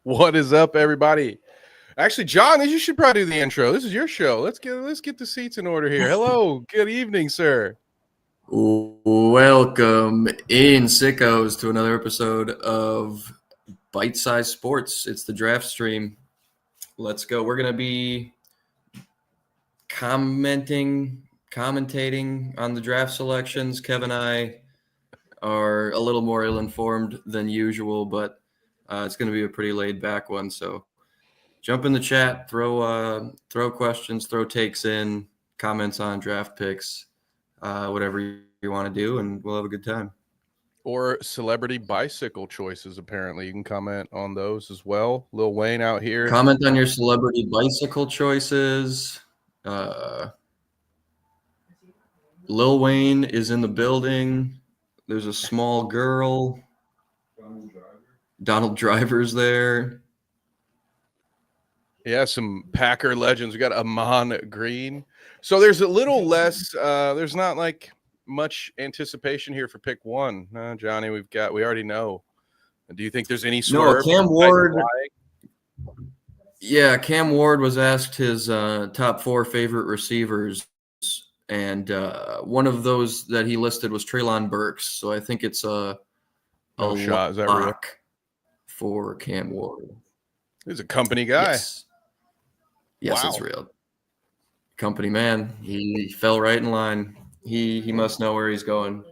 What is up, everybody? Actually, John, you should probably do the intro. This is your show. Let's get the seats in order here. Hello, good evening, sir. Welcome in, sickos, to another episode of Bite Size Sports. It's the draft stream. Let's go. We're going to be commentating on the draft selections. Kev and I are a little more ill-informed than usual, but it's going to be a pretty laid-back one. So jump in the chat, throw questions, throw takes in, comments on draft picks, whatever you want to do, and we'll have a good time. Or celebrity bicycle choices, apparently. You can comment on those as well. Lil Wayne out here. Comment on your celebrity bicycle choices. Lil Wayne is in the building. There's a small girl. Donald Driver's there. Yeah, some Packer legends. We got Amon Green. So there's a little less, there's not like much anticipation here for pick one. Johnny, we already know. Do you think there's any swerve? No, Cam Ward. Yeah, Cam Ward was asked his top 4 favorite receivers, and one of those that he listed was Treylon Burks. So I think it's a shot. Is that lock real? For Cam Ward. He's a company guy. Yes, wow. It's real. Company man. He fell right in line. He must know where he's going.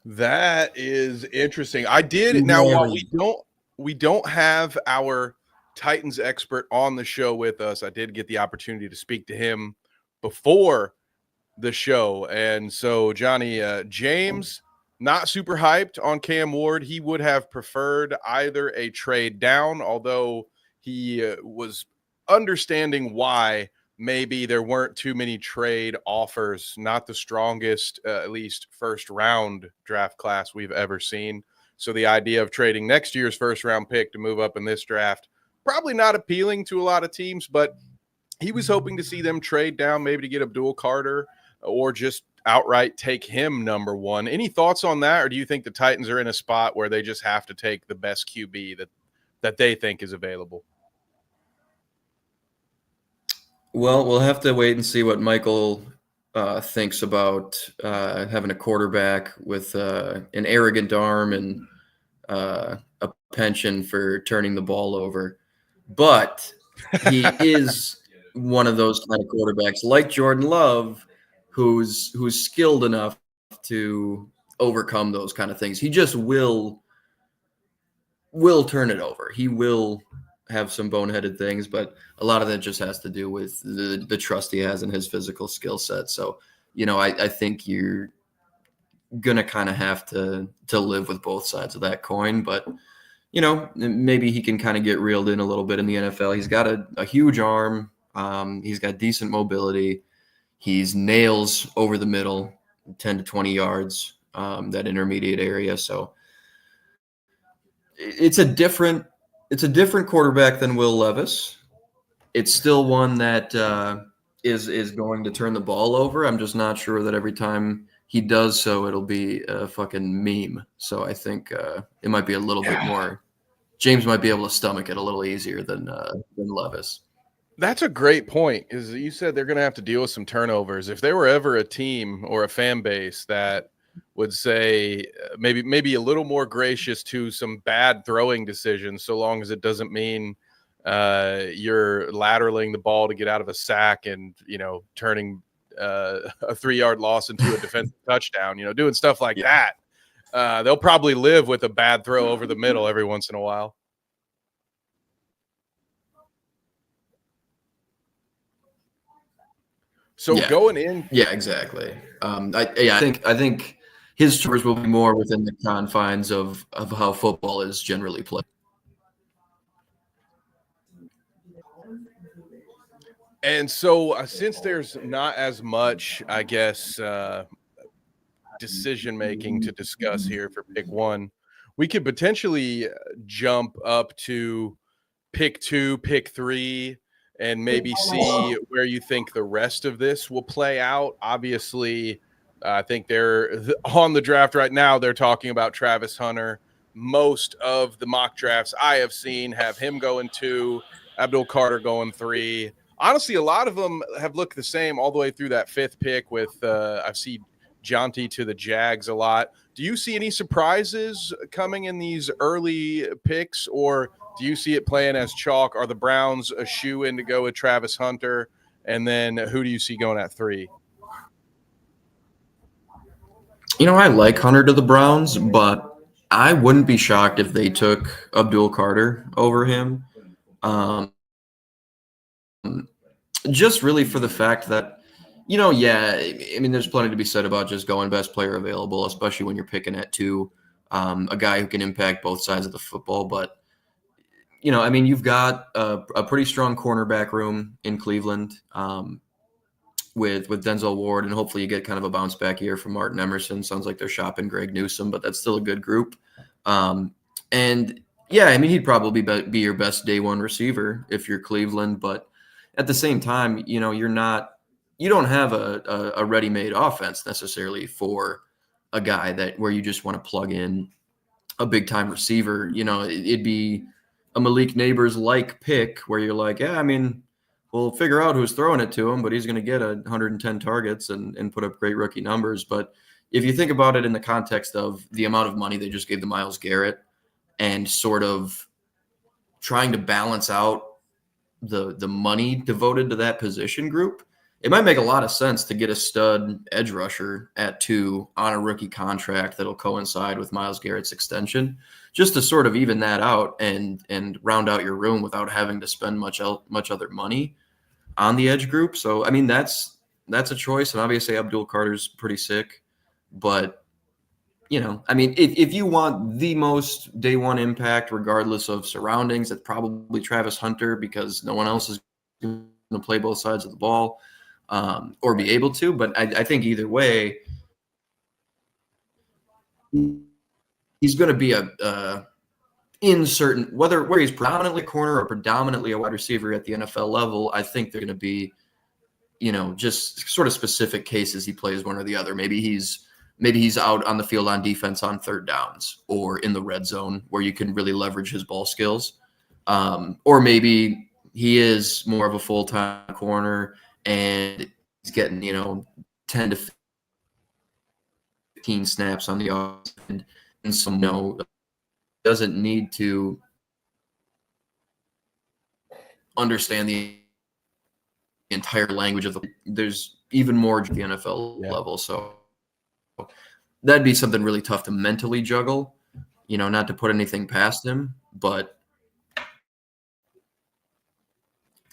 That is interesting. I did now. While we don't have our Titans expert on the show with us, I did get the opportunity to speak to him before the show, and so Johnny, James, not super hyped on Cam Ward. He would have preferred either a trade down, although he was understanding why maybe there weren't too many trade offers, not the strongest, at least first round draft class we've ever seen. So the idea of trading next year's first round pick to move up in this draft, probably not appealing to a lot of teams, but he was hoping to see them trade down, maybe to get Abdul Carter or just outright take him number one. Any thoughts on that? Or do you think the Titans are in a spot where they just have to take the best QB that they think is available? Well, we'll have to wait and see what Michael thinks about having a quarterback with an arrogant arm and a penchant for turning the ball over. But he is one of those kind of quarterbacks, like Jordan Love, who's skilled enough to overcome those kind of things. He just will turn it over. He will have some boneheaded things, but a lot of that just has to do with the trust he has in his physical skill set. So, I think you're going to kind of have to live with both sides of that coin, but maybe he can kind of get reeled in a little bit in the NFL. He's got a huge arm. He's got decent mobility. He's nails over the middle, 10 to 20 yards, that intermediate area. So it's a different quarterback than Will Levis. It's still one that is going to turn the ball over. I'm just not sure that every time he does so, it'll be a fucking meme. So I think it might be a little bit more. James might be able to stomach it a little easier than Levis. That's a great point. Is you said they're going to have to deal with some turnovers. If there were ever a team or a fan base that would say maybe a little more gracious to some bad throwing decisions, so long as it doesn't mean you're lateraling the ball to get out of a sack and turning a 3-yard loss into a defensive touchdown, doing stuff like that. They'll probably live with a bad throw over the middle every once in a while. So going in, exactly. I think his tours will be more within the confines of how football is generally played. And so since there's not as much, I guess, decision-making to discuss here for pick one, we could potentially jump up to pick 2, pick 3, and maybe see where you think the rest of this will play out. Obviously, I think they're on the draft right now. They're talking about Travis Hunter, most of the mock drafts I have seen have him going 2, Abdul Carter going 3. Honestly, a lot of them have looked the same all the way through that 5th pick with I've seen Jonty to the Jags a lot. Do you see any surprises coming in these early picks, or do you see it playing as chalk? Are the Browns a shoe-in to go with Travis Hunter? And then who do you see going at 3? I like Hunter to the Browns, but I wouldn't be shocked if they took Abdul Carter over him. Just really for the fact that, there's plenty to be said about just going best player available, especially when you're picking at 2, a guy who can impact both sides of the football. But, you've got a pretty strong cornerback room in Cleveland with Denzel Ward, and hopefully you get kind of a bounce back year from Martin Emerson. Sounds like they're shopping Greg Newsome, but that's still a good group. He'd probably be your best day one receiver if you're Cleveland, but at the same time, you don't have a ready-made offense necessarily for a guy where you just want to plug in a big-time receiver. It'd be a Malik Neighbors-like pick where you're like, we'll figure out who's throwing it to him, but he's going to get 110 targets and put up great rookie numbers. But if you think about it in the context of the amount of money they just gave to Myles Garrett and sort of trying to balance out the money devoted to that position group, it might make a lot of sense to get a stud edge rusher at 2 on a rookie contract that'll coincide with Myles Garrett's extension, just to sort of even that out and round out your room without having to spend much other money on the edge group. So, that's a choice. And obviously Abdul Carter's pretty sick, but if you want the most day one impact, regardless of surroundings, it's probably Travis Hunter, because no one else is going to play both sides of the ball or be able to. But I think either way, he's going to be where he's predominantly a corner or predominantly a wide receiver at the NFL level. I think they're going to be, just sort of specific cases he plays one or the other. Maybe he's out on the field on defense on 3rd downs or in the red zone where you can really leverage his ball skills. Or maybe he is more of a full-time corner and he's getting, 10 to 15 snaps on the offense and some doesn't need to understand the entire language of there's even more at the NFL level. So that'd be something really tough to mentally juggle, not to put anything past him, but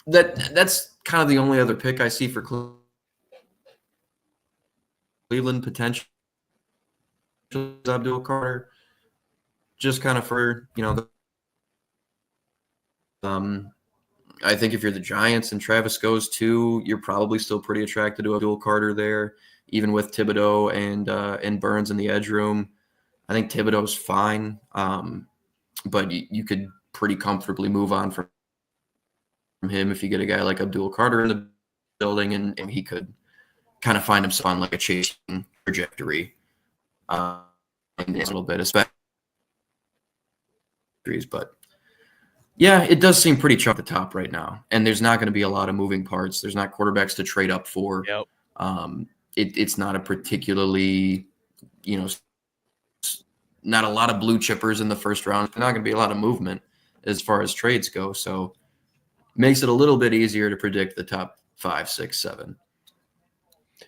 that's kind of the only other pick I see for Cleveland potential. Abdul Carter, just kind of for, I think if you're the Giants and Travis goes 2, you're probably still pretty attracted to Abdul Carter there, even with Thibodeau and Burns in the edge room. I think Thibodeau's fine, but you could pretty comfortably move on from him if you get a guy like Abdul Carter in the building, and he could kind of find himself on like a chasing trajectory a little bit, especially. But yeah, it does seem pretty chalk at the top right now, and there's not going to be a lot of moving parts. There's not quarterbacks to trade up for. Yep. It's not a particularly, not a lot of blue chippers in the first round. There's not going to be a lot of movement as far as trades go. So makes it a little bit easier to predict the top 5, 6, 7.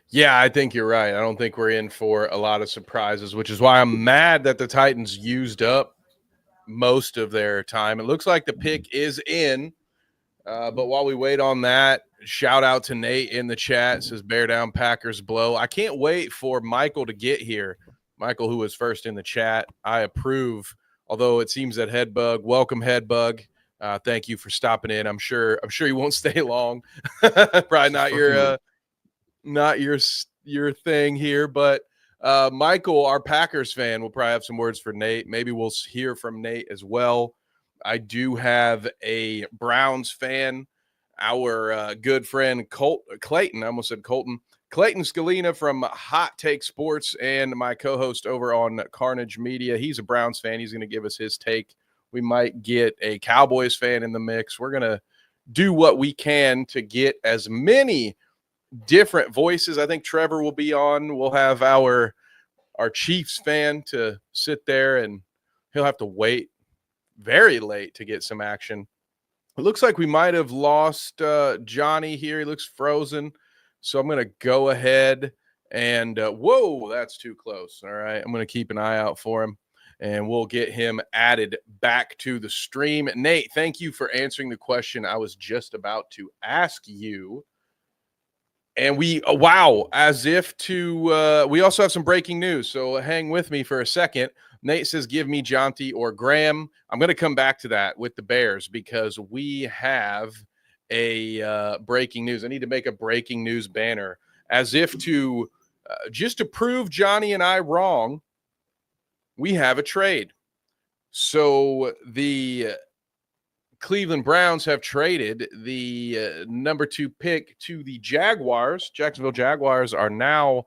Yeah, I think you're right. I don't think we're in for a lot of surprises, which is why I'm mad that the Titans used up most of their time. It looks like the pick is in, but while we wait on that, shout out to Nate in the chat. Says bear down, Packers blow. I can't wait for Michael to get here. Michael, who was first in the chat, I approve. Although it seems that Headbug, welcome Headbug. Thank you for stopping in. I'm sure you won't stay long. Probably not your thing here, but Michael, our Packers fan, will probably have some words for Nate. Maybe we'll hear from Nate as well. I do have a Browns fan, our good friend Clayton. I almost said Colton. Clayton Scalina from Hot Take Sports and my co-host over on Carnage Media. He's a Browns fan. He's going to give us his take. We might get a Cowboys fan in the mix. We're going to do what we can to get as many different voices. I think Trevor will be on. We'll have our Chiefs fan to sit there, and he'll have to wait very late to get some action. It looks like we might have lost Johnny here. He looks frozen. So I'm going to go ahead and whoa, that's too close. All right. I'm going to keep an eye out for him, and we'll get him added back to the stream. Nate, thank you for answering the question I was just about to ask you. And we, wow, as if to, we also have some breaking news. So hang with me for a second. Nate says, give me Jonty or Graham. I'm going to come back to that with the Bears because we have a breaking news. I need to make a breaking news banner as if to, just to prove Johnny and I wrong. We have a trade. So the Cleveland Browns have traded the number 2 pick to the Jaguars. Jacksonville Jaguars are now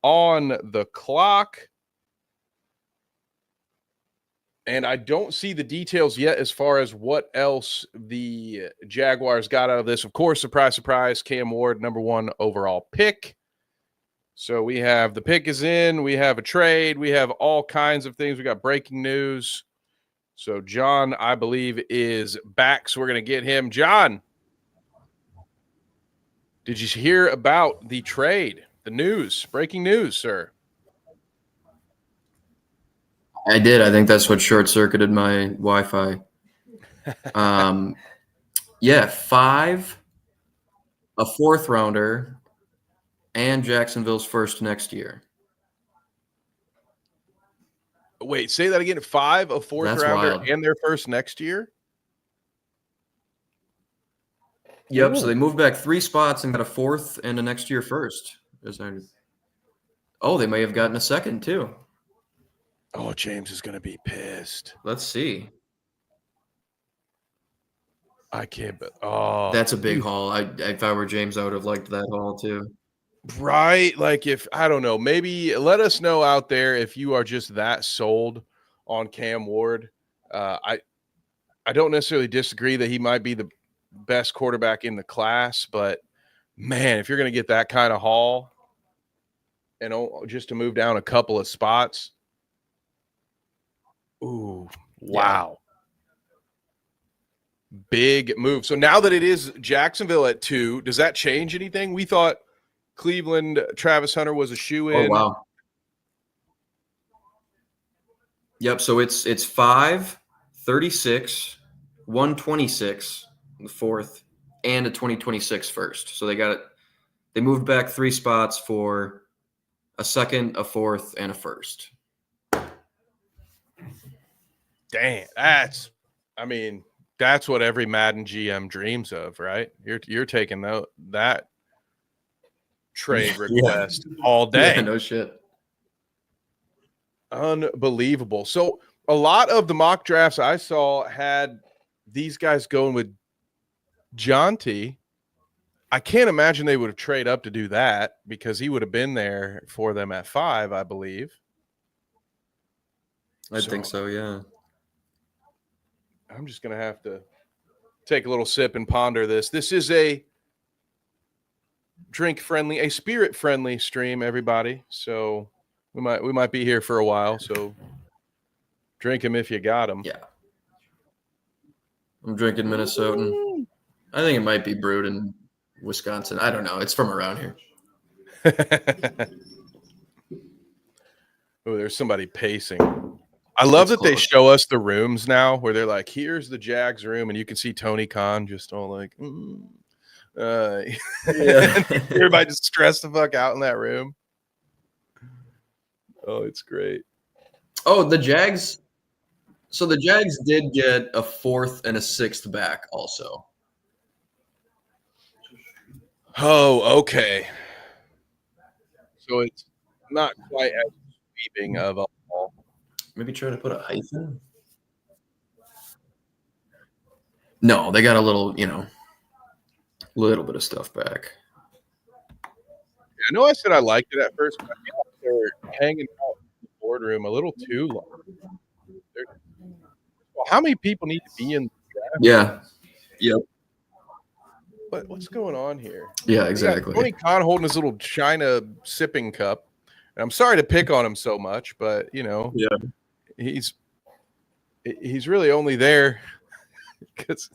on the clock. And I don't see the details yet as far as what else the Jaguars got out of this. Of course, surprise, surprise, Cam Ward, number 1 overall pick. So we have the pick is in. We have a trade. We have all kinds of things. We got breaking news. So John, I believe, is back. So we're going to get him. John, did you hear about the trade, the news, breaking news, sir? I did. I think that's what short-circuited my Wi-Fi. Yeah, 5, a 4th rounder, and Jacksonville's first next year. Wait, say that again. 5, a 4th That's rounder, wild. and their first next year? Yep, Ooh. so they moved back 3 spots and got a 4th and a next year first. Oh, they may have gotten a 2nd too. Oh, James is going to be pissed. Let's see. I can't, but oh, That's a big haul. If I were James, I would have liked that haul too. right? Like if I don't know, maybe let us know out there if you are just that sold on Cam Ward. I don't necessarily disagree that he might be the best quarterback in the class, but man, if you're going to get that kind of haul and just to move down a couple of spots, ooh, wow. Yeah. Big move. So now that it is Jacksonville at 2, does that change anything? We thought Cleveland, Travis Hunter was a shoe-in. Oh, wow. Yep, so it's 5, 36, 126, the 4th, and a 2026 first. So they moved back 3 spots for a 2nd, a 4th, and a first. Dang, that's what every Madden GM dreams of, right? You're taking that trade request all day. Yeah, no shit. Unbelievable. So a lot of the mock drafts I saw had these guys going with Jonty. I can't imagine they would have traded up to do that because he would have been there for them at 5, I believe. I think so, yeah. I'm just going to have to take a little sip and ponder this. This is a drink-friendly, a spirit-friendly stream, everybody. So we might be here for a while. So drink them if you got them. Yeah. I'm drinking Minnesotan. I think it might be brewed in Wisconsin. I don't know. It's from around here. Oh, there's somebody pacing. I love that they show us the rooms now where they're like, here's the Jags room, and you can see Tony Khan just all like, everybody just stressed the fuck out in that room. Oh, it's great. Oh, the Jags. So the Jags did get a 4th and a 6th back also. Oh, okay. So it's not quite as sweeping of a haul. Maybe try to put a hyphen. No, they got a little, little bit of stuff back. I know I said I liked it at first, but I feel like they're hanging out in the boardroom a little too long. Well, how many people need to be in? Yeah. Yep. What's going on here? Yeah, exactly. Tony Khan holding his little China sipping cup. And I'm sorry to pick on him so much, but Yeah. he's really only there because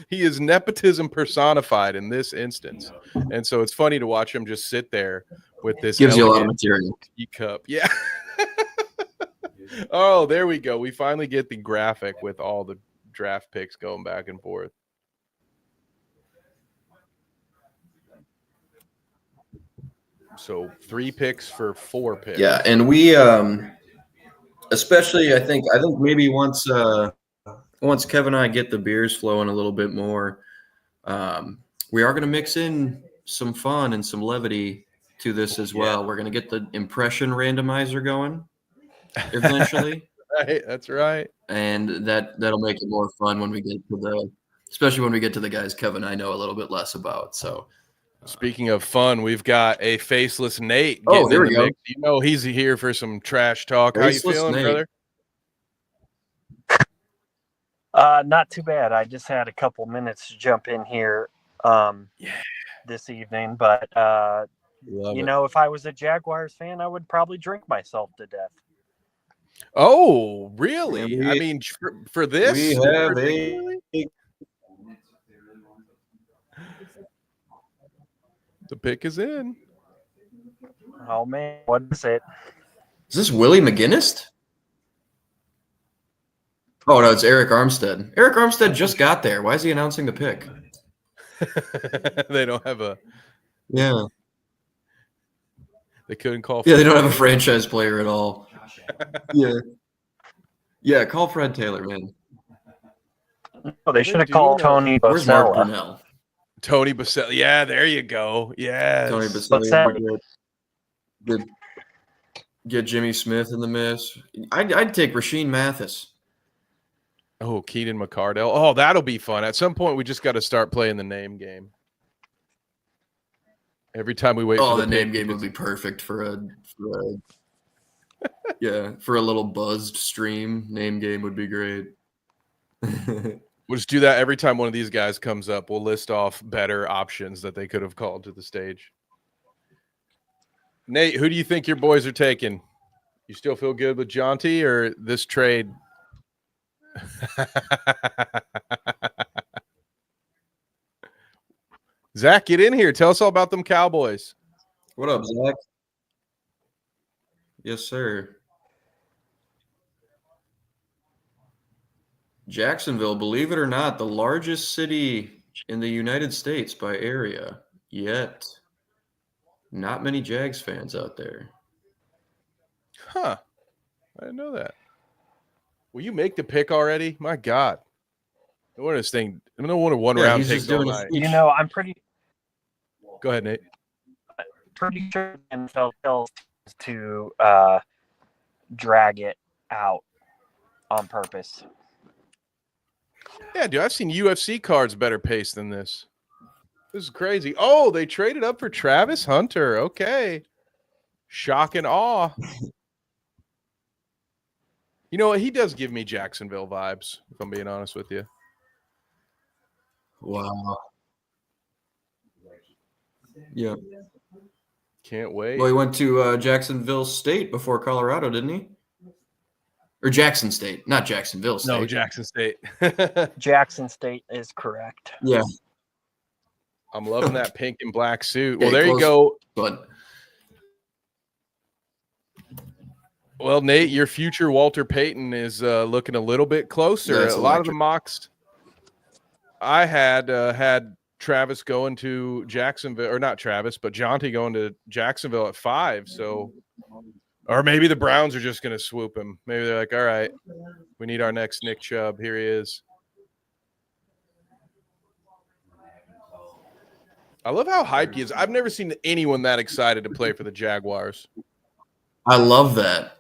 he is nepotism personified in this instance. And so it's funny to watch him just sit there with this. Gives you a lot of material. Cup. Yeah. Oh, there we go. We finally get the graphic with all the draft picks going back and forth. So 3 picks for 4 picks. Yeah, and we especially I think maybe once Kevin and I get the beers flowing a little bit more, we are going to mix in some fun and some levity to this as well. We're going to get the impression randomizer going eventually. Right, that's right. And that'll make it more fun when we get to especially when we get to the guys Kevin and I know a little bit less about. So speaking of fun, we've got a faceless Nate. Oh, there we go. Mix. He's here for some trash talk. Faceless How you feeling, Nate. Brother? Not too bad. I just had a couple minutes to jump in here this evening, but if I was a Jaguars fan, I would probably drink myself to death. Oh, really? I mean, for this, we have the pick is in. Oh man, what is it? Is this Willie McGinnis? Oh no, it's Eric Armstead. Eric Armstead just got there. Why is he announcing the pick? They don't have a. Yeah. They couldn't call. Yeah, they don't have a franchise player at all. Yeah. Yeah, call Fred Taylor, man. Oh, they should have called Tony Boselli. Where's Mark Brunell? Tony Boselli. Yeah, there you go. Yeah. Tony Boselli. Get Jimmy Smith in the mix. I'd take Rashean Mathis. Oh, Keenan McCardell. Oh, that'll be fun. At some point, we just got to start playing the name game. Every time we wait. Oh, the name game would be perfect for a little buzzed stream. Name game would be great. We'll just do that every time one of these guys comes up. We'll list off better options that they could have called to the stage. Nate, who do you think your boys are taking? You still feel good with Jonty or this trade? Zach, get in here. Tell us all about them Cowboys. What up, Zach? Yes, sir. Jacksonville, believe it or not, the largest city in the United States by area, yet not many Jags fans out there. Huh. I didn't know that. Will you make the pick already? My God. No wonder this thing. No wonder one round takes all night. I'm pretty. Go ahead, Nate. Pretty sure NFL tells to drag it out on purpose. Yeah, dude, I've seen UFC cards better paced than this. This is crazy. Oh, they traded up for Travis Hunter. Okay. Shock and awe. You know what? He does give me Jacksonville vibes, if I'm being honest with you. Wow. Yeah. Can't wait. Well, he went to Jacksonville State before Colorado, didn't he? Or Jackson State, not Jacksonville State. No, Jackson State. Jackson State is correct. Yeah. I'm loving that pink and black suit. Well, there you go. But well, Nate, your future Walter Payton is looking a little bit closer. A lot of the mocks I had Travis going to Jacksonville, or not Travis, but Jonty going to Jacksonville at 5. So, or maybe the Browns are just going to swoop him. Maybe they're like, all right, we need our next Nick Chubb. Here he is. I love how hyped he is. I've never seen anyone that excited to play for the Jaguars. I love that.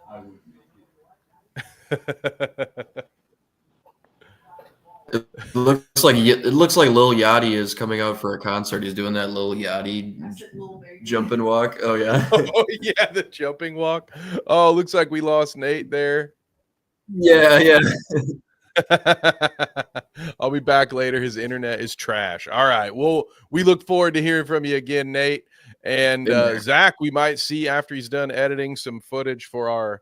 It looks like Lil Yachty is coming out for a concert. He's doing that Lil Yachty jump and walk. Oh yeah. Oh yeah, the jumping walk. Oh, looks like we lost Nate there. Yeah. I'll be back later. His internet is trash. All right. Well, we look forward to hearing from you again, Nate. And Zach, we might see after he's done editing some footage for our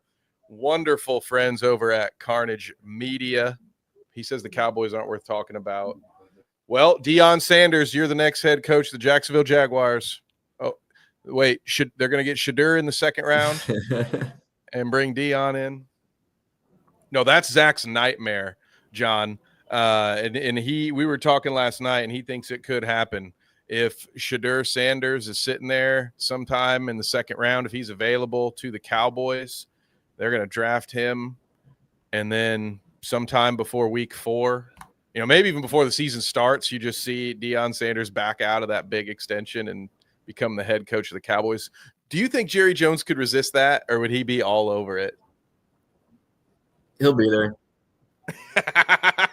wonderful friends over at Carnage Media. He says the Cowboys aren't worth talking about. Well, Deion Sanders, you're the next head coach of the Jacksonville Jaguars. Oh, wait, they're going to get Shedeur in the second round and bring Deion in? No, that's Zach's nightmare, John. And we were talking last night, and he thinks it could happen if Shedeur Sanders is sitting there sometime in the second round. If he's available to the Cowboys, they're going to draft him, and then sometime before week 4, maybe even before the season starts, you just see Deion Sanders back out of that big extension and become the head coach of the Cowboys. Do you think Jerry Jones could resist that, or would he be all over it? He'll be there. I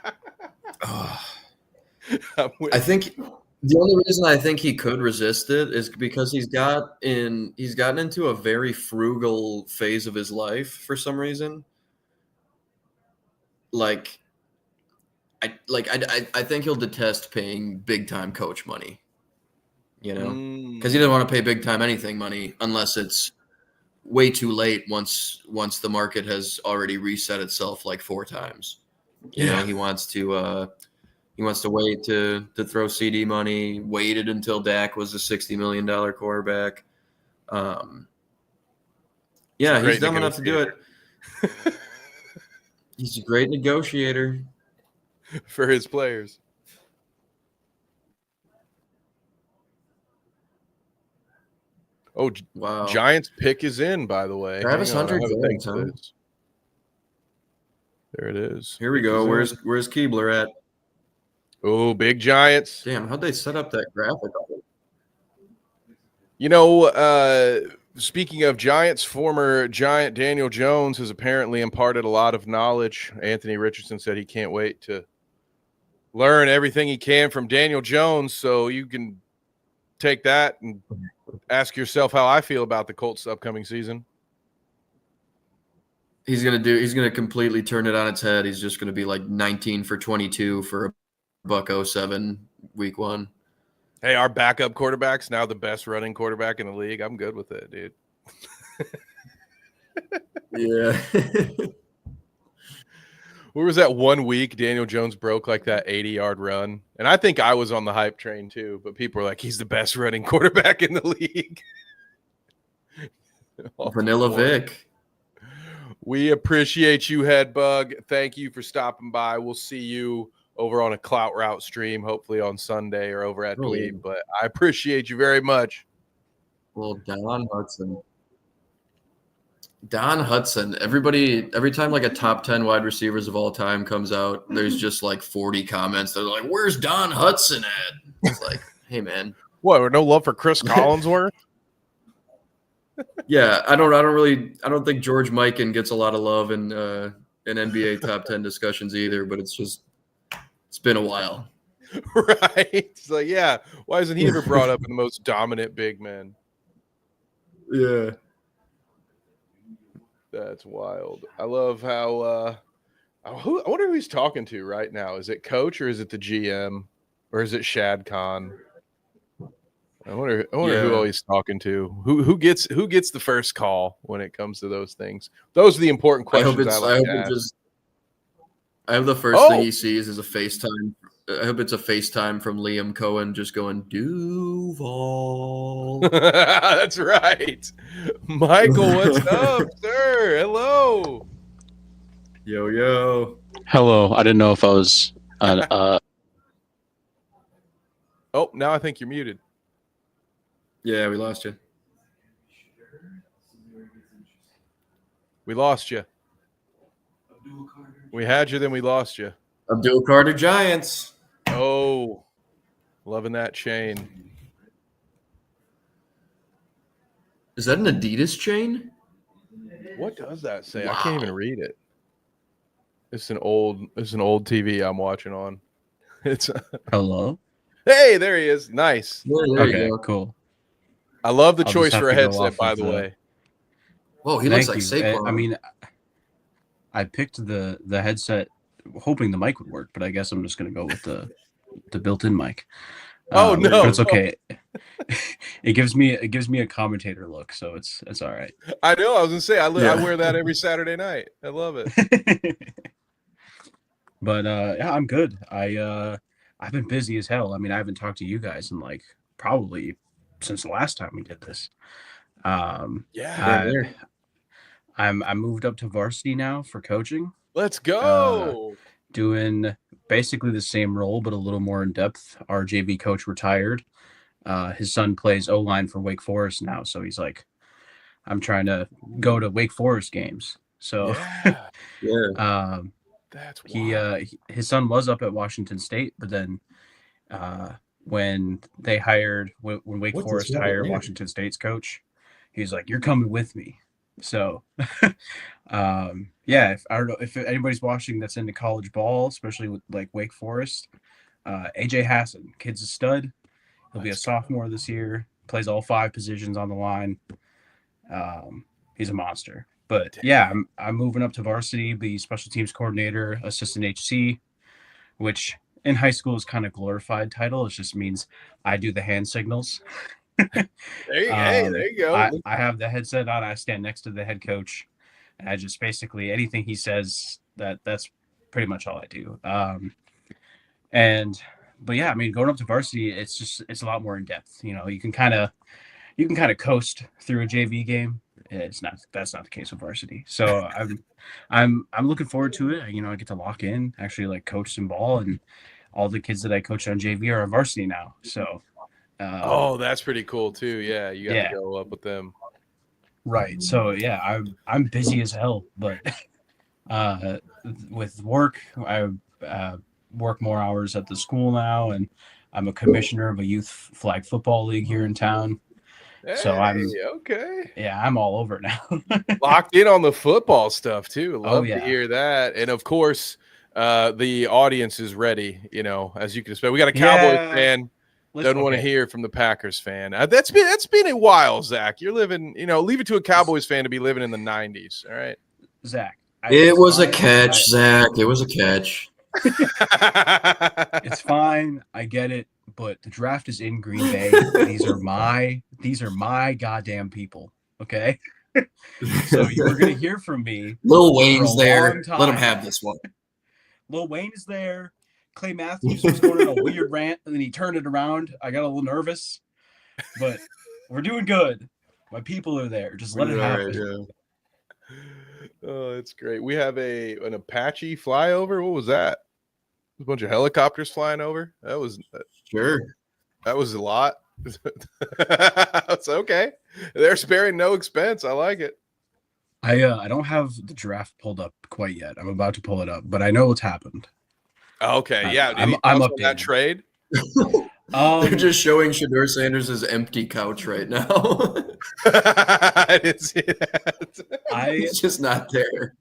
think the only reason I think he could resist it is because he's gotten into a very frugal phase of his life for some reason. I think he'll detest paying big time coach money, because he doesn't want to pay big time anything money unless it's way too late once the market has already reset itself like 4 times. He wants to wait to throw CD money, waited until Dak was a $60 million quarterback. He's dumb enough to do it. He's a great negotiator for his players. Oh, wow. Giants pick is in, by the way. Travis Hunter. There it is. Here we go. Where's Keebler at? Oh, big Giants. Damn, how'd they set up that graphic? Speaking of Giants, former Giant Daniel Jones has apparently imparted a lot of knowledge. Anthony Richardson said he can't wait to learn everything he can from Daniel Jones, so you can take that and ask yourself how I feel about the Colts upcoming season. He's gonna completely turn it on its head. He's just gonna be like 19 for 22 for $107 week 1. Hey, our backup quarterback's now the best running quarterback in the league. I'm good with it, dude. Yeah. Where was that 1 week Daniel Jones broke like that 80-yard run? And I think I was on the hype train too, but people were like, he's the best running quarterback in the league. Vanilla Vic. We appreciate you, Headbug. Thank you for stopping by. We'll see you over on a Clout Route stream, hopefully on Sunday or over at Dweeb. But I appreciate you very much. Well, Don Hudson. Every time like a top 10 wide receivers of all time comes out, there's just like 40 comments. They're like, "Where's Don Hudson at?" It's like, hey man, what? No love for Chris Collinsworth? Yeah, I don't think George Mikan gets a lot of love in NBA top 10 discussions either. But it's been a while, right? It's like, yeah, why isn't he ever brought up in the most dominant big men? Yeah. That's wild. I love how I wonder who he's talking to right now. Is it coach or is it the GM or is it Shad Khan? I wonder who he's talking to. Who gets the first call when it comes to those things? Those are the important questions. I hope the first thing he sees is a FaceTime. I hope it's a FaceTime from Liam Cohen just going, Duval. That's right. Michael, what's up, sir? Hello. Yo. Hello. I didn't know if I was Oh, now I think you're muted. Yeah, we lost you. We lost you. We had you, then we lost you. Abdul Carter Giants. Oh, loving that chain. Is that an Adidas chain? What does that say? Wow. I can't even read it. It's an old TV I'm watching on. It's Hello. hey, there he is. Nice. There Okay, you go. cool. I love the I'll choice just have for a to go headset, off by of the way. Whoa, he looks like Thank you. Saquon. I mean, I picked the headset hoping the mic would work, but I guess I'm just gonna go with the built-in mic. Oh no, but it's okay. It gives me a commentator look, so it's all right. I know. I was gonna say I Yeah. wear that every Saturday night. I love it. But yeah, I'm good. I've been busy as hell. I mean, I haven't talked to you guys in like probably since the last time we did this. Yeah. I moved up to varsity now for coaching, Let's go. doing basically the same role but a little more in depth. Our JV coach retired. His son plays O-line for Wake Forest now, so he's like, I'm trying to go to Wake Forest games. So Yeah. That's wild. his son was up at Washington State, but then when Wake Forest hired Washington State's coach, he's like, "You're coming with me." So, yeah, I don't know if anybody's watching that's into college ball, especially with like Wake Forest. AJ Hassan, kid's a stud. He'll be a sophomore this year. Plays all 5 positions on the line. He's a monster. But yeah, I'm moving up to varsity, be special teams coordinator, assistant HC, which in high school is kind of glorified title. It just means I do the hand signals. Hey, there you go. I have the headset on. I stand next to the head coach. And I just basically anything he says, that's pretty much all I do. But yeah, I mean, going up to varsity, it's a lot more in depth. You know, you can kind of coast through a JV game. That's not the case with varsity. So I'm looking forward to it. You know, I get to lock in, actually like coach some ball, and all the kids that I coach on JV are on varsity now. So that's pretty cool too. Yeah, you got to go up with them. Right. So yeah, I'm busy as hell, but with work, I work more hours at the school now, and I'm a commissioner of a youth flag football league here in town. So I'm okay. Yeah, I'm all over now. Locked in on the football stuff too. Love yeah. to hear that. And of course, the audience is ready. You know, as you can expect, we got a Cowboys fan. Doesn't want to hear from the Packers fan. That's been a while, Zach. You're living. You know, leave it to a Cowboys fan to be living in the '90s. All right, Zach. It was a catch, Zach. It was a catch. It's fine. I get it. But the draft is in Green Bay. These are my goddamn people. Okay. So you're gonna hear from me. Lil Wayne's there. Let him have this one. Lil Wayne is there. Clay Matthews was going on a weird rant, and then he turned it around. I got a little nervous, but we're doing good. My people are there. Just let it happen. Oh, it's great. We have an Apache flyover. What was that? A bunch of helicopters flying over. That was That was a lot. It's okay. They're sparing no expense. I like it. I don't have the draft pulled up quite yet. I'm about to pull it up, but I know what's happened. Okay, yeah. I'm up on that trade. They're just showing Shedeur Sanders' empty couch right now. I didn't see that. He's just not there.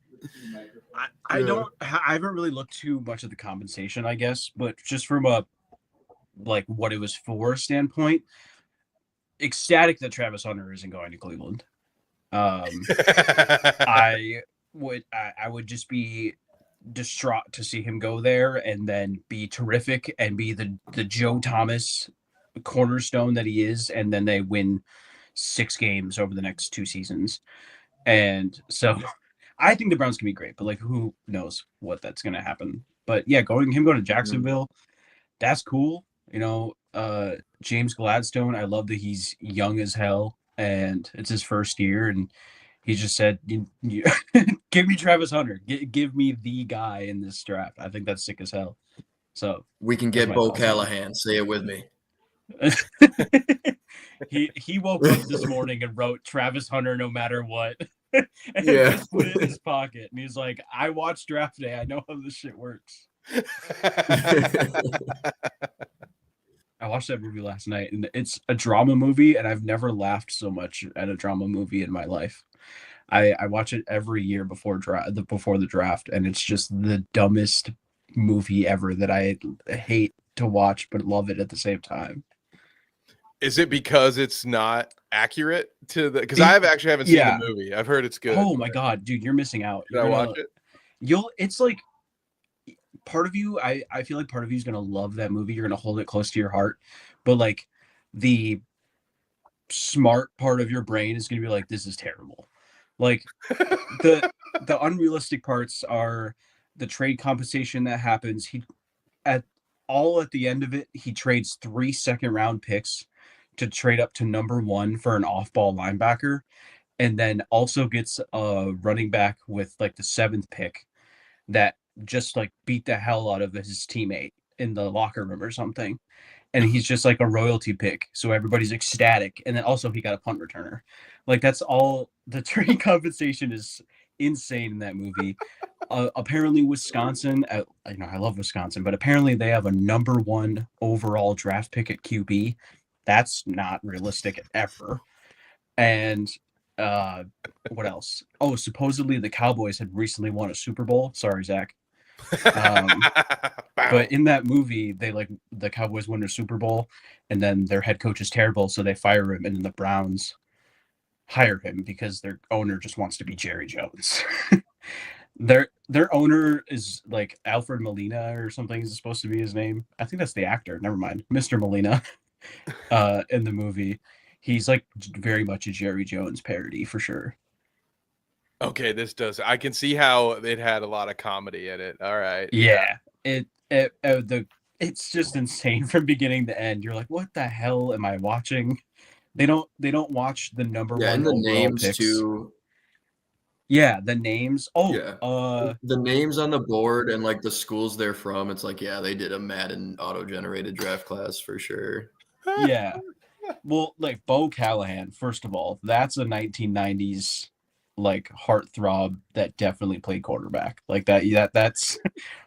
I haven't really looked too much at the compensation, I guess, but just from a like what it was for standpoint, ecstatic that Travis Hunter isn't going to Cleveland. I would just be distraught to see him go there and then be terrific and be the Joe Thomas cornerstone that he is, and then they win 6 games over the next 2 seasons. And so I think the Browns can be great, but like who knows what that's going to happen. But yeah, going to Jacksonville, that's cool. You know, James Gladstone, I love that he's young as hell and it's his first year, and he just said, you give me Travis Hunter. Give me the guy in this draft. I think that's sick as hell. So we can get Bo Callahan. Say it with me. He woke up this morning and wrote Travis Hunter no matter what. And he put it in his pocket. And he's like, I watched draft day. I know how this shit works. I watched that movie last night, and it's a drama movie, and I've never laughed so much at a drama movie in my life. I watch it every year before the draft, and it's just the dumbest movie ever that I hate to watch but love it at the same time. Is it because it's not accurate to the? Because I haven't seen the movie. I've heard it's good. Oh my god, dude, you're missing out. Should I watch it? It's like part of you. I feel like part of you is gonna love that movie. You're gonna hold it close to your heart, but like the smart part of your brain is gonna be like, this is terrible. Like the unrealistic parts are the trade compensation that happens. At the end of it, he trades 3 second-round picks to trade up to number 1 for an off-ball linebacker, and then also gets a running back with like the 7th pick that just like beat the hell out of his teammate in the locker room or something. And he's just like a royalty pick. So everybody's ecstatic. And then also he got a punt returner. Like that's all. The trade compensation is insane in that movie. Apparently Wisconsin, I love Wisconsin, but apparently they have a number 1 overall draft pick at QB. That's not realistic ever. And what else? Oh, supposedly the Cowboys had recently won a Super Bowl. Sorry, Zach. But in that movie, the Cowboys won their Super Bowl, and then their head coach is terrible, so they fire him, and then the Browns hire him because their owner just wants to be Jerry Jones. Their owner is like Alfred Molina or something is supposed to be his name. I think that's the actor. Never mind. Mr. Molina. In the movie, he's like very much a Jerry Jones parody for sure. Okay, I can see how it had a lot of comedy in it. All right. Yeah. It's just insane from beginning to end. You're like, what the hell am I watching? They don't watch the number 1 and the overall names picks. too. Yeah, the names. Oh, yeah. The names on the board and like the schools they're from. It's like, yeah, they did a Madden auto-generated draft class for sure. Yeah. Well, like Bo Callahan, first of all, that's a 1990s like heartthrob that definitely played quarterback. Like that. Yeah, that's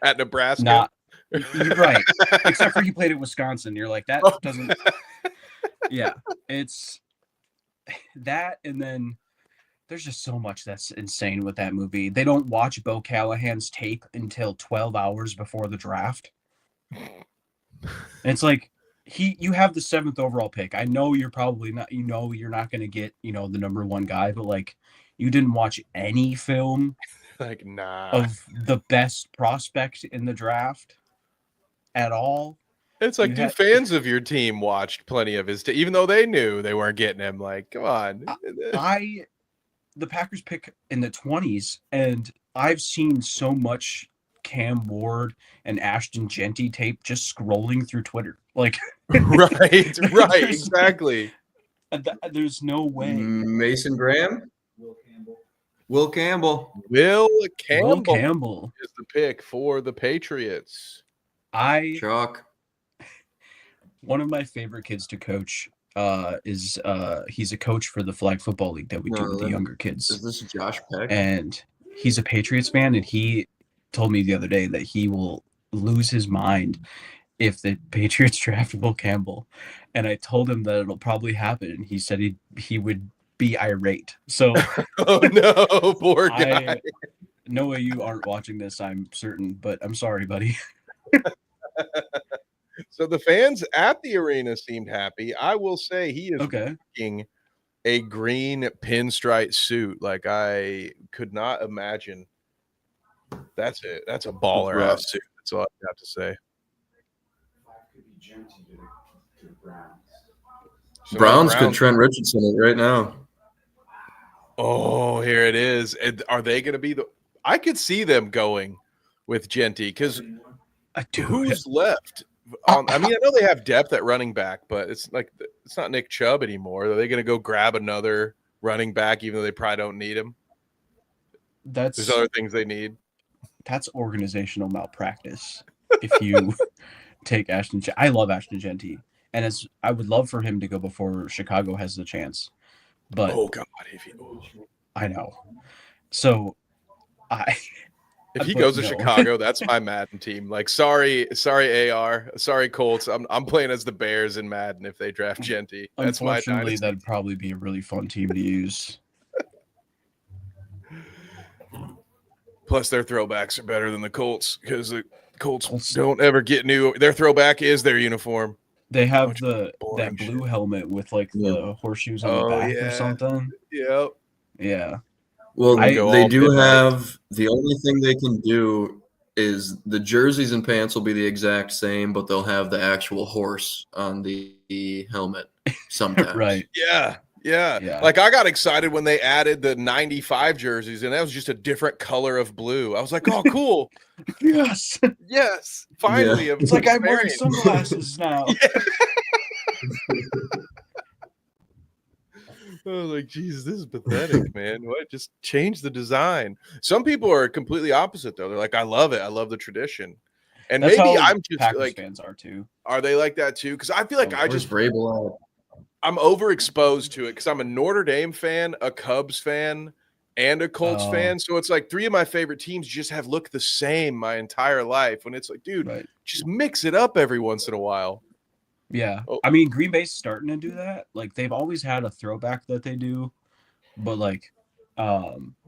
at Nebraska. Not you're right. Except for he played at Wisconsin. You're like, that doesn't. Yeah, it's that, and then there's just so much that's insane with that movie. They don't watch Bo Callahan's tape until 12 hours before the draft. And it's like you have the 7th overall pick. I know you're probably not. You're not going to get the number 1 guy, but like you didn't watch any film like of the best prospect in the draft at all. It's like, fans of your team watched plenty of his even though they knew they weren't getting him? Like, come on. The Packers pick in the 20s, and I've seen so much Cam Ward and Ashton Jeanty tape just scrolling through Twitter. Like, right, exactly. There's no way. Mason Graham? Will Campbell is the pick for the Patriots. Chalk. One of my favorite kids to coach is he's a coach for the flag football league that we do with the younger kids. Is this Josh Peck? And he's a Patriots fan, and he told me the other day that he will lose his mind if the Patriots draft Will Campbell. And I told him that it'll probably happen, and he said he would be irate. So oh no, poor guy. Noah, you aren't watching this, I'm certain, but I'm sorry, buddy. So the fans at the arena seemed happy. I will say he is wearing a green pinstripe suit. Like, I could not imagine. That's it. That's a baller ass suit. That's all I have to say. Browns could Trent Richardson it right now. Oh, here it is. Are they going to be I could see them going with Jeanty because who's left? I mean, I know they have depth at running back, but it's not Nick Chubb anymore. Are they going to go grab another running back, even though they probably don't need him? There's other things they need. That's organizational malpractice. If you take Ashton, I love Ashton Jeanty, and I would love for him to go before Chicago has the chance. But I know. So if he goes to Chicago, that's my Madden team. Like, sorry, AR, sorry Colts. I'm playing as the Bears in Madden if they draft Jeanty. That's my dynasty. That'd probably be a really fun team to use. Plus, their throwbacks are better than the Colts because the Colts don't ever get new. Their throwback is their uniform. They have that blue helmet with like the horseshoes on the back or something. Yep. Yeah. Well, they do have the only thing they can do is the jerseys and pants will be the exact same, but they'll have the actual horse on the helmet sometimes. Right. Yeah. Like I got excited when they added the 95 jerseys, and that was just a different color of blue. I was like, oh, cool. Yes. Finally. Yeah. It's like I'm wearing sunglasses now. I was like, Jesus, this is pathetic, man. What? Just change the design. Some people are completely opposite, though. They're like, I love it. I love the tradition. And That's maybe how I'm just Packers like, fans are too. Are they like that too? Because I feel like I'm overexposed to it because I'm a Notre Dame fan, a Cubs fan, and a Colts fan. So it's like three of my favorite teams just have looked the same my entire life. When it's like, dude, just mix it up every once in a while. Yeah. I mean, Green Bay's starting to do that. Like they've always had a throwback that they do, but like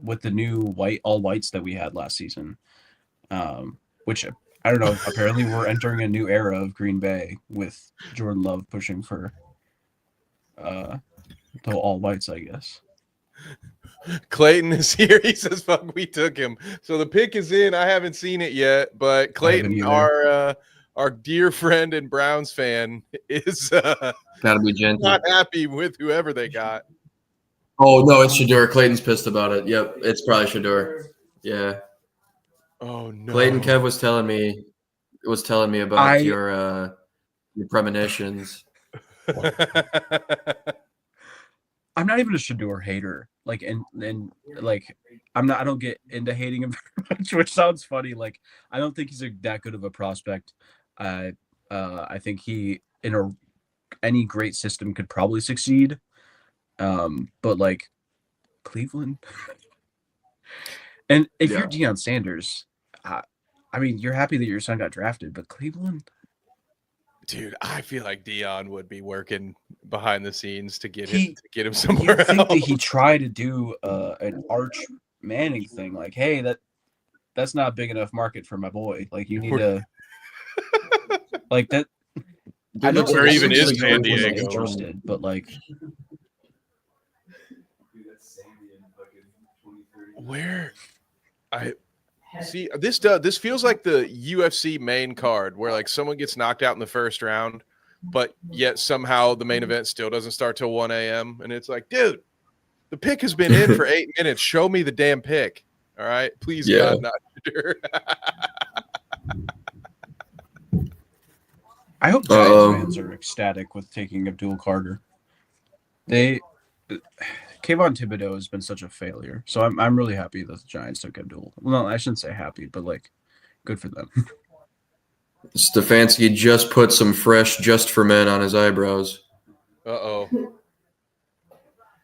with the new all whites that we had last season, which I don't know, apparently we're entering a new era of Green Bay with Jordan Love pushing for the all whites, I guess. Clayton is here. He says, fuck, we took him. So the pick is in. I haven't seen it yet, but Clayton, our dear friend and Browns fan, is gotta be gentle. Not happy with whoever they got. Oh no, it's Shedeur. Clayton's pissed about it. Yep, it's probably Shedeur. Yeah. Oh no. Clayton, Kev was telling me about your premonitions. I'm not even a Shedeur hater. Like and like I don't get into hating him very much, which sounds funny. Like I don't think he's that good of a prospect. I think he in any great system could probably succeed. But like Cleveland, and if you're Deion Sanders, I mean, you're happy that your son got drafted, but Cleveland, dude, I feel like Deion would be working behind the scenes to get him somewhere else. That he tried to do an Arch Manning thing, like, hey, that's not a big enough market for my boy. Like, you need to, like that. I know where even is San Diego interested, but like, where I see this feels like the UFC main card where like someone gets knocked out in the first round, but yet somehow the main event still doesn't start till 1 a.m. And it's like, dude, the pick has been in for 8 minutes. Show me the damn pick. All right, please, God, not sure. I hope Giants fans are ecstatic with taking Abdul Carter. Kayvon Thibodeau has been such a failure, so I'm really happy that the Giants took Abdul. Well, I shouldn't say happy, but like, good for them. Stefanski just put some fresh Just for Men on his eyebrows. Uh-oh.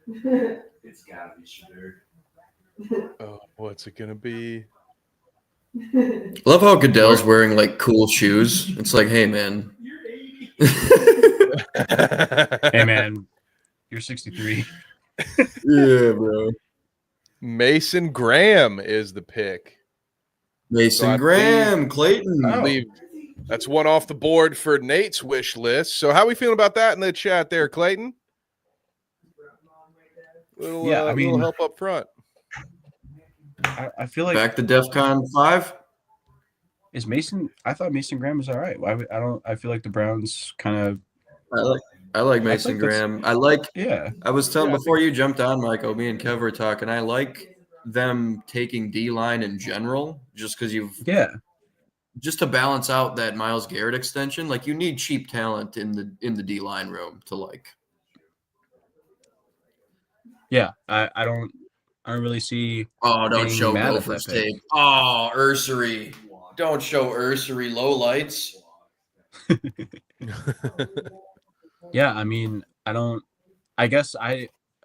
It's gotta be Shedeur. Oh, what's it gonna be? Love how Goodell's wearing like cool shoes. It's like, hey man. Hey man, you're 63. Yeah, bro. Mason Graham is the pick. Mason Graham, Clayton. I believe that's one off the board for Nate's wish list. So how are we feeling about that in the chat there, Clayton? Little help up front. I feel like back to DEFCON 5. Is Mason? I thought Mason Graham was all right. I feel like the Browns kind of. I like Mason Graham. I was telling before you jumped on, Michael. Me and Kev were talking. I like them taking D-line in general, just because just to balance out that Myles Garrett extension. Like you need cheap talent in the D-line room to like. Yeah, I don't really see. Oh, don't show Gopher's tape. Oh, Ursery. Don't show Ursery lowlights. Yeah, I mean, I guess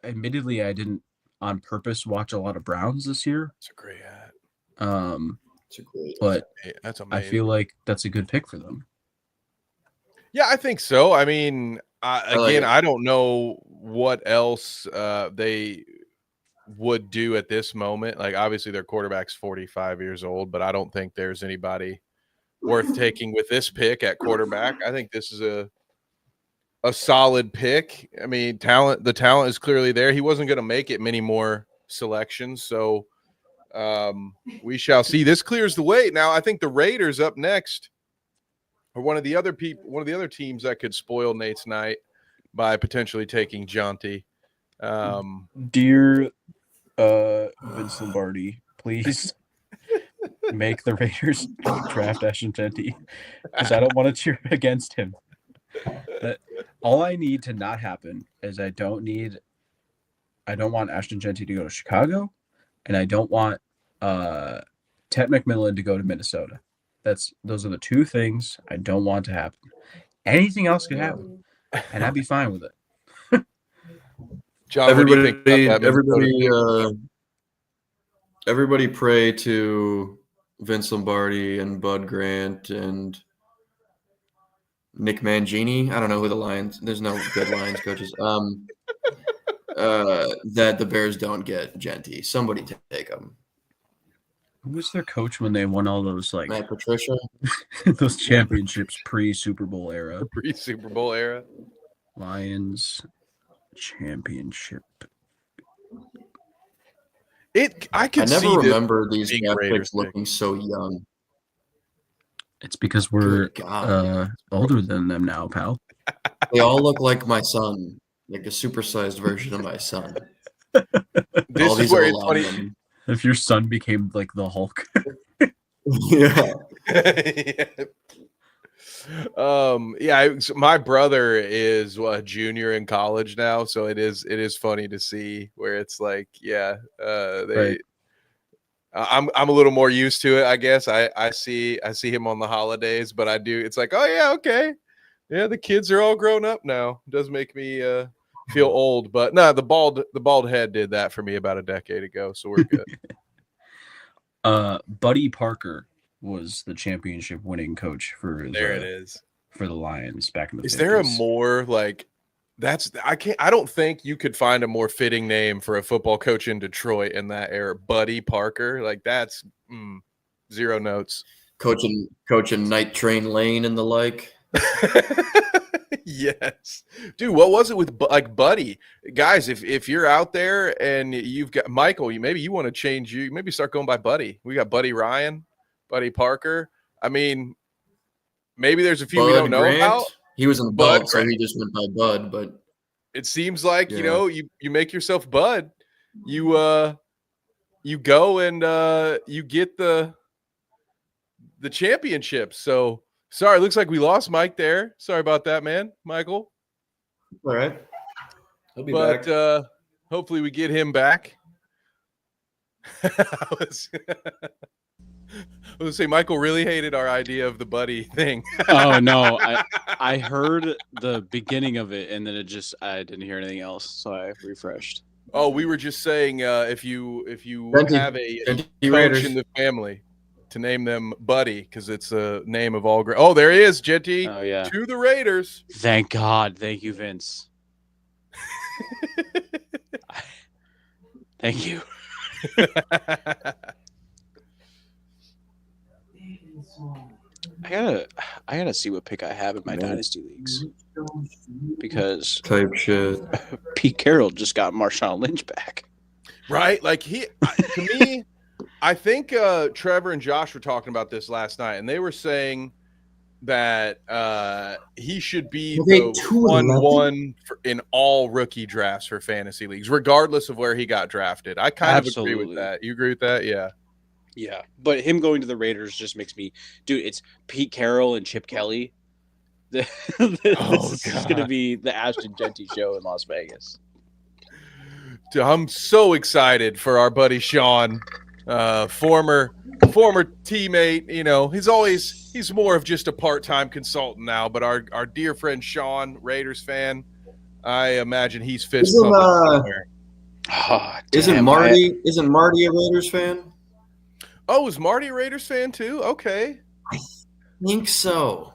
admittedly I didn't on purpose watch a lot of Browns this year. It's a great hat. But that's amazing. I feel like that's a good pick for them. Yeah, I think so. I mean, I don't know what else they would do at this moment. Like, obviously, their quarterback's 45 years old, but I don't think there's anybody worth taking with this pick at quarterback. I think this is a solid pick. I mean, the talent is clearly there. He wasn't going to make it many more selections, so we shall see. This clears the way. Now, I think the Raiders up next are one of the other teams that could spoil Nate's night by potentially taking Jonty. Dear Vince Lombardi, please make the Raiders draft Ashton Jeanty, because I don't want to cheer against him. All I need to not happen is I don't want Ashton Jeanty to go to Chicago, and I don't want Ted McMillan to go to Minnesota. Those are the two things I don't want to happen. Anything else could happen, and I'd be fine with it. John, everybody pray to Vince Lombardi and Bud Grant and Nick Mangini. I don't know who the Lions. There's no good Lions coaches. That the Bears don't get Jeanty. Somebody take them. Who was their coach when they won all those Matt Patricia? those championships pre-Super Bowl era? Pre-Super Bowl era. Lions championship. I never remember these draft picks looking so young. It's because we're older than them now, pal. They all look like my son, like a supersized version of my son. This is where it's funny. If your son became like the Hulk. Yeah. My brother is a junior in college now, so it is funny to see where it's like, right. I'm a little more used to it, I guess. I see him on the holidays, but it's like, oh yeah, okay. Yeah, the kids are all grown up now. It does make me feel old, but no, the bald head did that for me about a decade ago, so we're good. Buddy Parker was the championship winning coach for the Lions back in the 50s. Is there a more like I don't think you could find a more fitting name for a football coach in Detroit in that era. Buddy Parker, like that's zero notes. Coaching Night Train Lane and the like. Yes, dude. What was it with Buddy? Guys, if you're out there and you've got Michael, maybe you want to change. You maybe start going by Buddy. We got Buddy Ryan, Buddy Parker. I mean, maybe there's a few Bud we don't know Grant. About. He was in the Bud, so he just went by Bud. But it seems like you make yourself Bud. You go and you get the championship. So. Sorry, looks like we lost Mike there. Sorry about that, man, Michael. All right. He'll be back. But hopefully we get him back. I was going to say, Michael really hated our idea of the buddy thing. Oh, no. I heard the beginning of it, and then I didn't hear anything else, so I refreshed. Oh, we were just saying if you have a coach in the family, to name them Buddy, because it's a name of all great. Oh, there he is, Jeanty. Oh, yeah. To the Raiders. Thank God. Thank you, Vince. Thank you. I gotta see what pick I have in my dynasty leagues, because type shit. Pete Carroll just got Marshawn Lynch back. Right, like to me. I think Trevor and Josh were talking about this last night, and they were saying that he should be the 1-1 in all rookie drafts for fantasy leagues, regardless of where he got drafted. I kind of agree with that. You agree with that? Yeah. Yeah, but him going to the Raiders just makes me, dude. It's Pete Carroll and Chip Kelly. This is going to be the Ashton Jeanty show in Las Vegas. Dude, I'm so excited for our buddy Sean. Former teammate, he's more of just a part-time consultant now, but our dear friend Sean, Raiders fan, I imagine he's fist somewhere. Isn't Marty a Raiders fan? Oh, is Marty a Raiders fan too? Okay. I think so.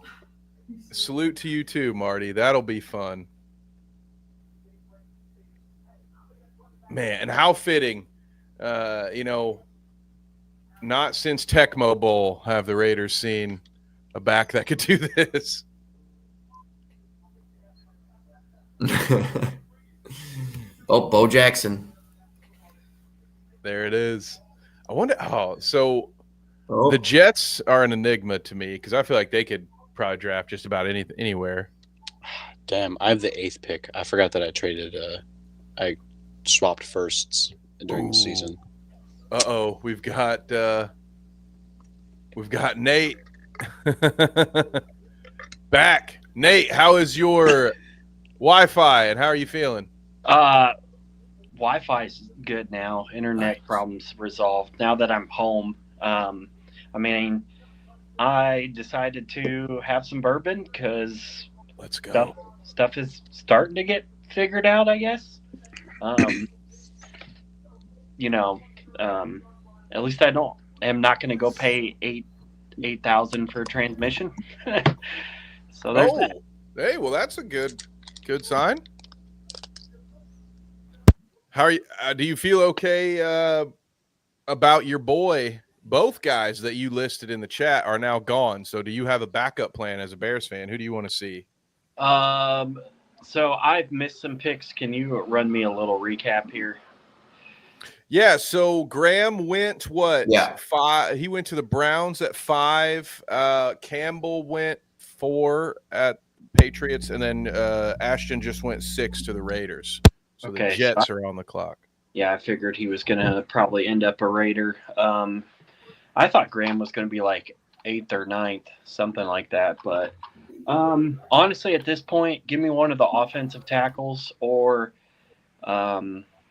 Salute to you too, Marty. That'll be fun. Man, and how fitting, not since Tecmo Bowl have the Raiders seen a back that could do this. Bo Jackson. There it is. I wonder. So the Jets are an enigma to me because I feel like they could probably draft just about anywhere. Damn, I have the 8th pick. I forgot that I traded. I swapped firsts during the season. We've got Nate back. Nate, how is your Wi-Fi and how are you feeling? Wi-Fi is good now. Internet problems resolved. Now that I'm home, I mean, I decided to have some bourbon because let's go. Stuff is starting to get figured out, I guess. At least am not going to go pay $8,000 for a transmission. So there's that. Hey, well, that's a good sign. How are you? Do you feel okay about your boy? Both guys that you listed in the chat are now gone. So do you have a backup plan as a Bears fan? Who do you want to see? So I've missed some picks. Can you run me a little recap here? Yeah, so Graham went 5? He went to the Browns at 5. Campbell went 4 at Patriots, and then Ashton just went 6 to the Raiders. So the Jets are on the clock. Yeah, I figured he was going to probably end up a Raider. I thought Graham was going to be like 8th or 9th, something like that. But honestly, at this point, give me one of the offensive tackles or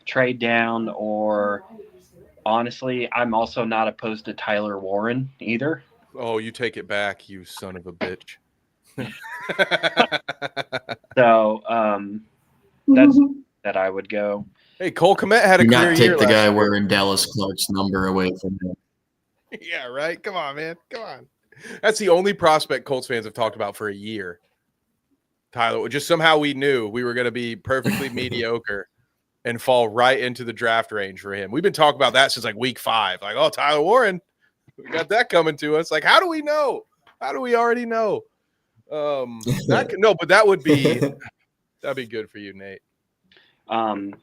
trade down, or honestly, I'm also not opposed to Tyler Warren either. Oh, you take it back, you son of a bitch. So that's that I would go. Hey, Cole Kmet had a Do career not year take the guy year. wearing Dallas Clark's number away from him. Yeah, right. Come on, man. Come on. That's the only prospect Colts fans have talked about for a year. Tyler, just somehow we knew we were going to be perfectly mediocre and fall right into the draft range for him. We've been talking about that since like week 5. Like, oh, Tyler Warren, we got that coming to us. Like, how do we know? How do we already know? But that would be that'd be good for you, Nate.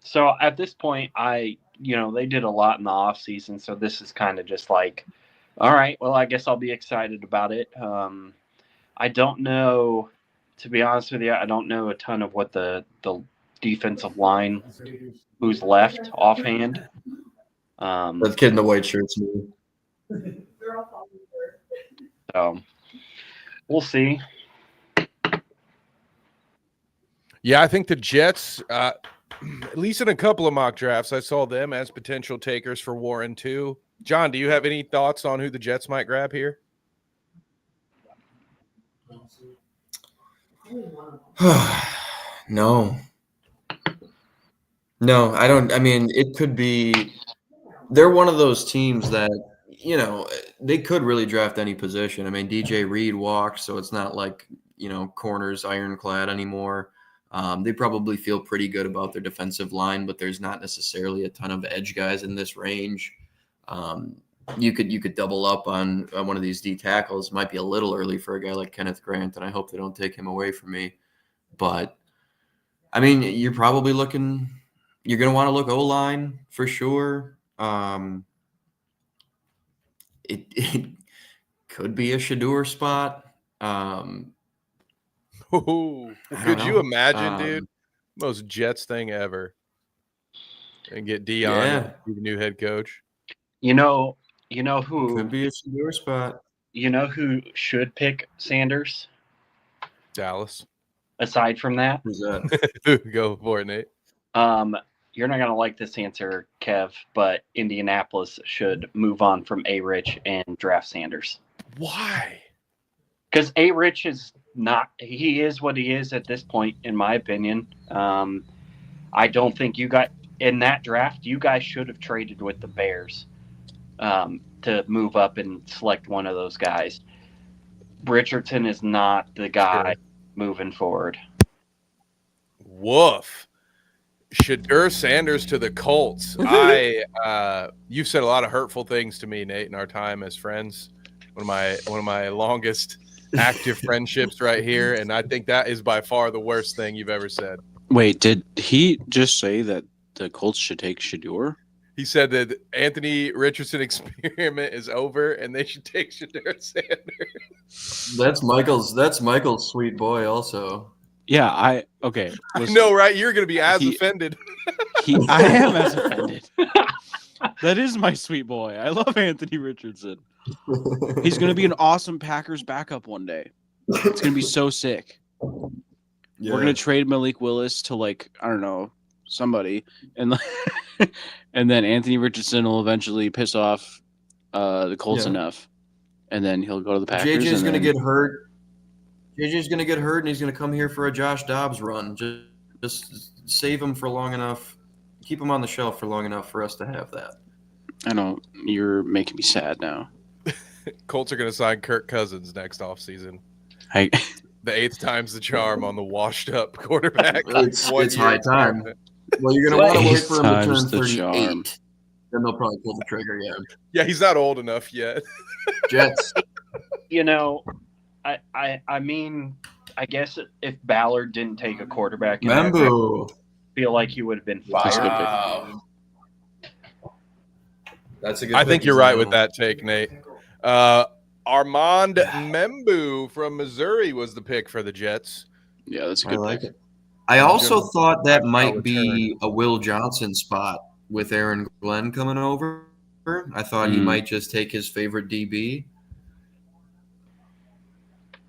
So at this point, they did a lot in the off season. So this is kind of just like, all right, well, I guess I'll be excited about it. I don't know, to be honest with you, I don't know a ton of what the defensive line who's left offhand. That kid in the white shirt's me. So we'll see. Yeah, I think the Jets, at least in a couple of mock drafts, I saw them as potential takers for Warren too. John, do you have any thoughts on who the Jets might grab here? No, I don't. I mean, it could be they're one of those teams that, they could really draft any position. I mean, DJ Reed walked, so it's not like, corners ironclad anymore. They probably feel pretty good about their defensive line, but there's not necessarily a ton of edge guys in this range. You could double up on one of these D tackles. It might be a little early for a guy like Kenneth Grant, and I hope they don't take him away from me. But I mean, you're probably looking. You're going to want to look O-line for sure. It could be a Shedeur spot. Could you imagine, dude? Most Jets thing ever. And get Dion to be the new head coach. You know who could be a Shedeur spot. You know who should pick Sanders? Dallas. Aside from that, who's that? Go for it, Nate. You're not gonna like this answer, Kev, but Indianapolis should move on from A-Rich and draft Sanders. Why? Because A-Rich is not. He is what he is at this point, in my opinion. I don't think you got in that draft. You guys should have traded with the Bears to move up and select one of those guys. Richardson is not the guy moving forward. Woof. Shedeur Sanders to the Colts. You've said a lot of hurtful things to me, Nate, in our time as friends. One of my longest active friendships right here, and I think that is by far the worst thing you've ever said. Wait, did he just say that the Colts should take Shador? He said that Anthony Richardson experiment is over, and they should take Shador Sanders. That's Michael's sweet boy also. Yeah, okay. I know, right? You're going to be as offended. I am as offended. That is my sweet boy. I love Anthony Richardson. He's going to be an awesome Packers backup one day. It's going to be so sick. Yeah. We're going to trade Malik Willis to, like, I don't know, somebody. And and then Anthony Richardson will eventually piss off the Colts enough. And then he'll go to the Packers. JJ's going to get hurt. JJ's going to get hurt, and he's going to come here for a Josh Dobbs run. Just save him for long enough. Keep him on the shelf for long enough for us to have that. I know. You're making me sad now. Colts are going to sign Kirk Cousins next offseason. The 8th time's the charm on the washed-up quarterback. It's high time. Well, you're going to want to wait for him to turn 38. Then they'll probably pull the trigger, yeah. Yeah, he's not old enough yet. Jets. You know, I mean, I guess if Ballard didn't take a quarterback, I feel like he would have been fired. Wow. That's a good I pick think you're as right well. with that take, Nate. Armand Membu from Missouri was the pick for the Jets. Yeah, that's a good pick. It. I also thought that might be a Will Johnson spot with Aaron Glenn coming over. I thought he might just take his favorite DB.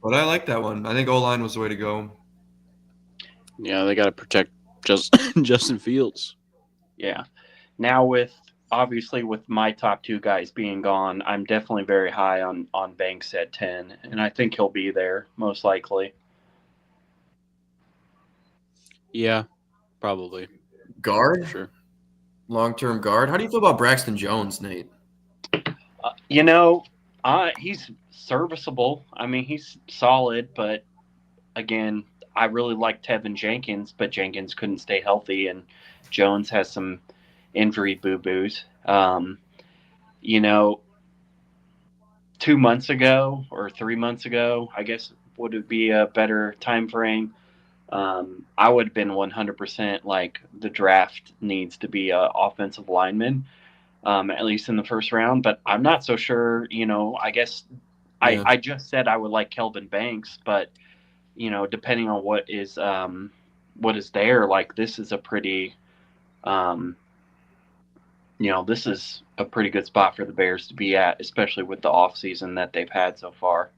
But I like that one. I think O-line was the way to go. Yeah, they got to protect Justin Fields. Yeah. Now obviously with my top 2 guys being gone, I'm definitely very high on Banks at 10, and I think he'll be there most likely. Yeah, probably. Guard? Sure. Long-term guard. How do you feel about Braxton Jones, Nate? He's serviceable. I mean, he's solid, but again, I really like Tevin Jenkins, but Jenkins couldn't stay healthy, and Jones has some injury boo-boos. 2 months ago or 3 months ago, I guess would it be a better time frame? I would have been 100% like the draft needs to be an offensive lineman, at least in the first round. But I'm not so sure. I guess I just said I would like Kelvin Banks, but depending on what is there, like this is a pretty, this is a pretty good spot for the Bears to be at, especially with the offseason that they've had so far.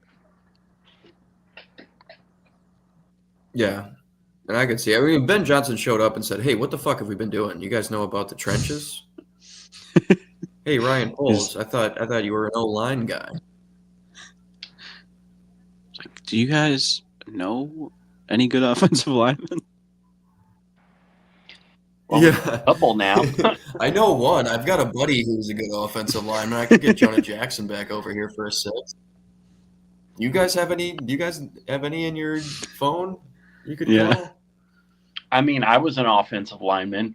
Yeah. And I could see. I mean, Ben Johnson showed up and said, "Hey, what the fuck have we been doing? You guys know about the trenches?" Hey, Ryan Poles, I thought you were an O-line guy. It's like, do you guys know any good offensive linemen? Well, yeah, a couple now. I know one. I've got a buddy who's a good offensive lineman. I could get Jonah Jackson back over here for a sec. You guys have any? Do you guys have any in your phone? You could call? I mean, I was an offensive lineman.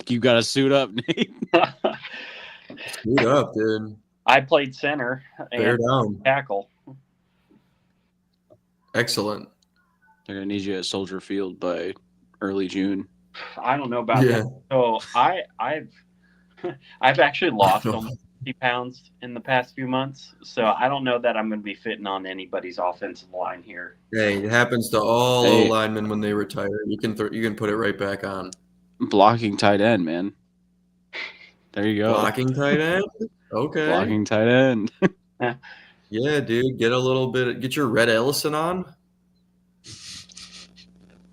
You got to suit up, Nate. Suit up, dude. I played center and tackle. Excellent. They're gonna need you at Soldier Field by early June. I don't know about that. So I've actually lost almost 50 pounds in the past few months. So I don't know that I'm going to be fitting on anybody's offensive line here. Hey, it happens to all O-linemen when they retire. You can put it right back on. Blocking tight end, man. There you go. Blocking tight end? Okay. Blocking tight end. Yeah, dude. Get your Rhett Ellison on.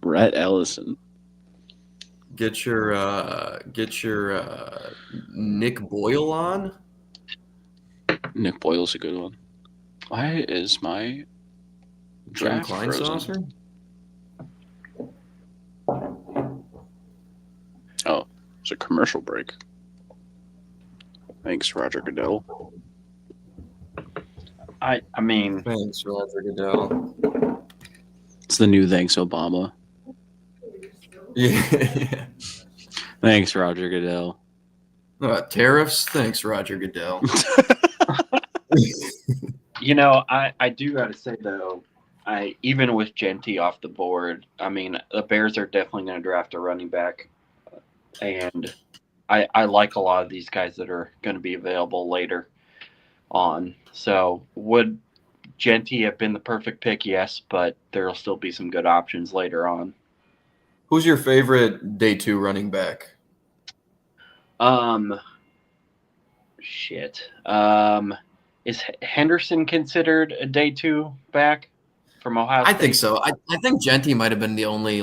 Rhett Ellison. Get your Nick Boyle on. Nick Boyle's a good one. Why is my draft frozen? Oh, it's a commercial break. Thanks, Roger Goodell. I mean, Thanks, Roger Goodell. It's the new thanks, Obama. Yeah. Thanks, Roger Goodell. Tariffs? Thanks, Roger Goodell. I do got to say though, even with Genty off the board, I mean the Bears are definitely going to draft a running back, and I like a lot of these guys that are going to be available later on. So would Genty have been the perfect pick? Yes, but there'll still be some good options later on. Who's your favorite day 2 running back? Is Henderson considered a day 2 back from Ohio State? I think so. I think Genty might have been the only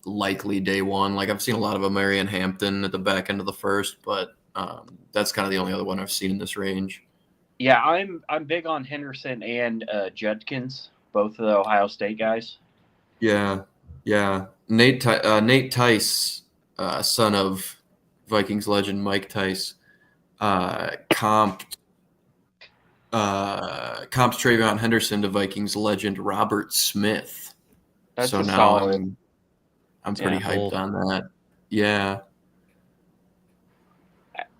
likely day 1. Like I've seen a lot of Marion Hampton at the back end of the first, but that's kind of the only other one I've seen in this range. Yeah, I'm big on Henderson and Judkins, both of the Ohio State guys. Yeah. Nate Tice, son of Vikings legend Mike Tice, comped Travion Henderson to Vikings legend Robert Smith. That's so a now solid. I'm pretty hyped on that. Yeah.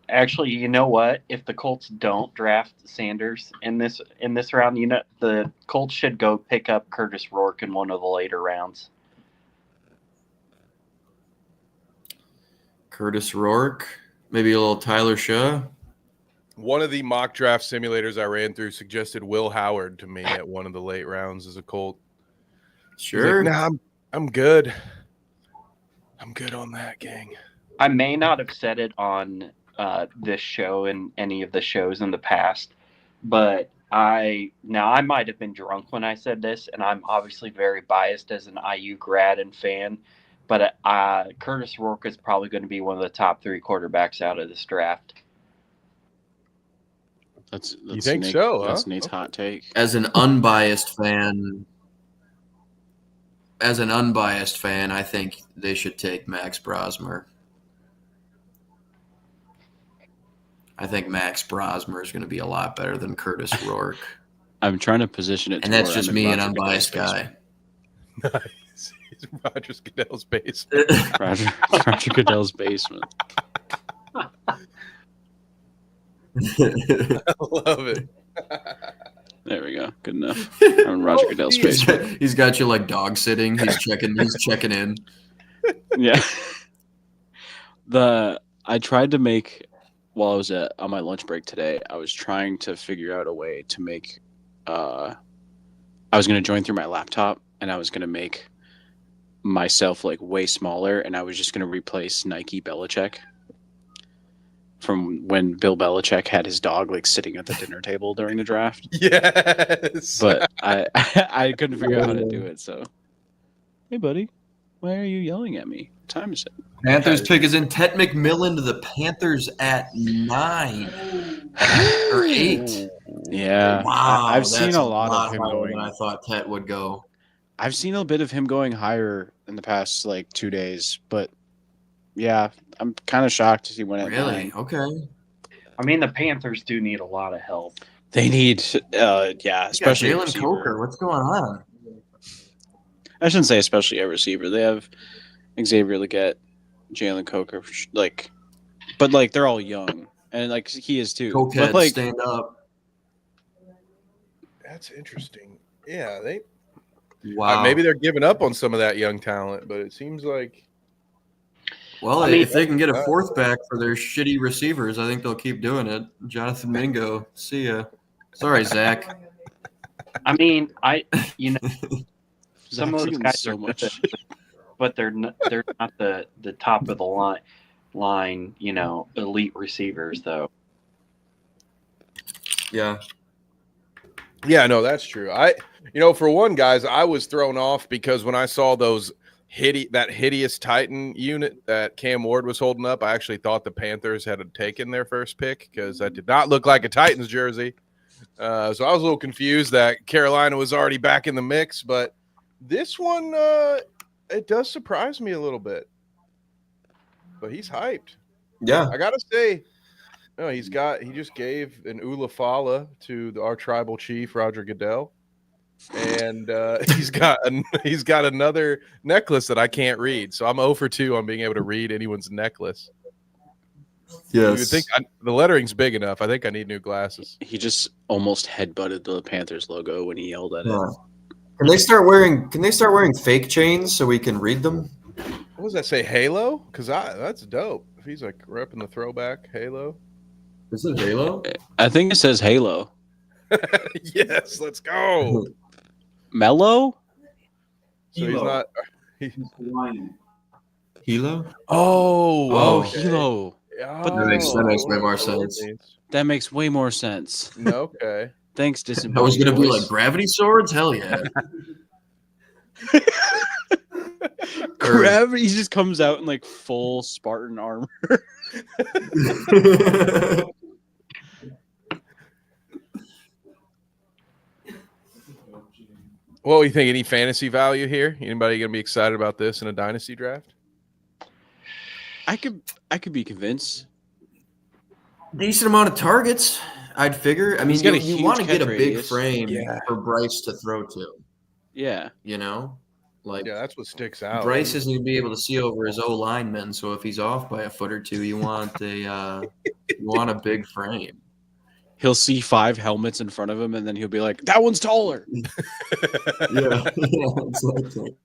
Actually, you know what? If the Colts don't draft Sanders in this round, the Colts should go pick up Curtis Rourke in one of the later rounds. Curtis Rourke, maybe a little Tyler Shaw. One of the mock draft simulators I ran through suggested Will Howard to me at one of the late rounds as a Colt. Sure. Like, nah, I'm good. I'm good on that, gang. I may not have said it on this show and any of the shows in the past, but I might have been drunk when I said this, and I'm obviously very biased as an IU grad and fan, but Curtis Rourke is probably going to be one of the top 3 quarterbacks out of this draft. That's you think so? That's huh? Nate's hot take. As an unbiased fan, I think they should take Max Brosmer. I think Max Brosmer is going to be a lot better than Curtis Rourke. I'm trying to position it, and that's just me, an unbiased guy. Nice. He's Roger Goodell's basement. Roger Goodell's basement. I love it. There we go. Good enough. I'm in Roger Goodell's basement. He's got you like dog sitting. He's checking in. Yeah. I tried to make, while I was on my lunch break today, I was trying to figure out a way to make I was going to join through my laptop, and I was going to make myself like way smaller, and I was just going to replace Nike Belichick from when Bill Belichick had his dog like sitting at the dinner table during the draft. Yes. But I couldn't figure out how to do it. So, hey, buddy, why are you yelling at me? What time is it? Panthers pick is in. Ted McMillan to the Panthers at 9 or 8. Yeah. Wow. I've seen a lot of him higher going. than I thought Ted would go. I've seen a bit of him going higher in the past like 2 days, but yeah, I'm kind of shocked he went at Really? 9. Okay. I mean, the Panthers do need a lot of help. They need, especially Jalen Coker. What's going on? I shouldn't say especially a receiver. They have Xavier Legette, Jalen Coker, but they're all young, and like he is too. Cokehead, but stand up. That's interesting. Yeah, they. Wow. Maybe they're giving up on some of that young talent, but it seems like. Well, if they can get a fourth back for their shitty receivers, I think they'll keep doing it. Jonathan Mingo, see ya. Sorry, Zach. I mean, some of those guys so are much. good, but they're not the top of the line, elite receivers though. Yeah. Yeah, no, that's true. For one, guys, I was thrown off because when I saw that hideous Titan unit that Cam Ward was holding up, I actually thought the Panthers had taken their first pick because that did not look like a Titans jersey. So I was a little confused that Carolina was already back in the mix, but this one, it does surprise me a little bit. But he's hyped. Yeah. I gotta say, he just gave an Ulafala to our tribal chief Roger Goodell, and he's got another necklace that I can't read. So I'm 0 for 2 on being able to read anyone's necklace. You would think the lettering's big enough. I think I need new glasses. He just almost headbutted the Panthers logo when he yelled at it. Can they start wearing fake chains so we can read them? What does that say? Halo? Because that's dope. If he's like repping the throwback Halo. Is it Halo? I think it says Halo. Yes, let's go. Mellow? So he's not. Hilo? Oh, okay. Hilo. That makes way more sense. That makes way more sense. Okay. Thanks, I Disembodied was gonna be Voice. like gravity swords? Hell yeah. Gravity just comes out in like full Spartan armor. What do you think? Any fantasy value here? Anybody gonna be excited about this in a dynasty draft? I could be convinced. Decent amount of targets, I'd figure. I mean, He's got a you huge want to get catch a big radius. frame Yeah. for Bryce to throw to, Yeah. you know? Like Yeah, that's what sticks out. Bryce isn't going to be able to see over his O lineman, so if he's off by a foot or two, you want a big frame. He'll see 5 helmets in front of him, and then he'll be like, "That one's taller." Yeah, exactly.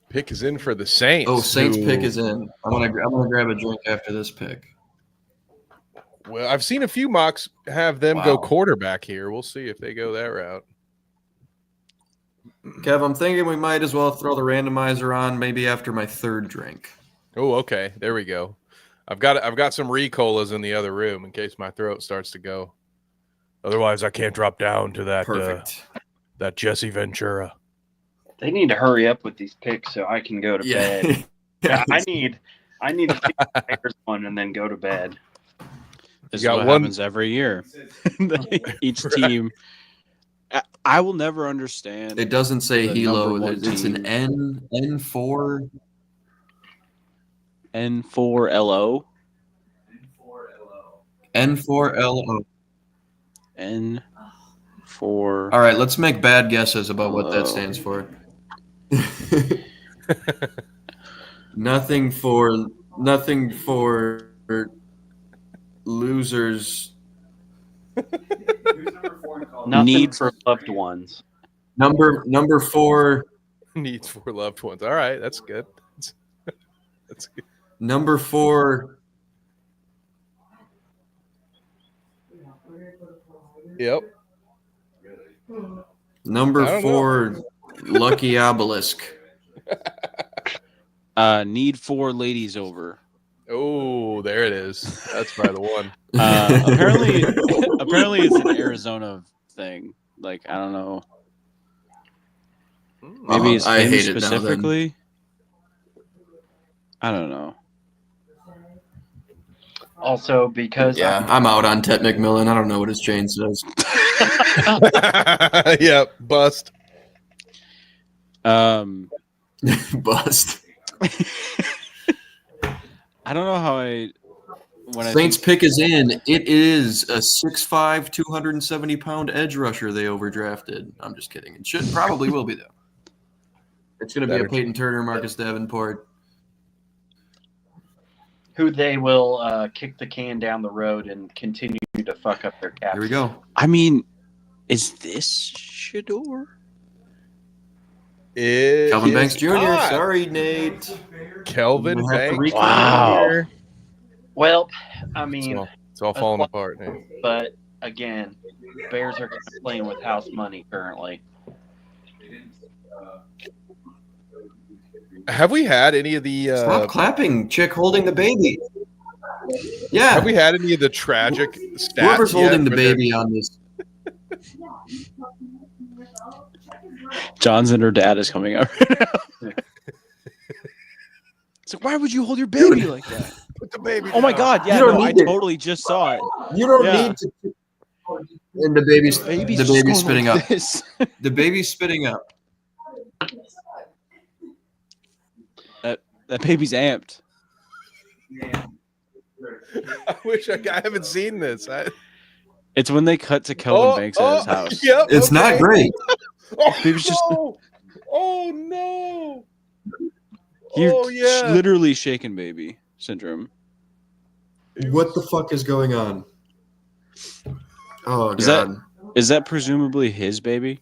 Pick is in for the Saints. Oh, Saints who- pick is in. I'm gonna grab a drink after this pick. Well, I've seen a few mocks have them go Wow. quarterback here. We'll see if they go that route. Kev, I'm thinking we might as well throw the randomizer on maybe after my third drink. Oh, okay. There we go. I've got some Ricolas in the other room in case my throat starts to go. Otherwise, I can't drop down to that Perfect. that Jesse Ventura. They need to hurry up with these picks so I can go to bed. Yeah. I need to see the Bears one and then go to bed. This is got what one- happens every year. Each Right. team. I will never understand. It doesn't say The Hilo. number one It's an team. N4. N4LO. N4LO. N4. All right, let's make bad guesses about what that stands for. Nothing for losers. Nothing Need for loved ones. Number 4. Needs 4 loved ones. All right, that's good. That's good. Number 4. Yep. Number I don't 4. Lucky Obelisk. Need 4 ladies over. Oh, there it is. That's by the one. Apparently it's an Arizona thing. Like, I don't know. Maybe it's I him hate it now, then. specifically. I don't know. Also, because Yeah, I'm out on Ted McMillan. I don't know what his chain says. Yep. Bust. Bust. I don't know how when Saints pick is in. It is a 6'5", 270-pound edge rusher they overdrafted. I'm just kidding. It should probably will be though. It's going to be Better. a Peyton Turner, Marcus Davenport. who they will kick the can down the road and continue to fuck up their cap. Here we go. I mean, is this Shador? It Kelvin is Banks Jr. not. Sorry, Nate. Kelvin We'll have to Banks. Wow. Jr. Well, I mean, It's all falling apart. Nate. but again, Bears are playing with house money currently. Have we had any of the? Stop clapping, chick holding the baby. Yeah. Have we had any of the tragic stats? Whoever's yet holding the for their- baby on this. John's and her dad is coming out right now. It's like, why would you hold your baby Dude. like that? Put the baby. Oh my down. God! Yeah, You don't no, I need it. totally just saw it. You don't Yeah. need to. And the baby's Baby's the just baby's going spitting like up. this. The baby's spitting up. That baby's amped. I wish I haven't seen this. It's when they cut to Kelvin Banks at his house. Yep, It's not great. Oh, Baby's just- no. Oh no! You're yeah. literally shaken baby syndrome. What the fuck is going on? Oh Is god. Is that presumably his baby?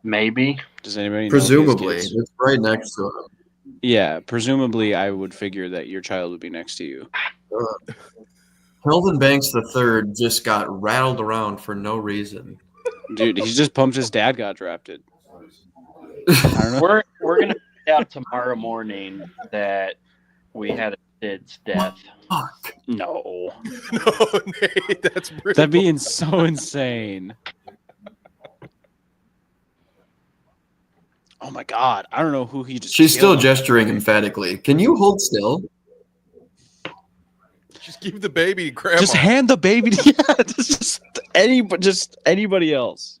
Maybe. Does anybody know? Presumably, If he has kids? it's right next to him. Yeah, presumably I would figure that your child would be next to you. Kelvin Banks III just got rattled around for no reason. Dude, he's just pumped his dad got drafted. I don't know. We're gonna find out tomorrow morning that we had a kid's death. Fuck. No. No, Nate, that's brutal. That'd be so insane. Oh my god. I don't know who he just She's still killed. gesturing emphatically. Can you hold still? Just give the baby to grandma. Just hand the baby to just anybody else.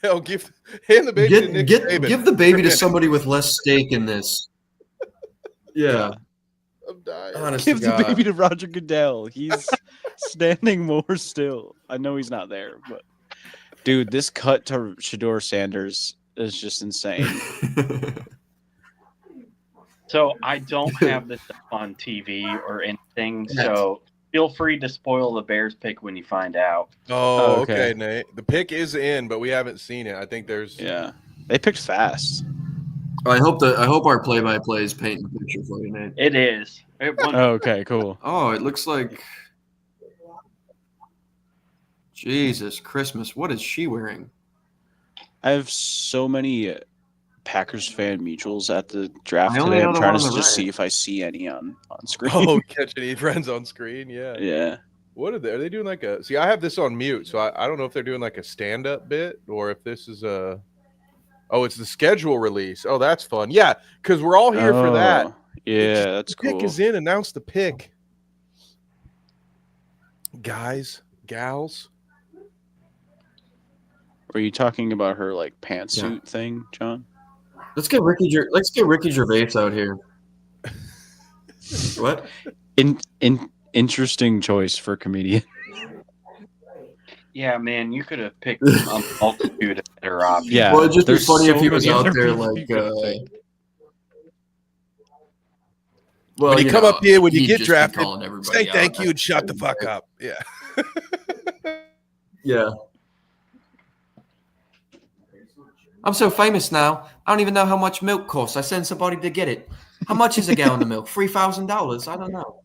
Hell, hand the baby to Nick Saban. Give the baby to somebody with less stake in this. Yeah. I'm dying. Honest Give to the God. baby to Roger Goodell. He's standing more still. I know he's not there, but dude, this cut to Shedeur Sanders is just insane. So I don't have this up on TV or anything. So feel free to spoil the Bears pick when you find out. Oh, okay. okay, Nate. The pick is in, but we haven't seen it. I think there's. Yeah, they picked fast. I hope our play-by-play is painting a picture for you, Nate. It is. Okay, cool. Oh, it looks like Jesus Christmas. What is she wearing? I have so many Packers fan mutuals at the draft I only today. know I'm the trying one to on the just right. see if I see any on screen. Oh, catch any friends on screen? Yeah. Yeah. What are they? Are they doing like a? See, I have this on mute, so I don't know if they're doing like a stand-up bit or if this is a. Oh, it's the schedule release. Oh, that's fun. Yeah, because we're all here for that. Oh, yeah, that's The pick cool. is in. Announce the pick, guys, gals. Were you talking about her like pantsuit thing, John? Let's get Ricky Gervais out here. What? Interesting choice for comedian. Yeah, man, you could have picked a multitude of better options. Yeah. Well, it'd just be there's funny if so he was many out other there people like. you could pick. Well, When you come up here, when you he'd get just be drafted, calling everybody say out. thank you and shut the fuck up. Yeah. Yeah. I'm so famous now. I don't even know how much milk costs. I send somebody to get it. How much is a gallon of milk? $3,000. I don't know.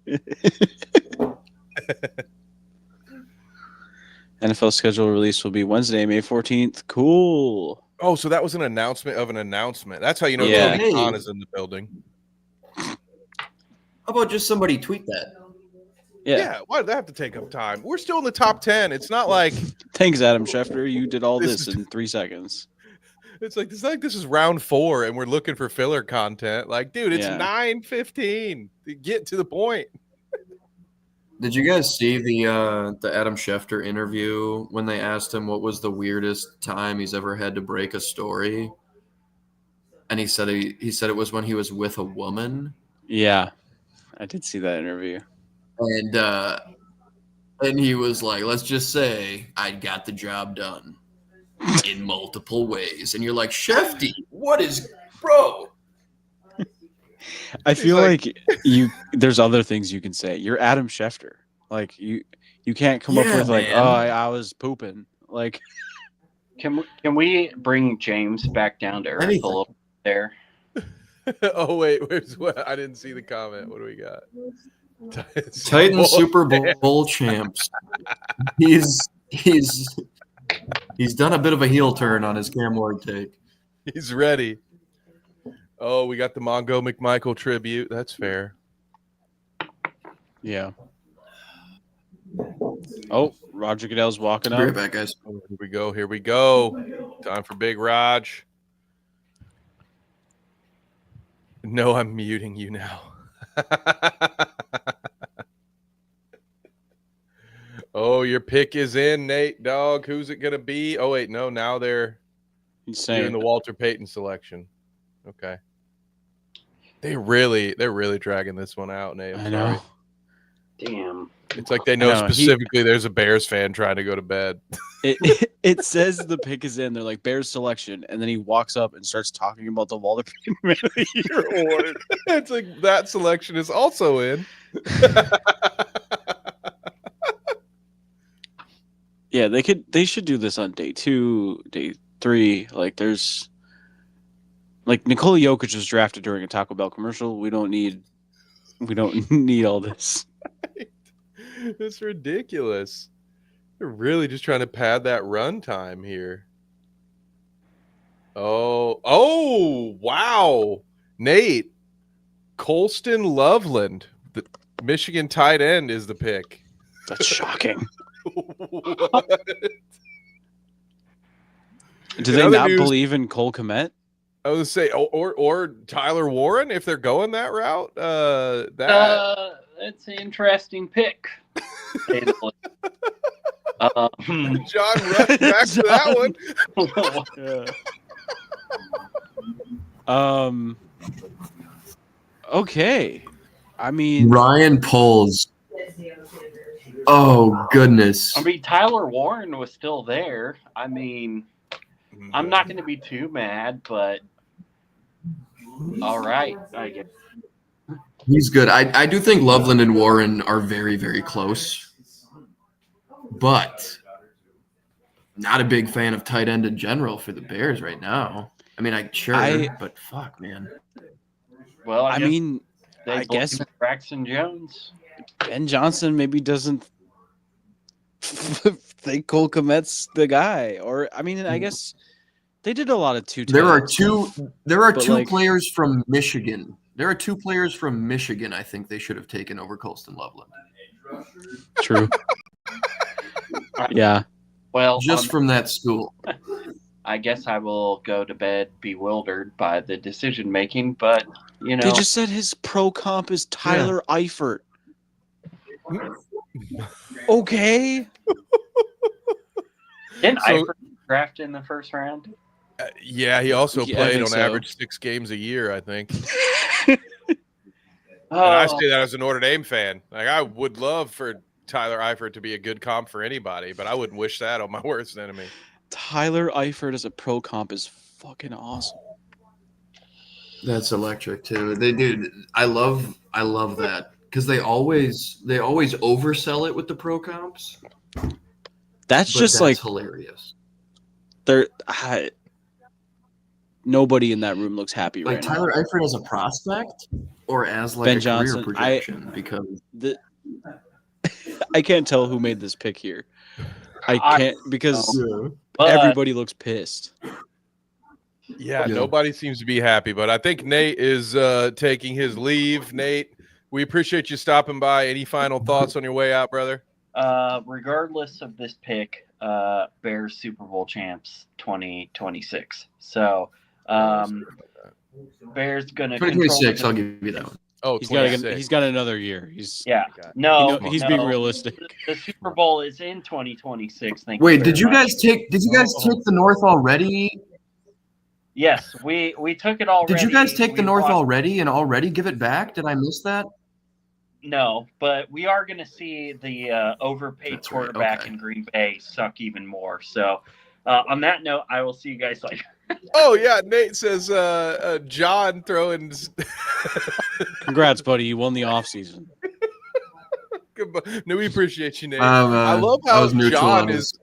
NFL schedule release will be Wednesday, May 14th. Cool. Oh, so that was an announcement of an announcement. That's how you know Yeah. Tony Khan is in the building. How about just somebody tweet that? Yeah. Why did that have to take up time? We're still in the top 10. It's not like Thanks, Adam Schefter. You did all This this in 3 seconds. it's like this is round 4 and we're looking for filler content. Like, dude, it's Yeah. 9:15. Get to the point. Did you guys see the Adam Schefter interview when they asked him what was the weirdest time he's ever had to break a story? And he said he said it was when he was with a woman. Yeah. I did see that interview. And he was like, let's just say I got the job done in multiple ways. And you're like, Shefty, what is, bro? I feel like- like there's other things you can say. You're Adam Schefter. Like you can't come up Yeah, with like, man. oh, I was pooping. Like Can we bring James back down to earth Anything. a little bit there? Oh wait, where's what? I didn't see the comment. What do we got? Titan Super Bowl champs. He's done a bit of a heel turn on his Cam Ward take. He's ready. Oh, we got the Mongo McMichael tribute. That's fair. yeah. Oh, Roger Goodell's walking Be right up. back, guys. Oh, here we go. Here we go. Time for Big Raj. No, I'm muting you now. Oh, your pick is in, Nate Dog. Who's it gonna be? Oh wait, no. Now they're He's doing saying the Walter Payton selection. Okay. They're really dragging this one out, Nate. I'm I know. sorry. Damn. It's like they know No, specifically there's a Bears fan trying to go to bed. It says the pick is in. They're like Bears selection, and then he walks up and starts talking about the Walter Payton Man of the Year award. It's like that selection is also in. Yeah, they should do this on day 2, day 3. Like there's like Nikola Jokic was drafted during a Taco Bell commercial. We don't need all this. It's ridiculous. They're really just trying to pad that run time here. Oh, wow. Nate, Colston Loveland, the Michigan tight end, is the pick. That's shocking. What? Do they not believe in Cole Kmet? I was say, or Tyler Warren if they're going that route. That's an interesting pick. John rushed back to that one. Okay. I mean, Ryan Poles. Oh goodness. I mean, Tyler Warren was still there. I mean, I'm not going to be too mad, but all right, I guess. He's good. I do think Loveland and Warren are very, very close. But not a big fan of tight end in general for the Bears right now. I mean, but fuck, man. Well, I mean, they I guess Braxton Jones. Ben Johnson maybe doesn't think Cole Kmet's the guy, or I mean, I guess they did a lot of two. There are two like, players from Michigan. There are 2 players from Michigan. I think they should have taken over Colston Loveland. True. Yeah. Well, just from that school. I guess I will go to bed bewildered by the decision making, but you know, they just said his pro comp is Tyler Eifert. Okay. Didn't Eifert draft in the first round? Yeah, he also played on so. average 6 games a year, I think. And I say that as a Notre Dame fan. Like, I would love for Tyler Eifert to be a good comp for anybody, but I wouldn't wish that on my worst enemy. Tyler Eifert as a pro comp is fucking awesome. That's electric too. I love that because they always oversell it with the pro comps. That's like hilarious. Nobody in that room looks happy like right Tyler now. Eifert as a prospect or as like Ben a Johnson, career projection because I can't tell who made this pick here. I can't because But everybody looks pissed. Yeah, nobody seems to be happy, but I think Nate is taking his leave. Nate, we appreciate you stopping by. Any final thoughts on your way out, brother? regardless of this pick, Bears Super Bowl champs 2026. So Bears gonna 2026. I'll give you that one. Oh, he's got another year. He's he's being realistic. The Super Bowl is in 2026. Wait, did you guys take the North already? Yes, we took it already. Did you guys take the North already and already give it back? Did I miss that? No, but we are going to see the overpaid quarterback in Green Bay suck even more. So on that note, I will see you guys later. Oh, yeah. Nate says John throwing. Congrats, buddy. You won the offseason. No, we appreciate you, Nate. I love how John is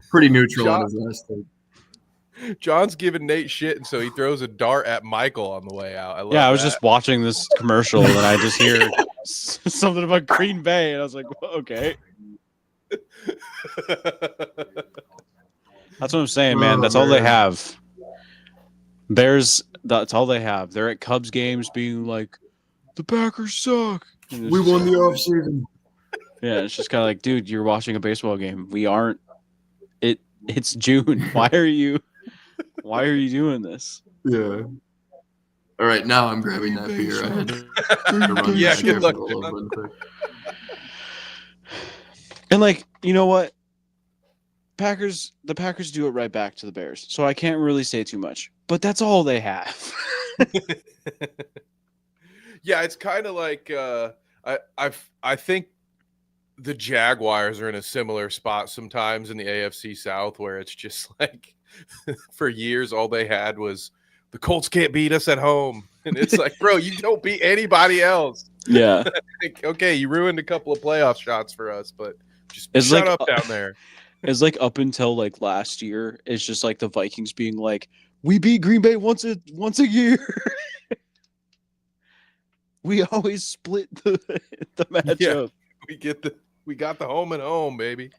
pretty neutral on his last thing. John's giving Nate shit, and so he throws a dart at Michael on the way out. I was just watching this commercial, and I just hear something about Green Bay, and I was like, well, okay. That's what I'm saying, man. That's all they have. Bears, that's all they have. They're at Cubs games being like, the Packers suck. We won the offseason. Yeah, it's just kind of like, dude, you're watching a baseball game. We aren't. It's June. Why are you doing this? Yeah. All right, now I'm grabbing that beer. I had to run yeah, good luck. And like, you know what? The Packers do it right back to the Bears. So I can't really say too much. But that's all they have. Yeah, it's kind of like I think the Jaguars are in a similar spot sometimes in the AFC South, where it's just like for years all they had was the Colts can't beat us at home, and it's like, bro, you don't beat anybody else. Yeah. Like, okay, you ruined a couple of playoff shots for us, but just It's shut like- up down there. It's like up until like last year, it's just like the Vikings being like, we beat Green Bay once a year. We always split the matchup. We got the home and home, baby.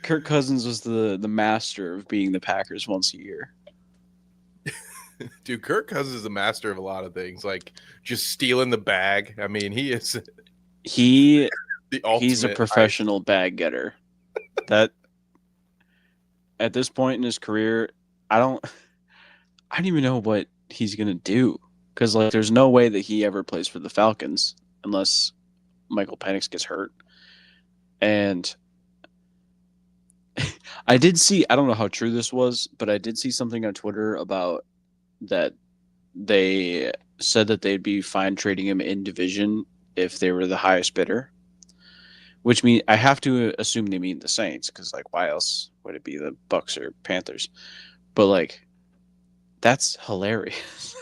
Kirk Cousins was the master of being the Packers once a year. Dude, Kirk Cousins is a master of a lot of things, like just stealing the bag. I mean, he is He the ultimate. he's a professional bag getter. That at this point in his career, I don't even know what he's gonna do, because like there's no way that he ever plays for the Falcons unless Michael Penix gets hurt. And I did see, I don't know how true this was, but I did see something on Twitter about that they said that they'd be fine trading him in division if they were the highest bidder, which means I have to assume they mean the Saints, because like why else would it be the Bucks or Panthers? But like that's hilarious.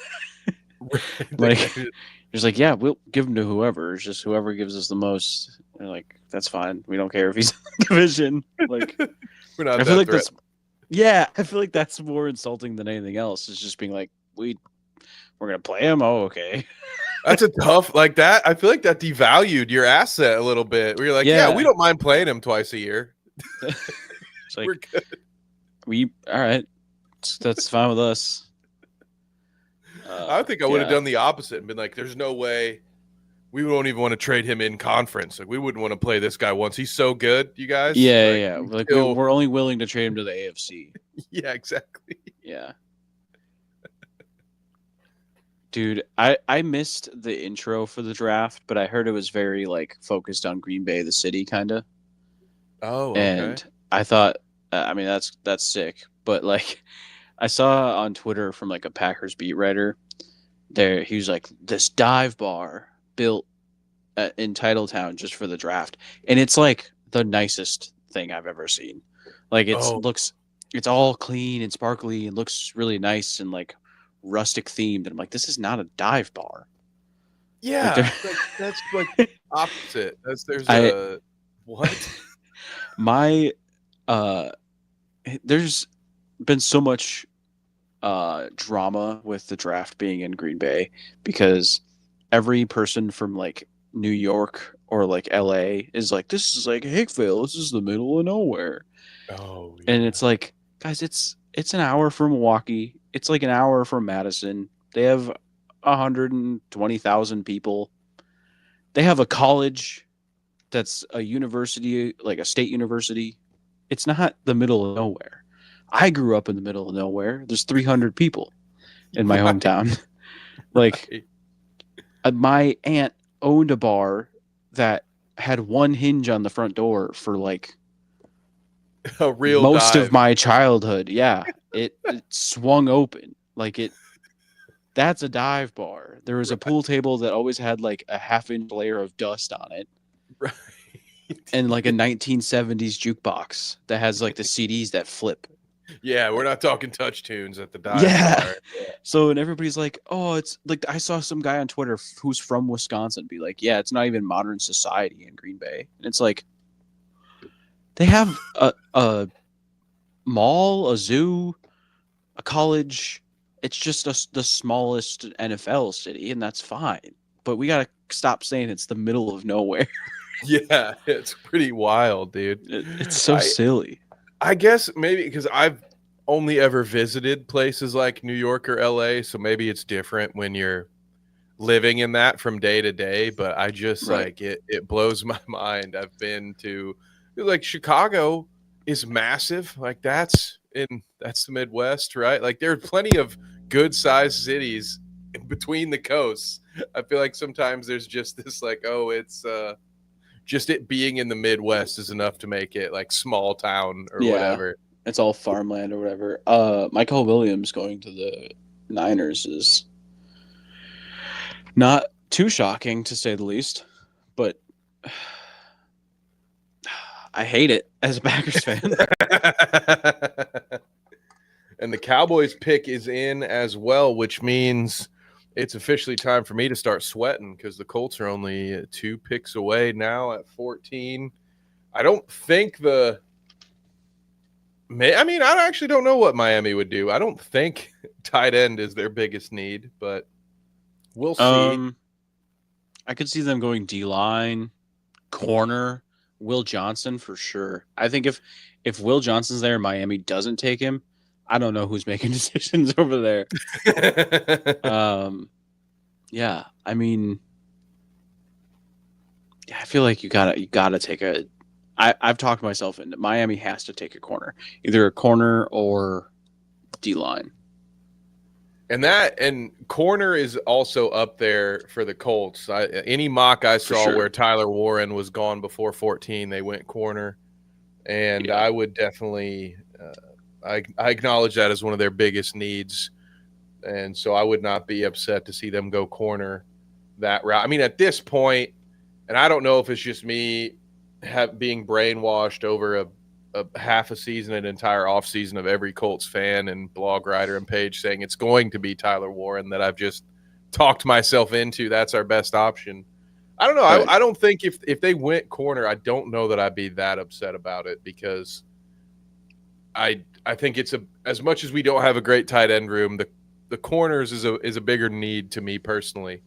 Like it's like, yeah, we'll give him to whoever. It's just whoever gives us the most. And like that's fine. We don't care if he's in the division. Like We're not I feel that like threat- that's yeah. I feel like that's more insulting than anything else. It's just being like we're gonna play him. Oh, okay. That's a tough like that. I feel like that devalued your asset a little bit. Where you're like, yeah, Yeah. we don't mind playing him twice a year. It's like We're good. all right. That's fine with us. I think I would have yeah. done the opposite and been like, there's no way we won't even want to trade him in conference. Like we wouldn't want to play this guy once. He's so good, you guys. Yeah. we Like still- we're only willing to trade him to the AFC. yeah, exactly. Yeah. Dude, I missed the intro for the draft, but I heard it was very like focused on Green Bay, the city, kind of. Oh, okay. And I thought, I mean, that's sick. But like, I saw on Twitter from like a Packers beat writer, there he was like, this dive bar built in Titletown just for the draft, and it's like the nicest thing I've ever seen. Like it's all clean and sparkly and looks really nice and like rustic themed. And I'm like, this is not a dive bar. Yeah, Like, that's like opposite. There's what? My there's been so much drama with the draft being in Green Bay, because every person from like New York or like LA is like, this is like Hickville, this is the middle of nowhere. Oh, And it's like, guys, it's an hour from Milwaukee, it's like an hour from Madison. They have 120,000 people. They have a college that's a university, like a state university. It's not the middle of nowhere. I grew up in the middle of nowhere. There's 300 people in my hometown. Like, my aunt owned a bar that had one hinge on the front door for like a real most dive. of my childhood. Yeah, it swung open like it. That's a dive bar. There was a pool table that always had like a half-inch layer of dust on it, Right. and like a 1970s jukebox that has like the CDs that flip. Yeah, we're not talking touch tunes at the dive Yeah. bar. So, and everybody's like, oh, it's like, I saw some guy on Twitter who's from Wisconsin be like, yeah, it's not even modern society in Green Bay. And it's like, they have a mall, a zoo, a college. It's just the smallest NFL city, and that's fine. But we got to stop saying it's the middle of nowhere. Yeah, it's pretty wild, dude. It's so silly. I guess maybe because I've only ever visited places like New York or LA, so maybe it's different when you're living in that from day to day. But I just Right. like it blows my mind. I've been to like Chicago is massive. Like that's the Midwest, right? Like there are plenty of good sized cities in between the coasts. I feel like sometimes there's just this like, oh, it's just it being in the Midwest is enough to make it like small town or Yeah. whatever. It's all farmland or whatever. Michael Williams going to the Niners is not too shocking, to say the least. But I hate it as a Packers fan. And the Cowboys pick is in as well, which means it's officially time for me to start sweating because the Colts are only 2 picks away now at 14. I don't think I actually don't know what Miami would do. I don't think tight end is their biggest need, but we'll see. I could see them going D-line, corner, Will Johnson for sure. I think if Will Johnson's there and Miami doesn't take him, I don't know who's making decisions over there. Yeah, I mean, I feel like you gotta take a. I've talked myself into Miami has to take a corner, either a corner or D-line. And corner is also up there for the Colts. Any mock I saw where Tyler Warren was gone before 14, they went corner, and I would definitely. I acknowledge that as one of their biggest needs, and so I would not be upset to see them go corner that route. I mean, at this point, and I don't know if it's just me being brainwashed over a half a season, an entire offseason of every Colts fan and blog writer and page saying it's going to be Tyler Warren that I've just talked myself into. That's our best option. I don't know. Right. I don't think if they went corner, I don't know that I'd be that upset about it because I think it's as much as we don't have a great tight end room, the corners is a bigger need to me personally.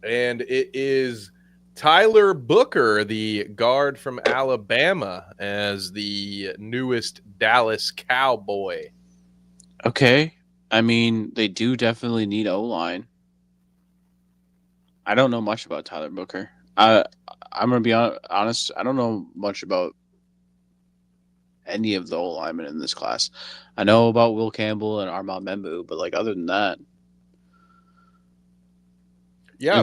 And it is Tyler Booker, the guard from Alabama, as the newest Dallas Cowboy. Okay. I mean, they do definitely need O-line. I don't know much about Tyler Booker. I'm going to be honest. I don't know much about any of the O-linemen in this class. I know about Will Campbell and Armand Membu, but like other than that. Yeah,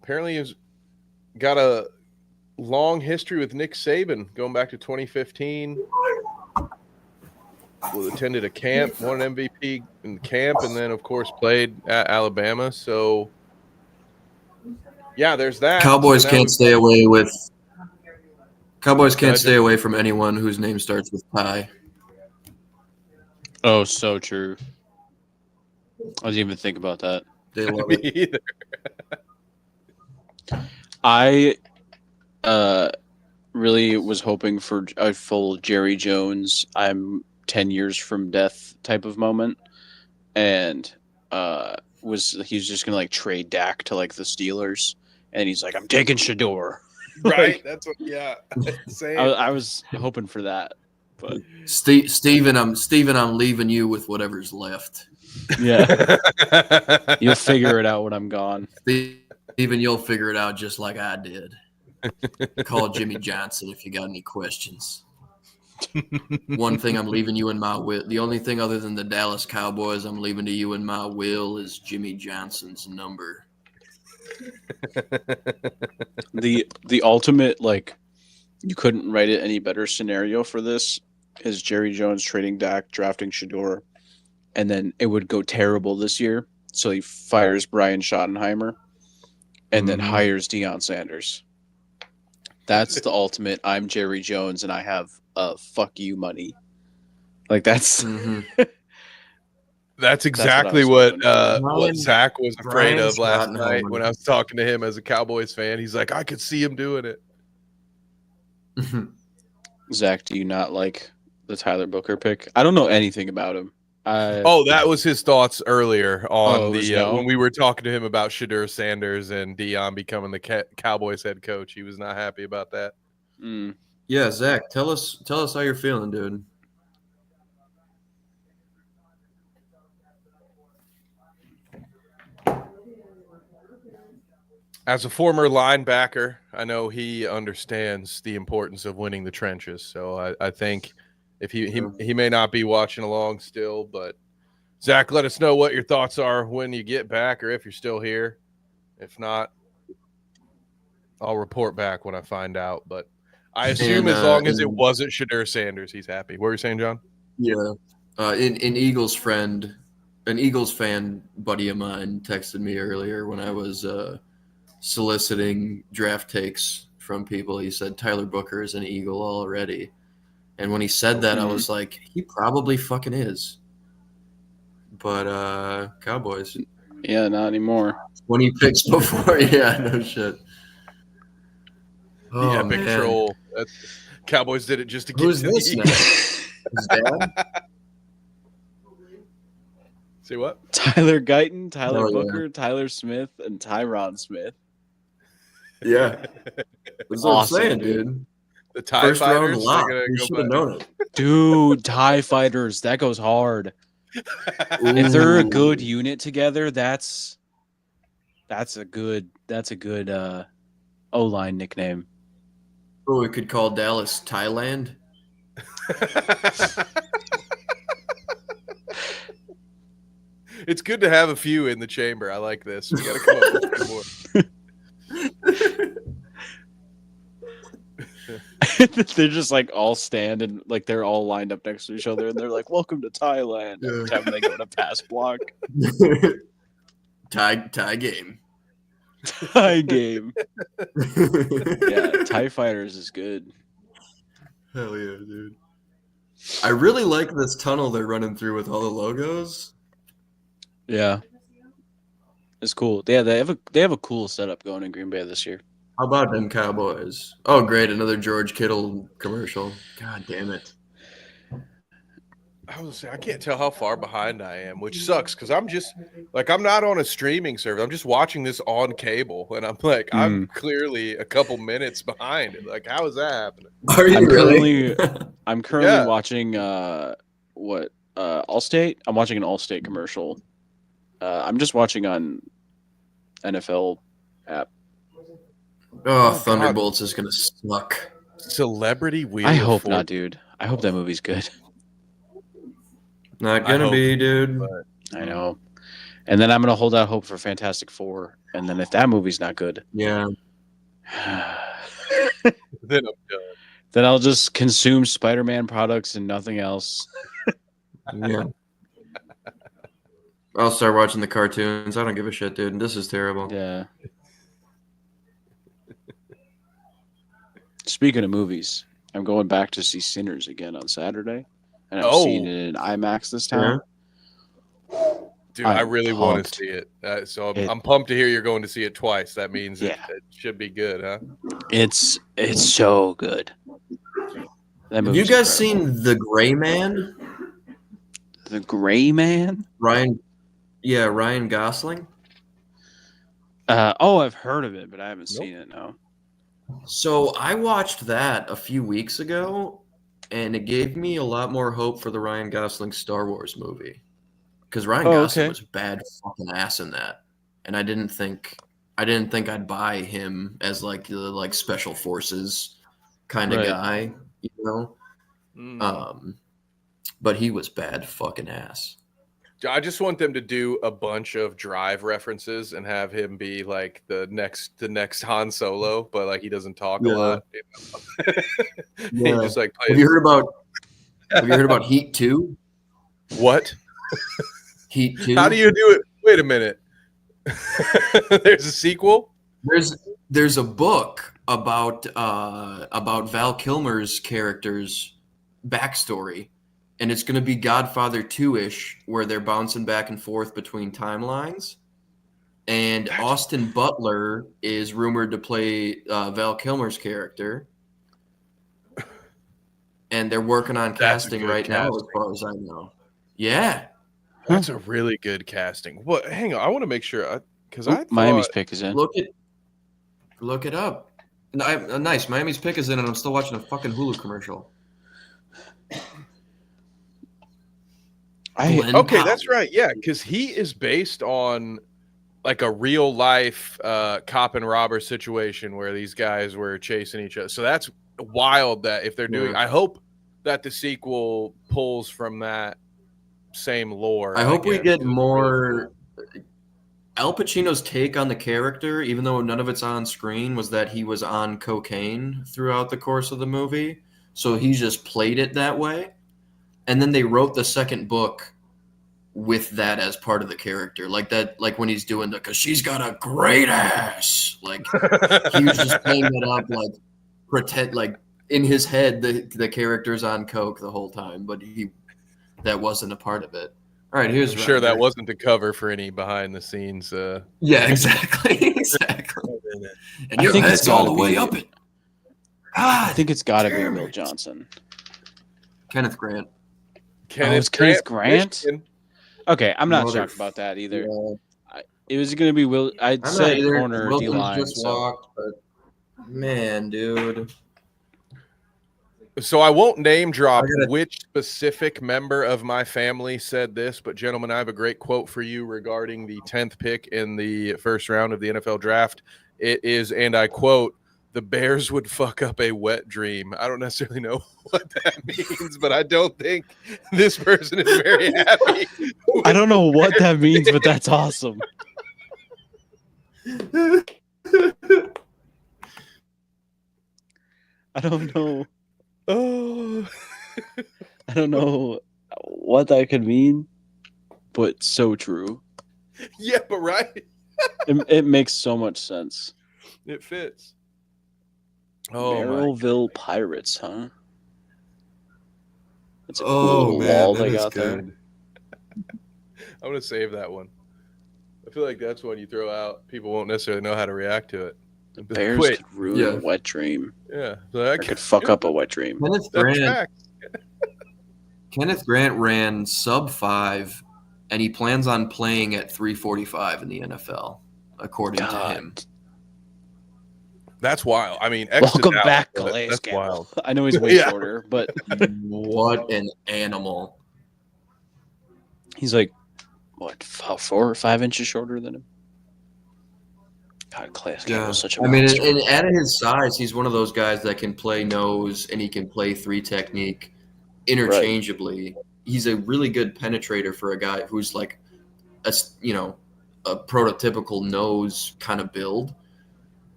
apparently he's got a long history with Nick Saban going back to 2015. Attended a camp, won an MVP in camp, and then of course played at Alabama. So yeah, there's that. Cowboys can't stay away from anyone whose name starts with Ty. Oh, so true. I didn't even think about that. They love it. Either. I really was hoping for a full Jerry Jones, I'm 10 years from death type of moment. And he's just going to like trade Dak to like the Steelers. And he's like, I'm taking Shador. Right. That's what, yeah. Same. I was hoping for that. But Steven, I'm leaving you with whatever's left. Yeah. You'll figure it out when I'm gone. Steven, you'll figure it out just like I did. Call Jimmy Johnson if you got any questions. One thing I'm leaving you in my will. The only thing other than the Dallas Cowboys I'm leaving to you in my will is Jimmy Johnson's number. The ultimate, like, you couldn't write it any better scenario for this is Jerry Jones trading Dak, drafting Shador, and then it would go terrible this year. So he fires Brian Schottenheimer and then hires Deion Sanders. That's the ultimate. I'm Jerry Jones and I have fuck you money. Like that's that's exactly what Zach was afraid of last night when I was talking to him as a Cowboys fan. He's like, I could see him doing it. Zach, do you not like the Tyler Booker pick? I don't know anything about him. That was his thoughts earlier on when we were talking to him about Shedeur Sanders and Deion becoming the Cowboys head coach. He was not happy about that. Yeah, Zach, tell us how you're feeling, dude. As a former linebacker, I know he understands the importance of winning the trenches. So I think if he may not be watching along still, but Zach, let us know what your thoughts are when you get back or if you're still here. If not, I'll report back when I find out. But I assume as long as it wasn't Shedeur Sanders, he's happy. What were you saying, John? Yeah. An Eagles fan buddy of mine texted me earlier when I was soliciting draft takes from people. He said Tyler Booker is an Eagle already. And when he said that, I was like, he probably fucking is. But Cowboys. Yeah, not anymore. 20 picks before. Yeah, no shit. The epic troll. Cowboys did it just to get Who's to this the now? Eagles. His dad? Say what? Tyler Guyton, Tyler Oh, yeah. Booker, Tyler Smith, and Tyron Smith. Yeah. That's what Awesome, I'm saying, dude. dude. The TIE First round fighters. They're lock. gonna You go should have back. known it. Dude, TIE Fighters, that goes hard. If they're a Ooh. good unit together, that's a good O-line nickname. Oh, we could call Dallas Thailand. It's good to have a few in the chamber. I like this. We got to come up with a few more. They're just like all stand and like they're all lined up next to each other and they're like, "Welcome to Thailand." Every time they go to pass block. Thai game. Thai game. Yeah, TIE Fighters is good. Hell yeah, dude. I really like this tunnel they're running through with all the logos. Yeah. It's cool. Yeah, they have a cool setup going in Green Bay this year. How about them Cowboys? Oh, great. Another George Kittle commercial. God damn it. I was saying, I can't tell how far behind I am, which sucks because I'm just like, I'm not on a streaming service. I'm just watching this on cable, and I'm like, I'm clearly a couple minutes behind. Like, how is that happening? Are you really? I'm currently Yeah. watching Allstate. I'm watching an Allstate commercial. I'm just watching on NFL app. Oh, Thunderbolts is going to suck. Celebrity Wheel. I of hope Fortune. not, dude. I hope that movie's good. Not going to hope, be, dude. but- I know. And then I'm gonna hold out hope for Fantastic Four. And then if that movie's not good, Yeah. Then I'm done. then I'll just consume Spider-Man products and nothing else. Yeah. I'll start watching the cartoons. I don't give a shit, dude. This is terrible. Yeah. Speaking of movies, I'm going back to see Sinners again on Saturday, and I'm seeing it in IMAX this time. Dude, I I'm really want pumped. to see it. So I'm pumped to hear you're going to see it twice. That means it should be good, huh? It's so good. That Have you movie's guys incredible. seen The Gray Man? The Gray Man? Ryan Gosling. I've heard of it, but I haven't seen it. No. So I watched that a few weeks ago, and it gave me a lot more hope for the Ryan Gosling Star Wars movie. Because Ryan Gosling was bad fucking ass in that, and I didn't think I'd buy him as like the special forces kind of Right. guy, you know. But he was bad fucking ass. I just want them to do a bunch of Drive references and have him be like the next Han Solo, but like he doesn't talk a lot. You know? He just like plays. Have you heard about Heat 2? What? Heat 2? How do you do it? Wait a minute. There's a sequel? There's a book about Val Kilmer's character's backstory, and it's going to be Godfather 2-ish, where they're bouncing back and forth between timelines. And Austin Butler is rumored to play Val Kilmer's character, and they're working on casting right now, as far as I know. Yeah. That's a really good casting. What? Hang on, I want to make sure because I Miami's pick is in. Look it up. Nice. Miami's pick is in, and I'm still watching a fucking Hulu commercial. Okay, Powell. that's right. Yeah, because he is based on like a real life cop and robber situation where these guys were chasing each other. So that's wild that if they're doing, I hope that the sequel pulls from that same lore. I hope we get more. Al Pacino's take on the character, even though none of it's on screen, was that he was on cocaine throughout the course of the movie. So he just played it that way. And then they wrote the second book with that as part of the character, like that, like when he's doing the "cause she's got a great ass," like he was just playing that up, like pretend, like in his head the character's on coke the whole time, but that wasn't a part of it. All right, here's I'm sure that Roger. wasn't the cover for any behind the scenes. Yeah, exactly, exactly. And I your think head's it's all gotta the way be- up it. I God, think it's got to be damn Will it. Johnson. Kenneth Grant. It's Kenneth Grant? Michigan. Okay, I'm not Mother- shocked about that either. Yeah, It was going to be Will. I I'm not said either. corner D Wilkins line. just So. walked, but man, dude. So I won't name drop I gotta- which specific member of my family said this, but gentlemen, I have a great quote for you regarding the 10th pick in the first round of the NFL draft. It is, and I quote, "The Bears would fuck up a wet dream." I don't necessarily know what that means, but I don't think this person is very happy. I don't know what that means, but that's awesome. I don't know. Oh, I don't know what that could mean, but so true. yeah, but right, It makes so much sense. it fits. Oh, my. Merrillville Pirates, huh? That's a cool Oh little man, wall that they is got there. good. I'm gonna save that one. I feel like that's one you throw out. People won't necessarily know how to react to it. The But Bears wait, could ruin Yeah. a wet dream. yeah, so Or could fuck up a wet dream. Kenneth that Grant. tracks. Kenneth Grant ran sub 5, and he plans on playing at 345 in the NFL, according to God. him. That's wild. I mean, X to Welcome Dallas, back, but Calais that's Campbell. wild. I know he's way Yeah. shorter, but What an animal! he's like, what, 4 or 5 inches shorter than him? God, Calais Campbell's such a I mean, monster. and at his size, he's one of those guys that can play nose and he can play 3 technique interchangeably. He's a really good penetrator for a guy who's like a prototypical nose kind of build,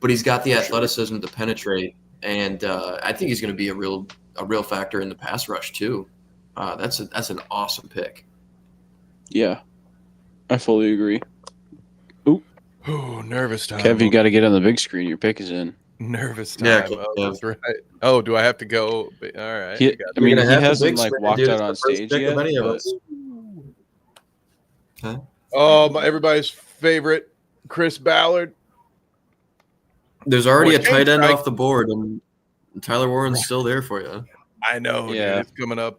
but he's got the athleticism to penetrate, and I think he's going to be a real factor in the pass rush too. That's an awesome pick. Yeah, I fully agree. Oh, nervous time. Kev, you got to get on the big screen. Your pick is in. nervous time. Yeah, Oh, Kev. that's right. Oh, do I have to go? All right. He, I got I mean, You're he gonna have the hasn't big like screen, walked dude. out It's on the first stage pick yet. of any of But us. Huh? Oh, everybody's favorite, Chris Ballard. There's already Boy, a tight end James off the board, and Tyler Warren's still there for you. I know. Yeah. Dude, it's coming up.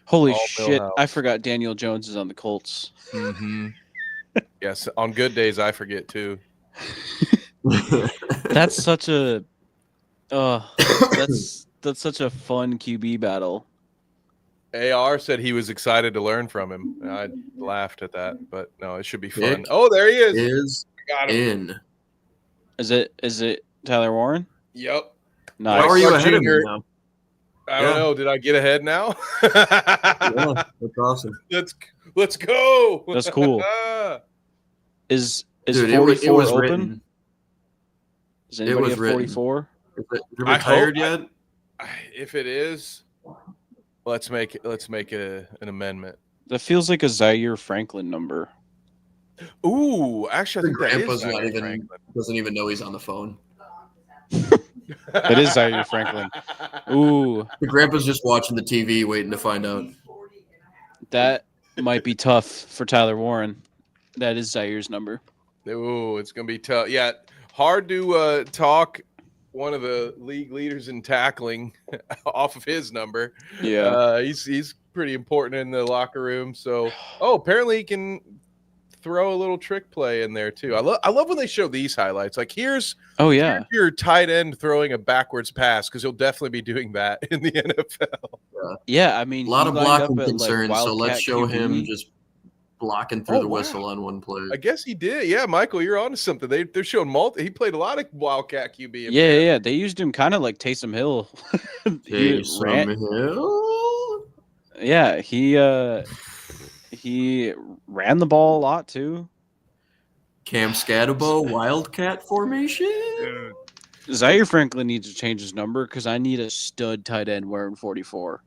holy All shit, Millhouse. I forgot Daniel Jones is on the Colts. Mm-hmm. Yes, on good days I forget too. That's such a, that's such a fun QB battle. AR said he was excited to learn from him. I laughed at that, but no, it should be fun. Pick Oh, there he is. Is Got him. in. Is it Tyler Warren? Yep. Nice. How are you Clark ahead of Jr. me now? I don't Yeah. know. Did I get ahead now? Yeah, that's awesome. Let's go. That's cool. Is Dude, 44 it was open? written. Is anybody was at written. 44? Is it I retired hope- yet? If it is, let's make an amendment. That feels like a Zaire Franklin number. Ooh, actually, I think that Grandpa's is not Zaire even Franklin. doesn't even know he's on the phone. That is Zaire Franklin. Ooh, The grandpa's just watching the TV, waiting to find out. that might be tough for Tyler Warren. That is Zaire's number. Ooh, it's gonna be tough. Yeah, hard to talk one of the league leaders in tackling off of his number. Yeah. He's pretty important in the locker room. So, apparently he can throw a little trick play in there too. I love when they show these highlights. Like here's Yeah. your tight end throwing a backwards pass because he'll definitely be doing that in the NFL. Yeah, I mean, A lot he of lined blocking up at, concerns, so let's Wildcat show him QB. just blocking through Oh, the wow. whistle on one play. I guess he did. Yeah, Michael, you're onto something. They're showing he played a lot of Wildcat QB. Yeah. They used him kind of like Taysom Hill. He Taysom ran- Hill. Yeah, he ran the ball a lot too. Cam Scatabo, Wildcat formation. Zaire Franklin needs to change his number because I need a stud tight end wearing 44.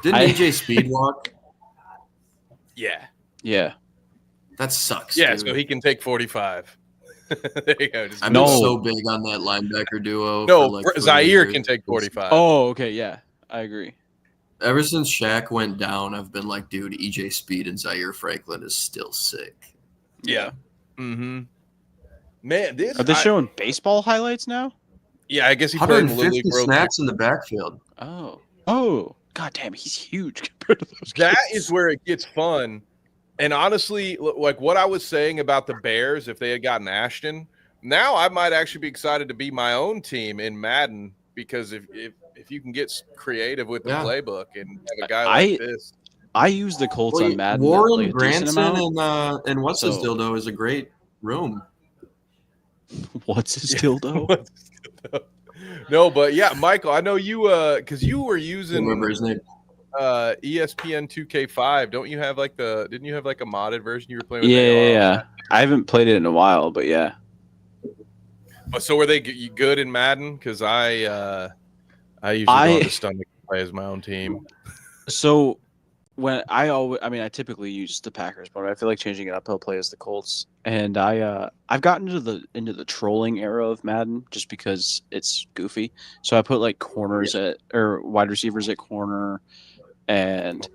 Didn't I- AJ Speed walk? Yeah. Yeah. That sucks. Yeah, dude. so he can take 45. There you go. Just I've No. been so big on that linebacker duo. no, for like 3 Zaire years. can take 45. Oh, okay. Yeah, I agree. Ever since Shaq went down, I've been like, dude, EJ Speed and Zaire Franklin is still sick. Yeah. Mm-hmm. Man, this Are they showing baseball highlights now? Yeah, I guess he played in the Little 150 League World snaps in the backfield. Oh, god damn, he's huge compared to those That kids. is where it gets fun. And honestly, like what I was saying about the Bears, if they had gotten Ashton, now I might actually be excited to be my own team in Madden because if you can get creative with the playbook and have a guy like this. I use the Colts Well, on Madden. Warren like a decent Granson amount. and what's his So- dildo is a great room. What's his dildo? What's his dildo? No, but yeah, Michael, I know you because you were I using don't remember his name. ESPN 2K5. Didn't you have like a modded version you were playing with? Yeah. I haven't played it in a while, but yeah. So were they good in Madden? Because I usually go on the stomach to play as my own team. So when I typically use the Packers, but I feel like changing it up. I'll play as the Colts, and I've gotten into the trolling era of Madden just because it's goofy. So I put like corners or wide receivers at corner, and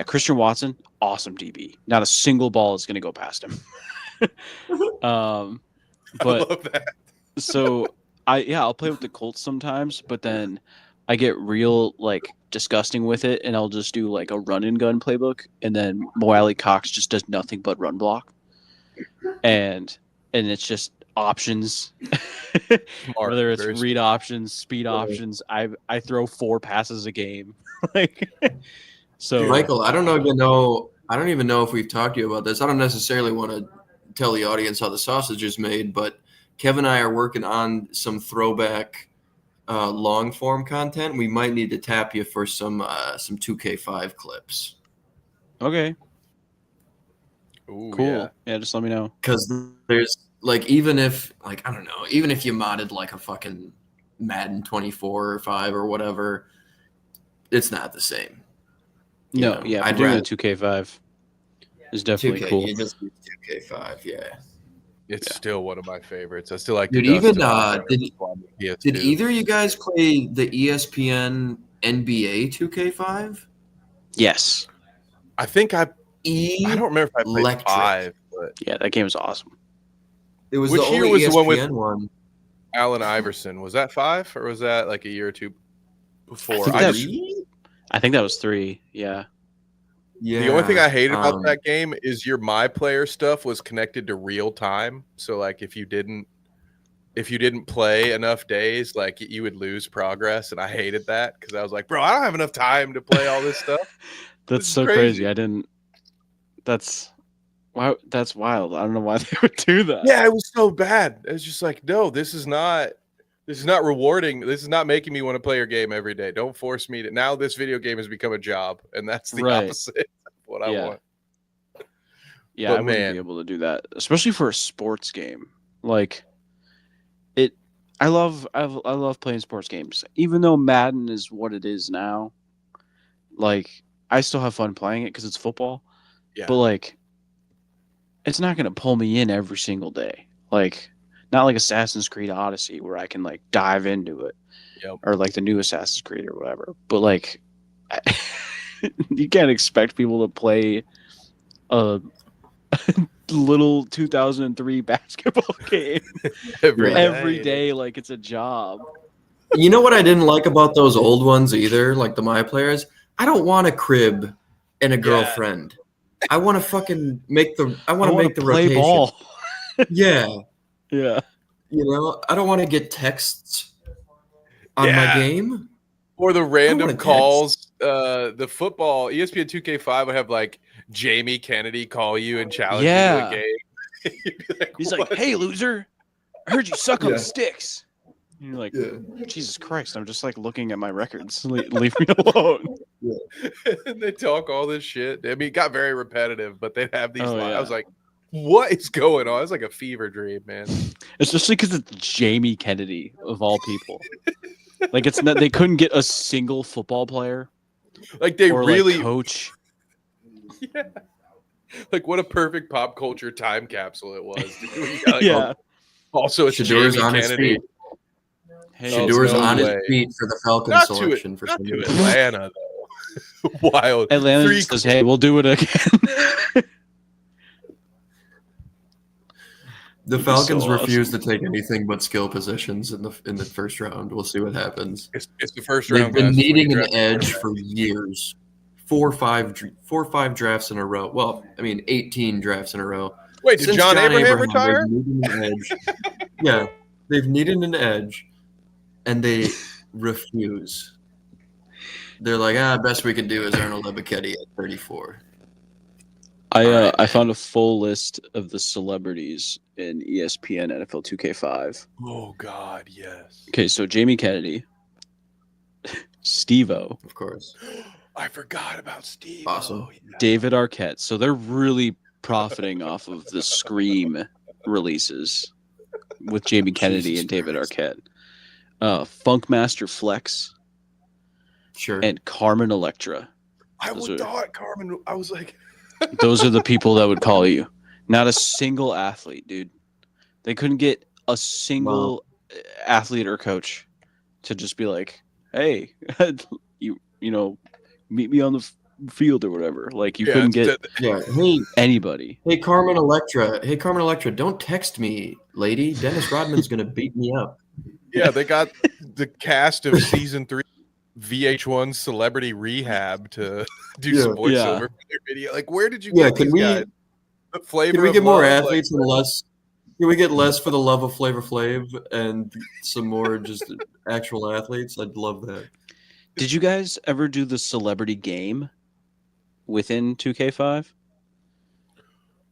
Christian Watson, awesome DB. Not a single ball is going to go past him. I love that. So I'll play with the Colts sometimes, but then I get real like disgusting with it, and I'll just do like a run and gun playbook, and then Moali Cox just does nothing but run block, and it's just options. Whether it's read options, speed options, I throw 4 passes a game. Like so, Michael, I don't even know if we've talked to you about this. I don't necessarily want to tell the audience how the sausage is made, but Kevin and I are working on some throwback long form content. We might need to tap you for some 2K5 clips. Okay. Ooh, Cool. Yeah, just let me know. Because there's like, even if you modded like a fucking Madden 24 or 5 or whatever, it's not the same. No, yeah, I'd doing rather a 2K5 is definitely 2K, cool. You just use 2K5, yeah. It's still one of my favorites. I still like. Dude, the even Dustin did either of you guys play the ESPN NBA 2K5? Yes. I think I don't remember if I played Electric. 5, but Yeah, that game is awesome. It was Which the year only was the one with- ESPN one. Allen Iverson, was that 5 or was that like a year or two before? I think that was 3. Yeah. Yeah. The only thing I hated about um, that game is your my player stuff was connected to real time. So like if you didn't play enough days, like you would lose progress, and I hated that because I was like, bro, I don't have enough time to play all this stuff. That's This is so crazy. crazy. That's wild. I don't know why they would do that. Yeah, it was so bad. It was just like, no, this is not rewarding. This is not making me want to play your game every day. Don't force me to. Now this video game has become a job, and that's the Right. opposite of what I Yeah. want. Yeah, But I wouldn't man. be able to do that, especially for a sports game. Like I love playing sports games, even though Madden is what it is now. Like I still have fun playing it because it's football. Yeah. But like, it's not gonna pull me in every single day. Like, not like Assassin's Creed Odyssey where I can like dive into it, Yep. or like the new Assassin's Creed or whatever. But like, you can't expect people to play a little 2003 basketball game every day like it's a job. You know what I didn't like about those old ones either, like the My Players? I don't want a crib and a girlfriend. I want to fucking make the play rotation. ball. Yeah. Yeah. You know, I don't want to get texts on my Yeah. game. Or the random wanna calls. The football ESPN 2K5 would have like Jamie Kennedy call you and challenge you Yeah. to a game. You'd be like, He's "What?" like, "Hey, loser, I heard you suck on Yeah. the sticks." And you're like, Yeah. Jesus Christ, I'm just like looking at my records. Leave me alone. And they talk all this shit. I mean, it got very repetitive, but they'd have these Oh, lines. yeah. I was like, what is going on? It's like a fever dream, man. Especially because it's Jamie Kennedy of all people. Like it's not. They couldn't get a single football player Like they or really like coach. Yeah. Like what a perfect pop culture time capsule it was. Dude. Like, Yeah. Also, it's Shador's Jamie on his Kennedy. feet. Hey, Shador's no on his way. feet for the Falcon Not selection for not some to reason. Atlanta though. Wild. Atlanta Three says, "Hey, we'll do it again." The It'd be Falcons so refuse to take anything but skill positions in the first round. We'll see what happens. It's the first They've round. been guys, before you needing an draft. edge for years. 4 or 5 drafts in a row. Well, I mean, 18 drafts in a row. Wait, did Since John Abraham retire? they've needed an edge. Yeah, they've needed an edge, and they refuse. They're like, best we can do is Arnold Ebiketie at 34. I found a full list of the celebrities in ESPN NFL 2K5. Oh God, yes. Okay, so Jamie Kennedy, Steve-O, Of course. I forgot about Steve. Awesome. Oh, yeah. David Arquette. So they're really profiting off of the Scream releases with Jamie Kennedy Jesus and David Christ. Arquette. Funkmaster Flex Sure. and Carmen Electra. I Those would are- thought Carmen. I was like, Those are the people that would call you. Not a single athlete, dude. They couldn't get a single athlete or coach to just be like, "Hey, you know, meet me on the field or whatever." Like you yeah, couldn't get Yeah. Hey, anybody. Carmen Electra. Hey, Carmen Electra, don't text me, lady. Dennis Rodman's going to beat me up. yeah, they got the cast of season 3 VH1 Celebrity Rehab to do some voiceover Yeah. for their video. Like, where did you Yeah, get can these we guys? The flavor can we of get more love, athletes and less? Can we get less for the love of Flavor Flav and some more just actual athletes? I'd love that. Did you guys ever do the celebrity game within 2K5?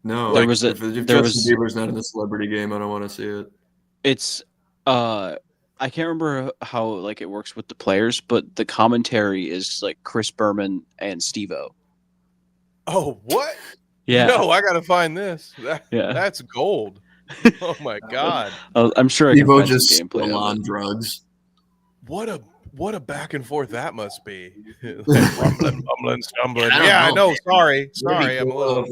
No, There was a- if there Justin was- Bieber's not in the celebrity game, I don't want to see it. It's I can't remember how like it works with the players, but the commentary is like Chris Berman and Steve-O. Oh, what? Yeah. No, I gotta find this. Yeah. That's gold. Oh my God. I'm sure I can Steve-O find just some gameplay still of on it. drugs. What a back and forth that must be. Like rumbling, bumbling, stumbling. I don't Yeah, I know, know. man. Sorry, I'm a little.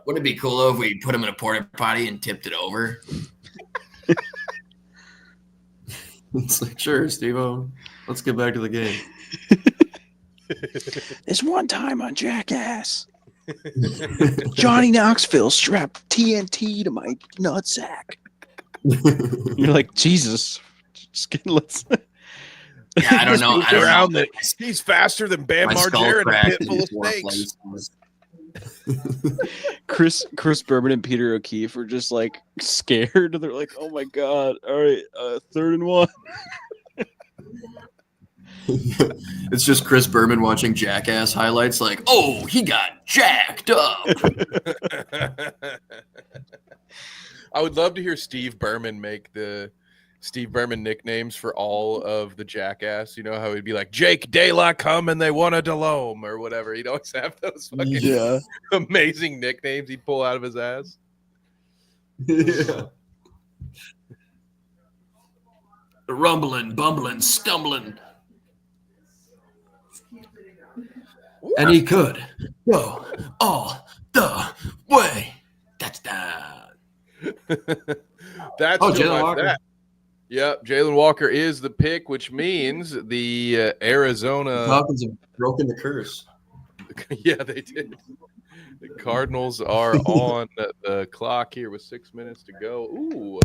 Would it be cool if we put him in a porta potty and tipped it over? It's like, sure, Steve-O. Let's get back to the game. This one time on Jackass, Johnny Knoxville strapped TNT to my nutsack. You're like, Jesus, let's. Yeah, I don't know. I don't Around know. that he's faster than Bam My skull Margera in a cracked pit in full of four snakes. places. Chris Berman and Peter O'Keefe are just like scared. They're like, oh my God. All right, 3rd and 1. It's just Chris Berman watching Jackass highlights like, oh, he got jacked up. I would love to hear Steve Berman make the Steve Berman nicknames for all of the Jackass. You know how he'd be like Jake De La come and they won a Delhomme or whatever. He'd always have those fucking amazing nicknames he'd pull out of his ass. Yeah. Rumbling, bumbling, stumbling. And he could go all the way. Touchdown. That's Oh, still Jalen my Walker. fact. Yep, Jalen Walker is the pick, which means the Arizona. Falcons have broken the curse. Yeah, they did. The Cardinals are on the clock here with 6 minutes to go. Ooh.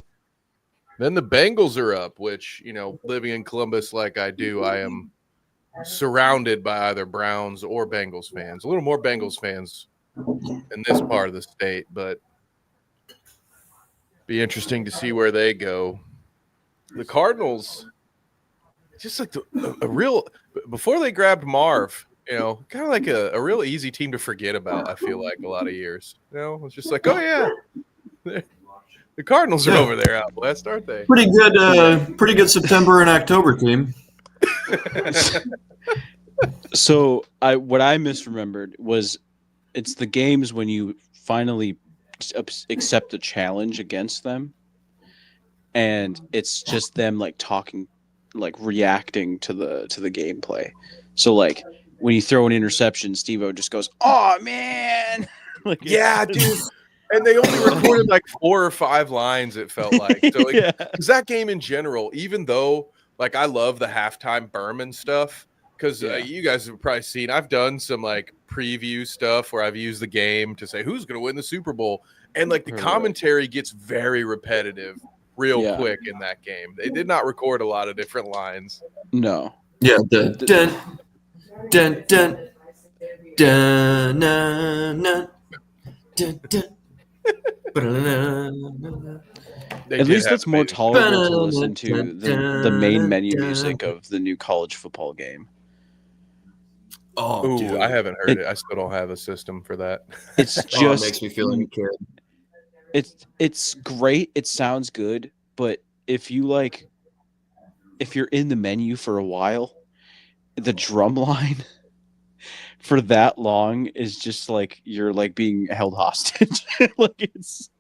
Then the Bengals are up, which, you know, living in Columbus like I do, I am surrounded by either Browns or Bengals fans. A little more Bengals fans in this part of the state, but be interesting to see where they go. The Cardinals, just like a real, before they grabbed Marv, you know, kind of like a real easy team to forget about, I feel like, a lot of years. You know, it's just like, oh, yeah, the Cardinals are over there out west, aren't they? Pretty good September and October team. So what I misremembered was it's the games when you finally accept a challenge against them, and it's just them like talking, like reacting to the gameplay. So like when you throw an interception, Steve-O just goes, "Oh man!" Like, Yeah, dude. And they only recorded like 4 or 5 lines, it felt like. So, like, yeah. because that game in general, even though like I love the halftime Berman stuff, because Yeah. you guys have probably seen, I've done some like preview stuff where I've used the game to say who's going to win the Super Bowl, and like the Right. commentary gets very repetitive real Yeah. quick in that game. They did not record a lot of different lines. No. Yeah, the dun dun dun dun dun dun dun dun. They At did least have that's more amazing- tolerable to listen to the main menu music of the new college football game. Oh, Ooh, dude. I haven't heard it. I still don't have a system for that. It's Oh, it just makes me feel like a kid. it's great. It sounds good, but if you're in the menu for a while, the drum line for that long is just like you're like being held hostage. Like it's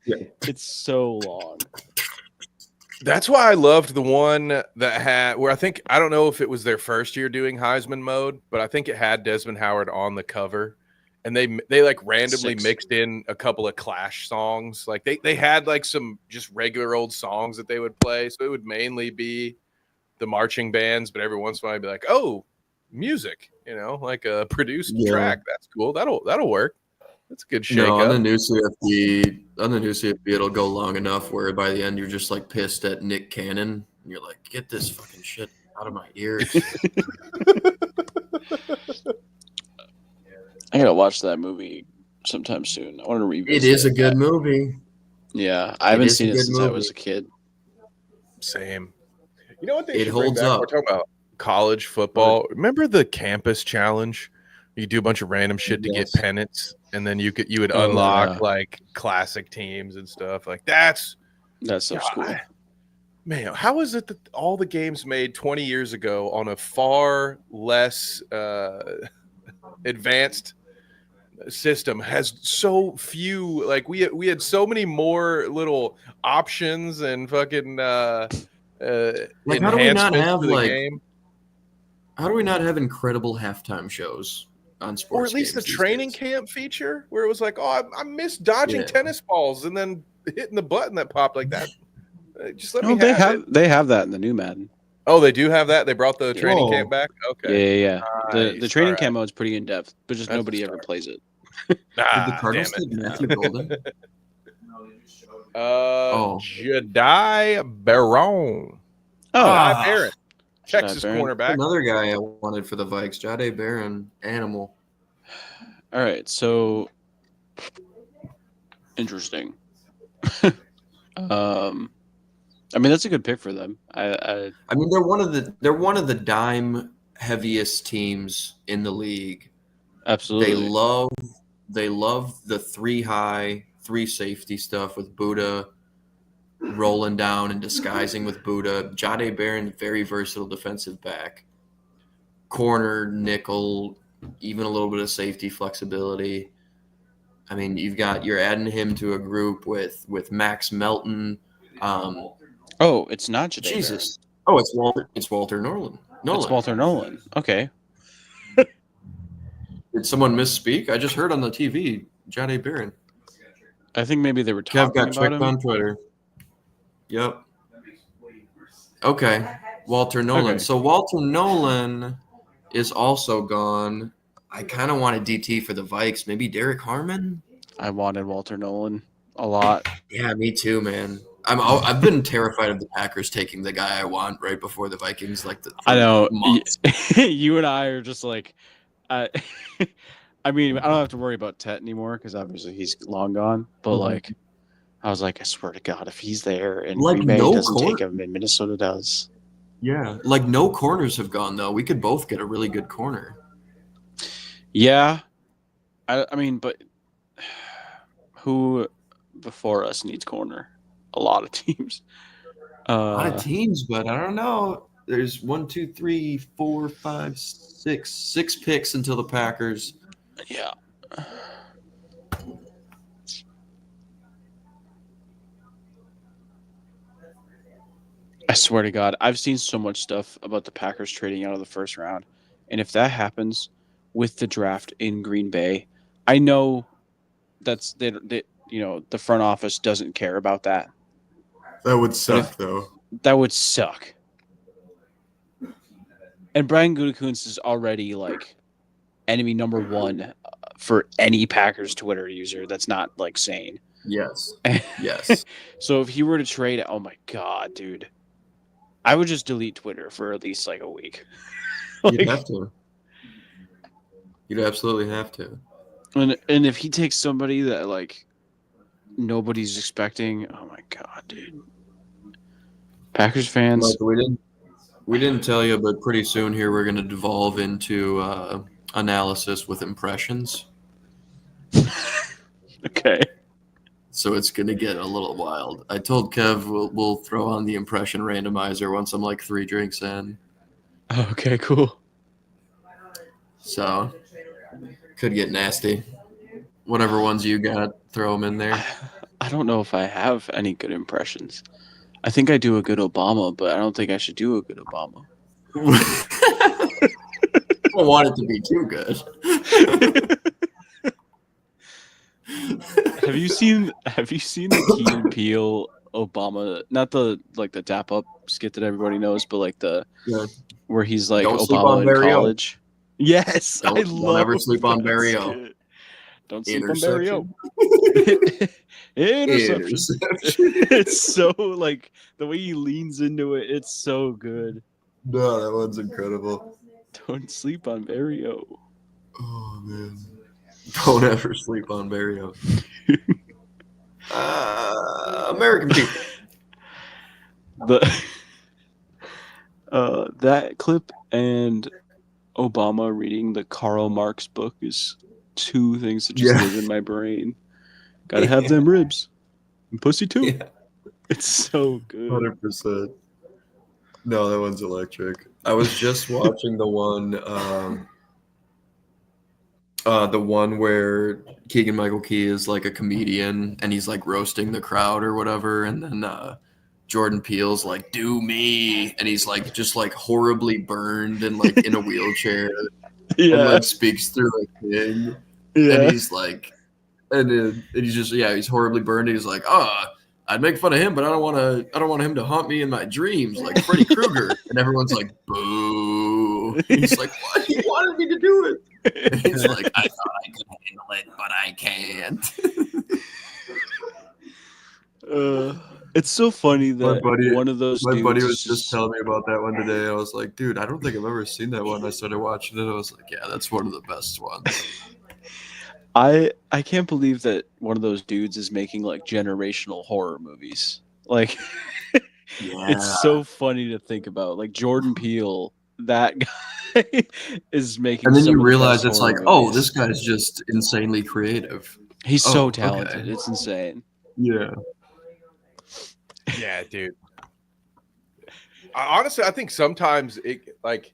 so long. That's why I loved the one that had where I don't know if it was their first year doing Heisman mode, but I think it had Desmond Howard on the cover, and they like randomly 6. mixed in a couple of Clash songs. Like they had like some just regular old songs that they would play, so it would mainly be the marching bands, but every once in a while I'd be like, oh, music, like a produced track. That's cool. That'll work. That's a good shake No, on up. the new CFP, it'll go long enough where by the end you're just like pissed at Nick Cannon. And you're like, get this fucking shit out of my ears. I gotta watch that movie sometime soon. I want to revisit. It is a good movie. Yeah, I haven't is a seen it good since I movie. was a kid. Same. You know what they It should bring holds back? up. We're talking about college football. Remember the campus challenge? You do a bunch of random shit to get Yes. pennants, and then you would Oh, unlock yeah. like classic teams and stuff. Like that's That's so cool. man. How is it that all the games made 20 years ago on a far less advanced system has so few? Like we had so many more little options and fucking Like, how do we not enhancements have to the like? game. How do we not have incredible halftime shows on sports? Or at least the games these training days? camp feature where it was like, oh, I miss dodging Yeah. tennis balls and then hitting the button that popped like that. Just let Oh, me they have it. have that in the new Madden. Oh, they do have that. They brought the training Whoa. camp back. Okay. Yeah. The Nice. training All camp mode is pretty in depth, but just That's a nobody ever start. plays it. Did the Ah, Cardinals damn take it. Matthew Golden? Jedi Baron. Oh, Jedi Barron. Jedi Texas Barron. cornerback. Another guy I wanted for the Vikes, Jade Barron, animal. all right. So interesting. I mean, that's a good pick for them. I mean, they're one of the dime heaviest teams in the league. Absolutely. They love the 3 high, 3 safety stuff with Buddha rolling down and disguising with Buddha. Jade Barron, very versatile defensive back, corner, nickel, even a little bit of safety flexibility. I mean, you're adding him to a group with Max Melton. Oh, it's not Jade Jesus. Oh, it's Walter Nolan. Barron. It's Walter Nolan. Okay. Did someone misspeak? I just heard on the TV, Jade Barron. I think maybe they were Kev talking got about tricked him. on Twitter. Yep. Okay. Walter Nolan. Okay. So Walter Nolan is also gone. I kind of wanted DT for the Vikes. Maybe Derek Harmon? I wanted Walter Nolan a lot. Yeah, me too, man. I've been terrified of the Packers taking the guy I want right before the Vikings. I know. months. You and I are just like, I mean, I don't have to worry about Tet anymore because obviously he's long gone. But Mhm. like, I was like, I swear to God, if he's there and Like, Green Bay no doesn't take corner. him and Minnesota does, Yeah. Like, no corners have gone, though. We could both get a really good corner. yeah. I mean, but who before us needs corner? A lot of teams. A lot of teams, but I don't know. There's 1, 2, 3, 4, 5, 6 picks until the Packers. Yeah. I swear to God, I've seen so much stuff about the Packers trading out of the first round. And if that happens, with the draft in Green Bay. I know that's that you know the front office doesn't care about that. That would suck, though. That would suck. And Brian Gutekunst is already like enemy number one for any Packers Twitter user that's not like sane. Yes. Yes. So if he were to trade, oh my god, dude, I would just delete Twitter for at least like a week. You'd have to. You'd absolutely have to. And if he takes somebody that like nobody's expecting, oh my god, dude. Packers fans. Like, we didn't tell you, but pretty soon here we're going to devolve into analysis with impressions. Okay. So it's going to get a little wild. I told Kev we'll throw on the impression randomizer once I'm like 3 drinks in. Okay, cool. So could get nasty. Whatever ones you got, throw them in there. I don't know if I have any good impressions. I think I do a good Obama, but I don't think I should do a good Obama. I don't want it to be too good. Have you seen the Key and Peele Obama, not the like the dap up skit that everybody knows, but like the where he's like Don't sleep Obama on in Barry O. college. Yes, I love. Don't ever sleep on that Barry O. skit. Don't sleep on Barry O. Interception. Interception. It's so like the way he leans into it. It's so good. No, that one's incredible. Don't sleep on Barry O. Oh man. Don't ever sleep on Barry O. American people. That clip and Obama reading the Karl Marx book is 2 things that just live in my brain. Gotta have them ribs. And pussy too. Yeah. It's so good. 100%. No, that one's electric. I was just watching the one where Keegan-Michael Key is like a comedian and he's like roasting the crowd or whatever, and then Jordan Peele's like, "Do me," and he's like just like horribly burned and like in a wheelchair, and like speaks through a thing, and he's like, and he's just he's horribly burned. And he's like, I'd make fun of him, but I don't want him to haunt me in my dreams like Freddy Krueger. And everyone's like, boo. And he's like, what? He wanted me to do it. And he's like, I thought I could handle it, but I can't. It's so funny that one of those my dudes buddy was just telling me about that one today. I was like, dude, I don't think I've ever seen that one. I started watching it. I was like, yeah, that's one of the best ones. I can't believe that one of those dudes is making like generational horror movies. Like, it's so funny to think about. Like Jordan Peele, that guy is making. And then some you of the realize best it's horror like, oh, movies. this guy's just insanely creative. He's so talented. Okay. It's insane. Yeah. Yeah, dude. Honestly, I think sometimes it like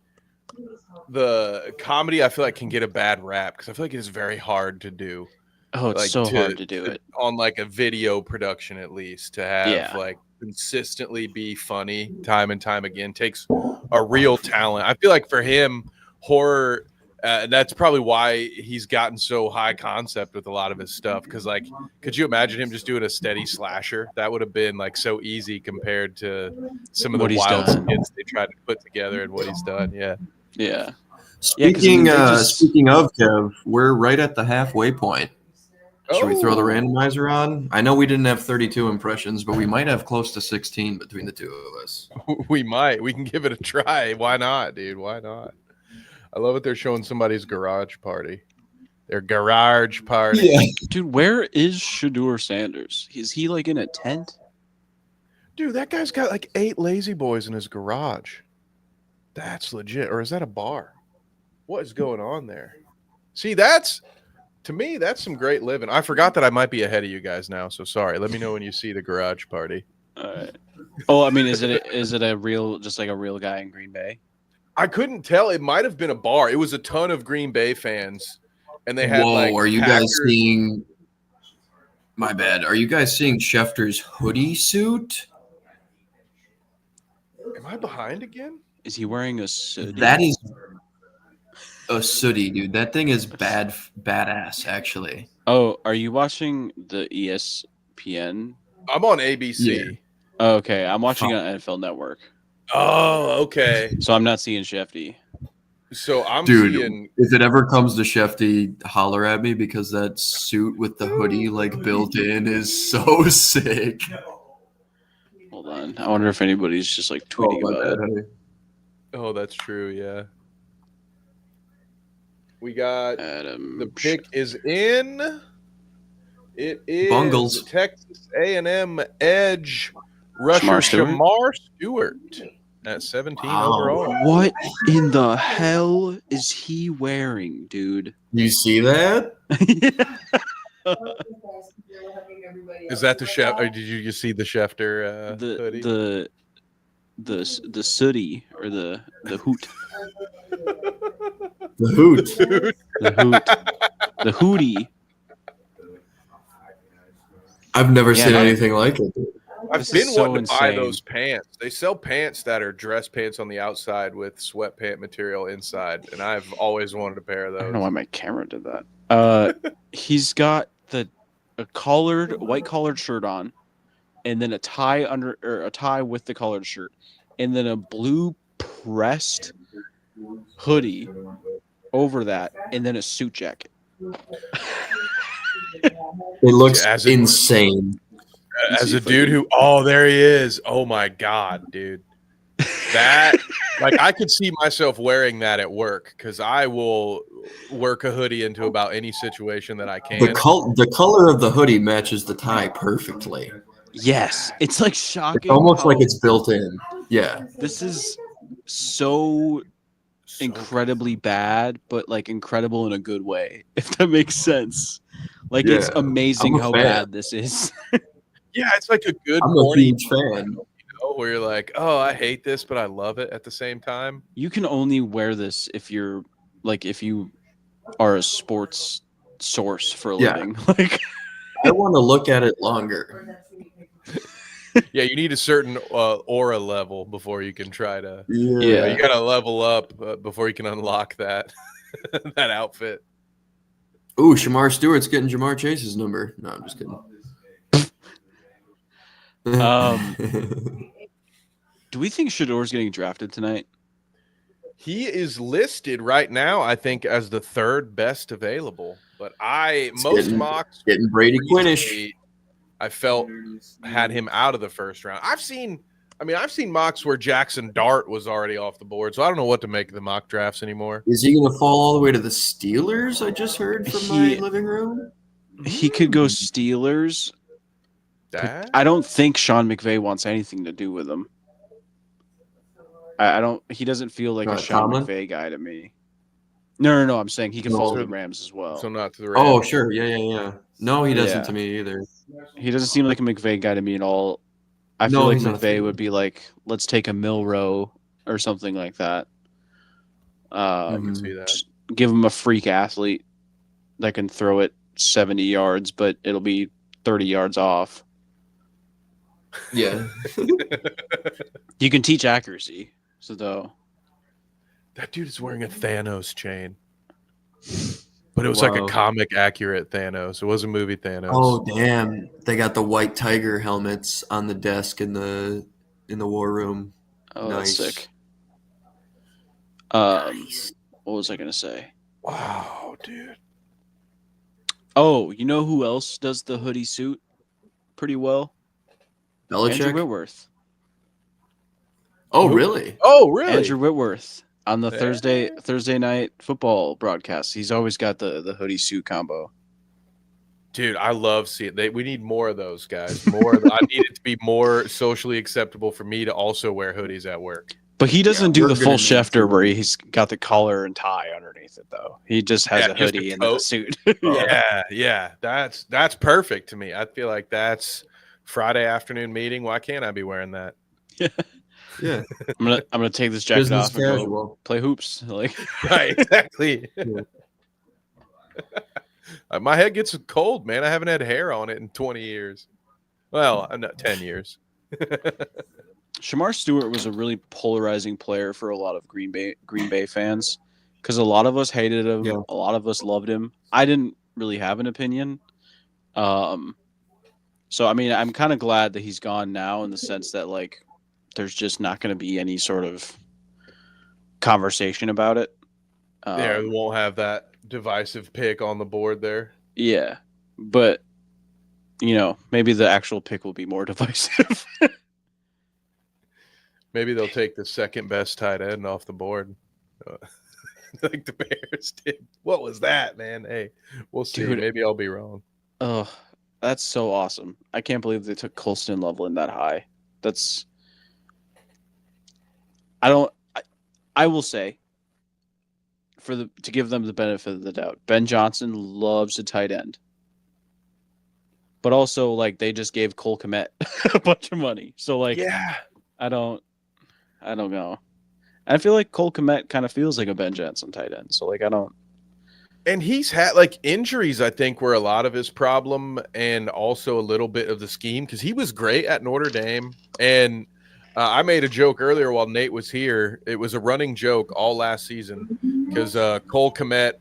the comedy I feel like can get a bad rap because I feel like it is very hard to do. Oh, it's like, so hard to do it on like a video production, at least to have like consistently be funny time and time again takes a real talent. I feel like for him, horror. That's probably why he's gotten so high concept with a lot of his stuff. Because, like, could you imagine him just doing a steady slasher? That would have been like so easy compared to some of the wild skits they tried to put together and what he's done. Yeah, yeah. Speaking of Kev, we're right at the halfway point. Should we throw the randomizer on? I know we didn't have 32 impressions, but we might have close to 16 between the two of us. We might. We can give it a try. Why not, dude? Why not? I love it. They're showing somebody's garage party. Their garage party. Yeah. Dude, where is Shedeur Sanders? Is he like in a tent? Dude, that guy's got like 8 lazy boys in his garage. That's legit. Or is that a bar? What is going on there? See, to me, that's some great living. I forgot that I might be ahead of you guys now, so sorry. Let me know when you see the garage party. All right. Oh, I mean, is it a real, just like a real guy in Green Bay? I couldn't tell. It might have been a bar. It was a ton of Green Bay fans, and they had are you guys seeing? My bad. Are you guys seeing Schefter's hoodie suit? Am I behind again? Is he wearing a suit? That is. a sooty, dude. That thing is badass, actually. Oh, are you watching the ESPN? I'm on ABC. Oh, okay, I'm watching it on NFL Network, Oh, okay. so I'm not seeing Shefty. So I'm Dude, seeing. if it ever comes to Shefty, holler at me because that suit with the hoodie like built in is so sick. Hold on, I wonder if anybody's just like tweeting my about bad, it. honey. Oh, that's true. Yeah. We got Adam, the pick is in. It is Bungles. Texas A&M edge rusher Shamar Stewart at 17 overall. What in the hell is he wearing, dude? You see that? Is that the chef? Or did you just see the Schefter hoodie? The sooty or the hoot? The hoot. The hoot. The hootie. I've never Yeah, seen man. anything like it. Dude. I've This been is so wanting to buy insane. those pants. They sell pants that are dress pants on the outside with sweatpant material inside, and I've always wanted a pair of I don't know those. why my camera did that. He's got a white collared shirt on, and then a tie with the collared shirt, and then a blue pressed hoodie over that, and then a suit jacket. It looks As it- insane. As a dude who, there he is. Oh my god, dude. That I could see myself wearing that at work because I will work a hoodie into about any situation that I can. The color of the hoodie matches the tie perfectly. Yes, it's like shocking. It's almost how like it's built in. Yeah. This is so incredibly bad, but like incredible in a good way, if that makes sense. Like it's Yeah, amazing I'm a how fan. bad this is. Yeah, it's like a good I'm a morning, huge fan. where you're like, oh, I hate this, but I love it at the same time. You can only wear this if you are a sports source for a Yeah. living. Like I want to look at it longer. Yeah, you need a certain aura level before you can try to. Yeah. You gotta level up before you can unlock that that outfit. Ooh, Shamar Stewart's getting Jamar Chase's number. No, I'm just kidding. do we think Shador's getting drafted tonight? He is listed right now, I think, as the third best available. But most mocks getting Brady Quinish. recently, I felt had him out of the first round. I've seen mocks where Jackson Dart was already off the board, so I don't know what to make of the mock drafts anymore. Is he going to fall all the way to the Steelers? I just heard from my living room. He could go Steelers. That? I don't think Sean McVay wants anything to do with him. I don't. He doesn't feel like a Sean Tomlin? McVay guy to me. No. I'm saying he can No. fall to the Rams as well. So not to the Rams. Oh, sure. Yeah. No, he doesn't Yeah. to me either. He doesn't seem like a McVay guy to me at all. I No, feel like he's not. McVay would be like, let's take a Milrow or something like that. I can see that. Just give him a freak athlete that can throw it 70 yards, but it'll be 30 yards off. Yeah. You can teach accuracy. So though, That dude is wearing a Thanos chain. But it was like a Wow. comic accurate Thanos. It wasn't movie Thanos. Oh, damn. They got the white tiger helmets on the desk in the war room. oh, Nice. that's sick. What was I gonna say? Wow, dude. Oh, you know who else does the hoodie suit pretty well? Andrew Belichick? Whitworth. Oh, really? Oh, really? Andrew Whitworth on the Yeah. Thursday night football broadcast. He's always got the hoodie suit combo. Dude, I love seeing we need more of those guys. More I need it to be more socially acceptable for me to also wear hoodies at work. But he doesn't do we're the gonna full need Schefter to. where he's got the collar and tie underneath it though. He just has Yeah, a just a hoodie and then a coat. suit. Yeah. That's perfect to me. I feel like that's Friday afternoon meeting. Why can't I be wearing that? Yeah. I'm gonna take this jacket Business off and go casual. play hoops. Like Right, exactly. Yeah. My head gets cold, man. I haven't had hair on it in 20 years. Well, I'm not 10 years. Shamar Stewart was a really polarizing player for a lot of Green Bay fans. because a lot of us hated him. Yeah. A lot of us loved him. I didn't really have an opinion. So I mean, I'm kind of glad that he's gone now in the sense that like there's just not going to be any sort of conversation about it. Yeah, we won't have that divisive pick on the board there. Yeah, but you know, maybe the actual pick will be more divisive. Maybe they'll take the second best tight end off the board, like the Bears did. What was that, man? Hey, we'll see. Dude. Maybe I'll be wrong. Oh, that's so awesome! I can't believe they took Colston Loveland that high. That's I will say to give them the benefit of the doubt, Ben Johnson loves a tight end. But also, like, they just gave Cole Kmet a bunch of money. So, like, yeah, I don't know. I feel like Cole Kmet kind of feels like a Ben Johnson tight end. So, like, I don't. And he's had, like, injuries, I think, were a lot of his problem and also a little bit of the scheme because he was great at Notre Dame. And I made a joke earlier while Nate was here. It was a running joke all last season because Cole Kmet,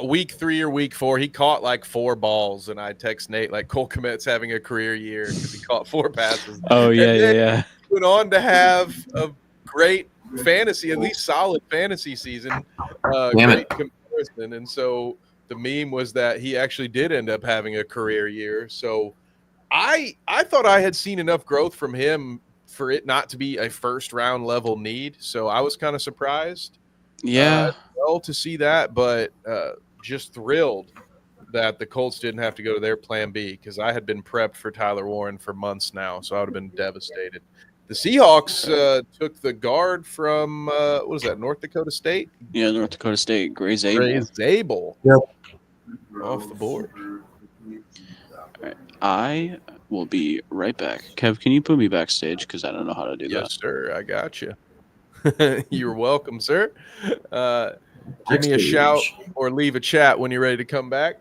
week 3 or week 4, he caught like 4 balls, and I text Nate like Cole Kmet's having a career year because he caught 4 passes. Oh yeah. Went on to have a great fantasy, at least solid fantasy season. Great comparison, and so the meme was that he actually did end up having a career year. So I thought I had seen enough growth from him for it not to be a first round level need. So I was kind of surprised. Yeah. Well, to see that, but just thrilled that the Colts didn't have to go to their plan B because I had been prepped for Tyler Warren for months now, so I would have been devastated. The Seahawks took the guard from, what is that, North Dakota State? Yeah, North Dakota State. Gray Zabel. Gray Zabel. Yep. Off the board. All right. I will be right back. Kev, can you put me backstage? Because I don't know how to do that. Yes, sir. I got you. You're welcome, sir. Give me a shout or leave a chat when you're ready to come back.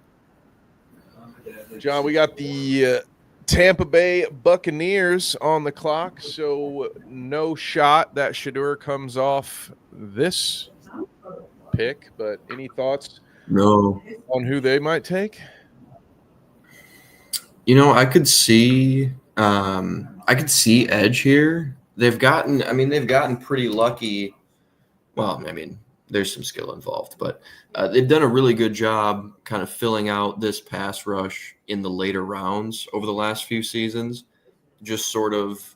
John, we got the Tampa Bay Buccaneers on the clock, so no shot that Shedeur comes off this pick, but any thoughts on who they might take? You know, I could see edge here. They've gotten pretty lucky. Well, I mean, there's some skill involved, but they've done a really good job kind of filling out this pass rush in the later rounds over the last few seasons, just sort of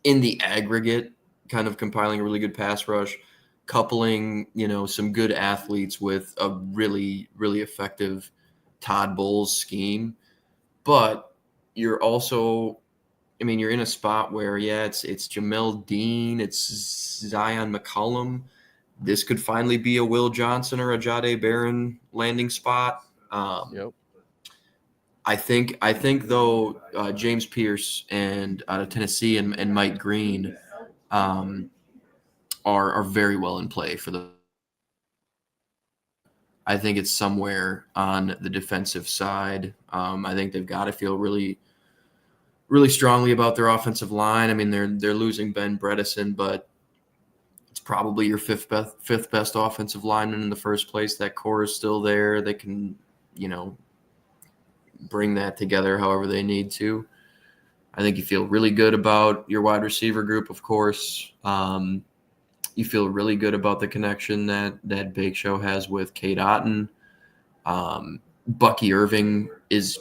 in the aggregate, kind of compiling a really good pass rush, coupling, some good athletes with a really, really effective Todd Bowles scheme. But you're also, you're in a spot where, it's Jamel Dean, it's Zion McCollum. This could finally be a Will Johnson or a Jahdae Barron landing spot. Yep. I think though, James Pierce and out of Tennessee and Mike Green are very well in play for the. I think it's somewhere on the defensive side. I think they've got to feel really, really strongly about their offensive line. I mean, they're losing Ben Bredesen, but it's probably your fifth best offensive lineman in the first place. That core is still there. They can, bring that together however they need to. I think you feel really good about your wide receiver group, of course. You feel really good about the connection that Bake Show has with Cade Otton. Bucky Irving is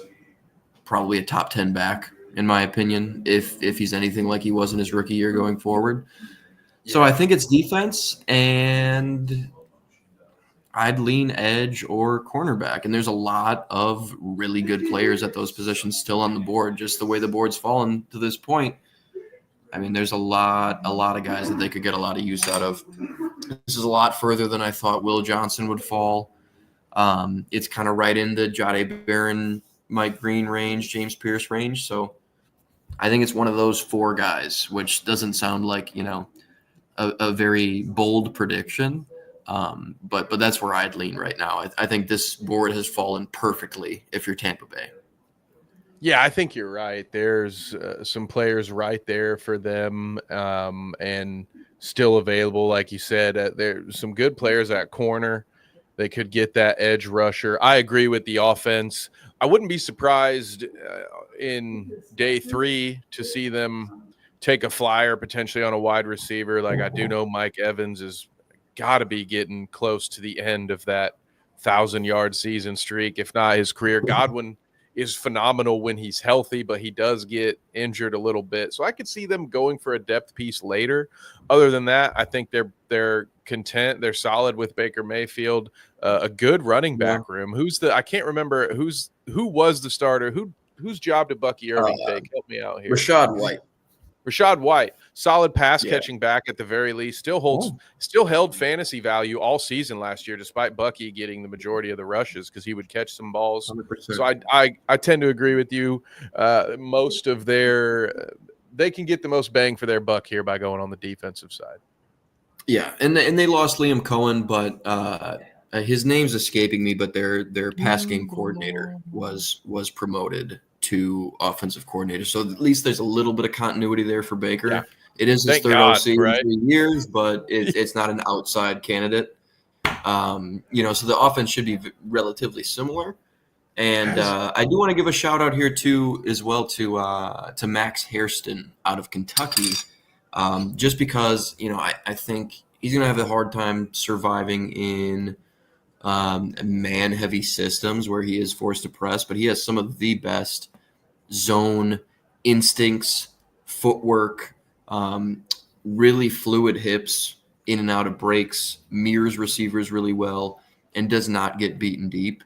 probably a top 10 back, in my opinion, if he's anything like he was in his rookie year going forward. Yeah. So I think it's defense, and I'd lean edge or cornerback. And there's a lot of really good players at those positions still on the board, just the way the board's fallen to this point. I mean, there's a lot of guys that they could get a lot of use out of. This is a lot further than I thought Will Johnson would fall. It's kind of right in the Jahdae Barron, Mike Green range, James Pierce range. So I think it's one of those 4 guys, which doesn't sound like, a very bold prediction. But that's where I'd lean right now. I think this board has fallen perfectly if you're Tampa Bay. Yeah, I think you're right. There's some players right there for them, and still available. Like you said, there's some good players at corner. They could get that edge rusher. I agree with the offense. I wouldn't be surprised in day 3 to see them take a flyer potentially on a wide receiver. Like I do know Mike Evans is got to be getting close to the end of that 1,000-yard season streak, if not his career. Godwin is phenomenal when he's healthy, but he does get injured a little bit. So I could see them going for a depth piece later. Other than that, I think they're content. They're solid with Baker Mayfield, a good running back room. I can't remember who was the starter. Whose job did Bucky Irving take? Help me out here. Rachaad White, solid pass catching back at the very least. Still held fantasy value all season last year, despite Bucky getting the majority of the rushes because he would catch some balls. 100%. So I tend to agree with you. Most of they can get the most bang for their buck here by going on the defensive side. Yeah, and they lost Liam Cohen, but his name's escaping me. But their pass game coordinator was promoted to offensive coordinator, so at least there's a little bit of continuity there for Baker. Yeah. It is his third OC in 3 years, but it's not an outside candidate. So the offense should be relatively similar. And I do want to give a shout out here too, as well, to Max Hairston out of Kentucky, just because I think he's going to have a hard time surviving in man-heavy systems where he is forced to press, but he has some of the best zone instincts, footwork, really fluid hips in and out of breaks, mirrors receivers really well, and does not get beaten deep.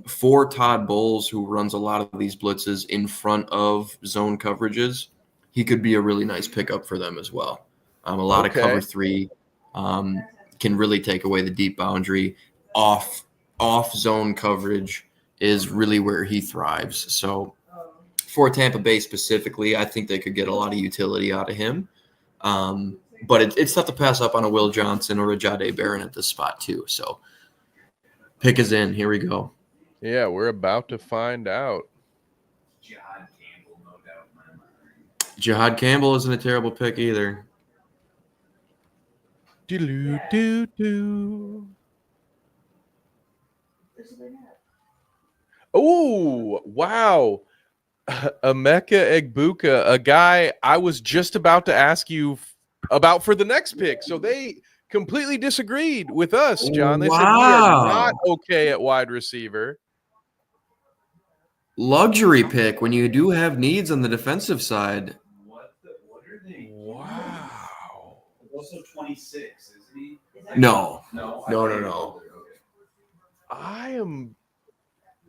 For Todd Bowles, who runs a lot of these blitzes in front of zone coverages, he could be a really nice pickup for them as well. A lot of cover 3 can really take away the deep boundary. Off zone coverage is really where he thrives. So for Tampa Bay specifically, I think they could get a lot of utility out of him. But it's tough to pass up on a Will Johnson or a Jahdae Barron at this spot too. So pick is in. Here we go. Yeah, we're about to find out. Jihad Campbell, no doubt in my mind. Jihad Campbell isn't a terrible pick either. Do-do-do-do. Oh, wow. Emeka Egbuka, a guy I was just about to ask you about for the next pick. So they completely disagreed with us, John. They said we are not okay at wide receiver. Luxury pick when you do have needs on the defensive side. What are they? Wow. Also 26, isn't he? No. I am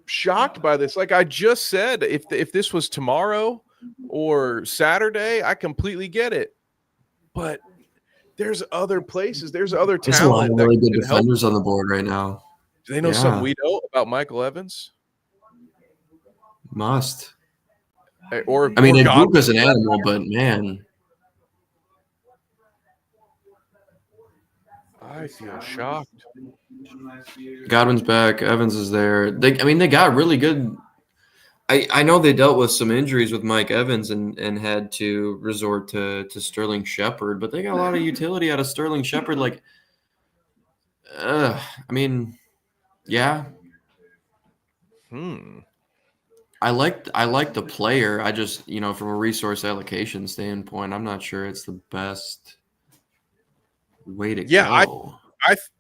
shocked by this. Like I just said, if this was tomorrow or Saturday, I completely get it. But there's other places, there's other talent. There's a lot of really good defenders on the board right now. Do they know something we don't about Michael Evans? Must. Egbuka's an animal, but man. I feel shocked. Godwin's back. Evans is there. They got really good. I know they dealt with some injuries with Mike Evans and had to resort to Sterling Shepard, but they got a lot of utility out of Sterling Shepard. Yeah. I like the player. I just, from a resource allocation standpoint, I'm not sure it's the best way to go.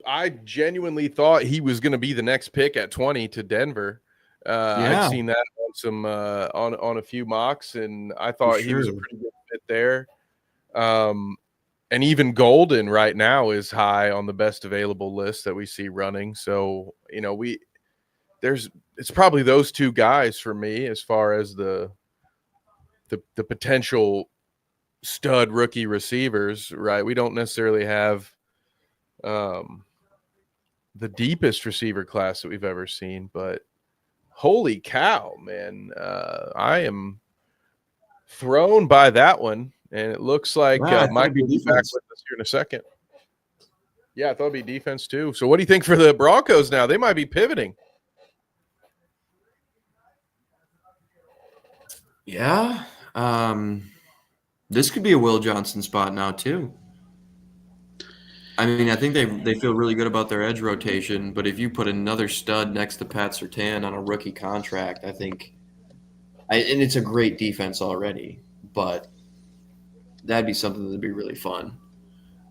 I genuinely thought he was going to be the next pick at 20 to Denver. I've seen that on some on a few mocks, and I thought he was a pretty good fit there. And even Golden right now is high on the best available list that we see running. So it's probably those two guys for me as far as the potential stud rookie receivers, right? We don't necessarily have the deepest receiver class that we've ever seen, but holy cow, man. I am thrown by that one, and it looks like Mike will be back with us here in a second. Yeah, I thought it'd be defense too. So what do you think for the Broncos now? They might be pivoting. Yeah. This could be a Will Johnson spot now too. I mean, I think they feel really good about their edge rotation, but if you put another stud next to Pat Surtain on a rookie contract, I think, and it's a great defense already, but that'd be something that'd be really fun.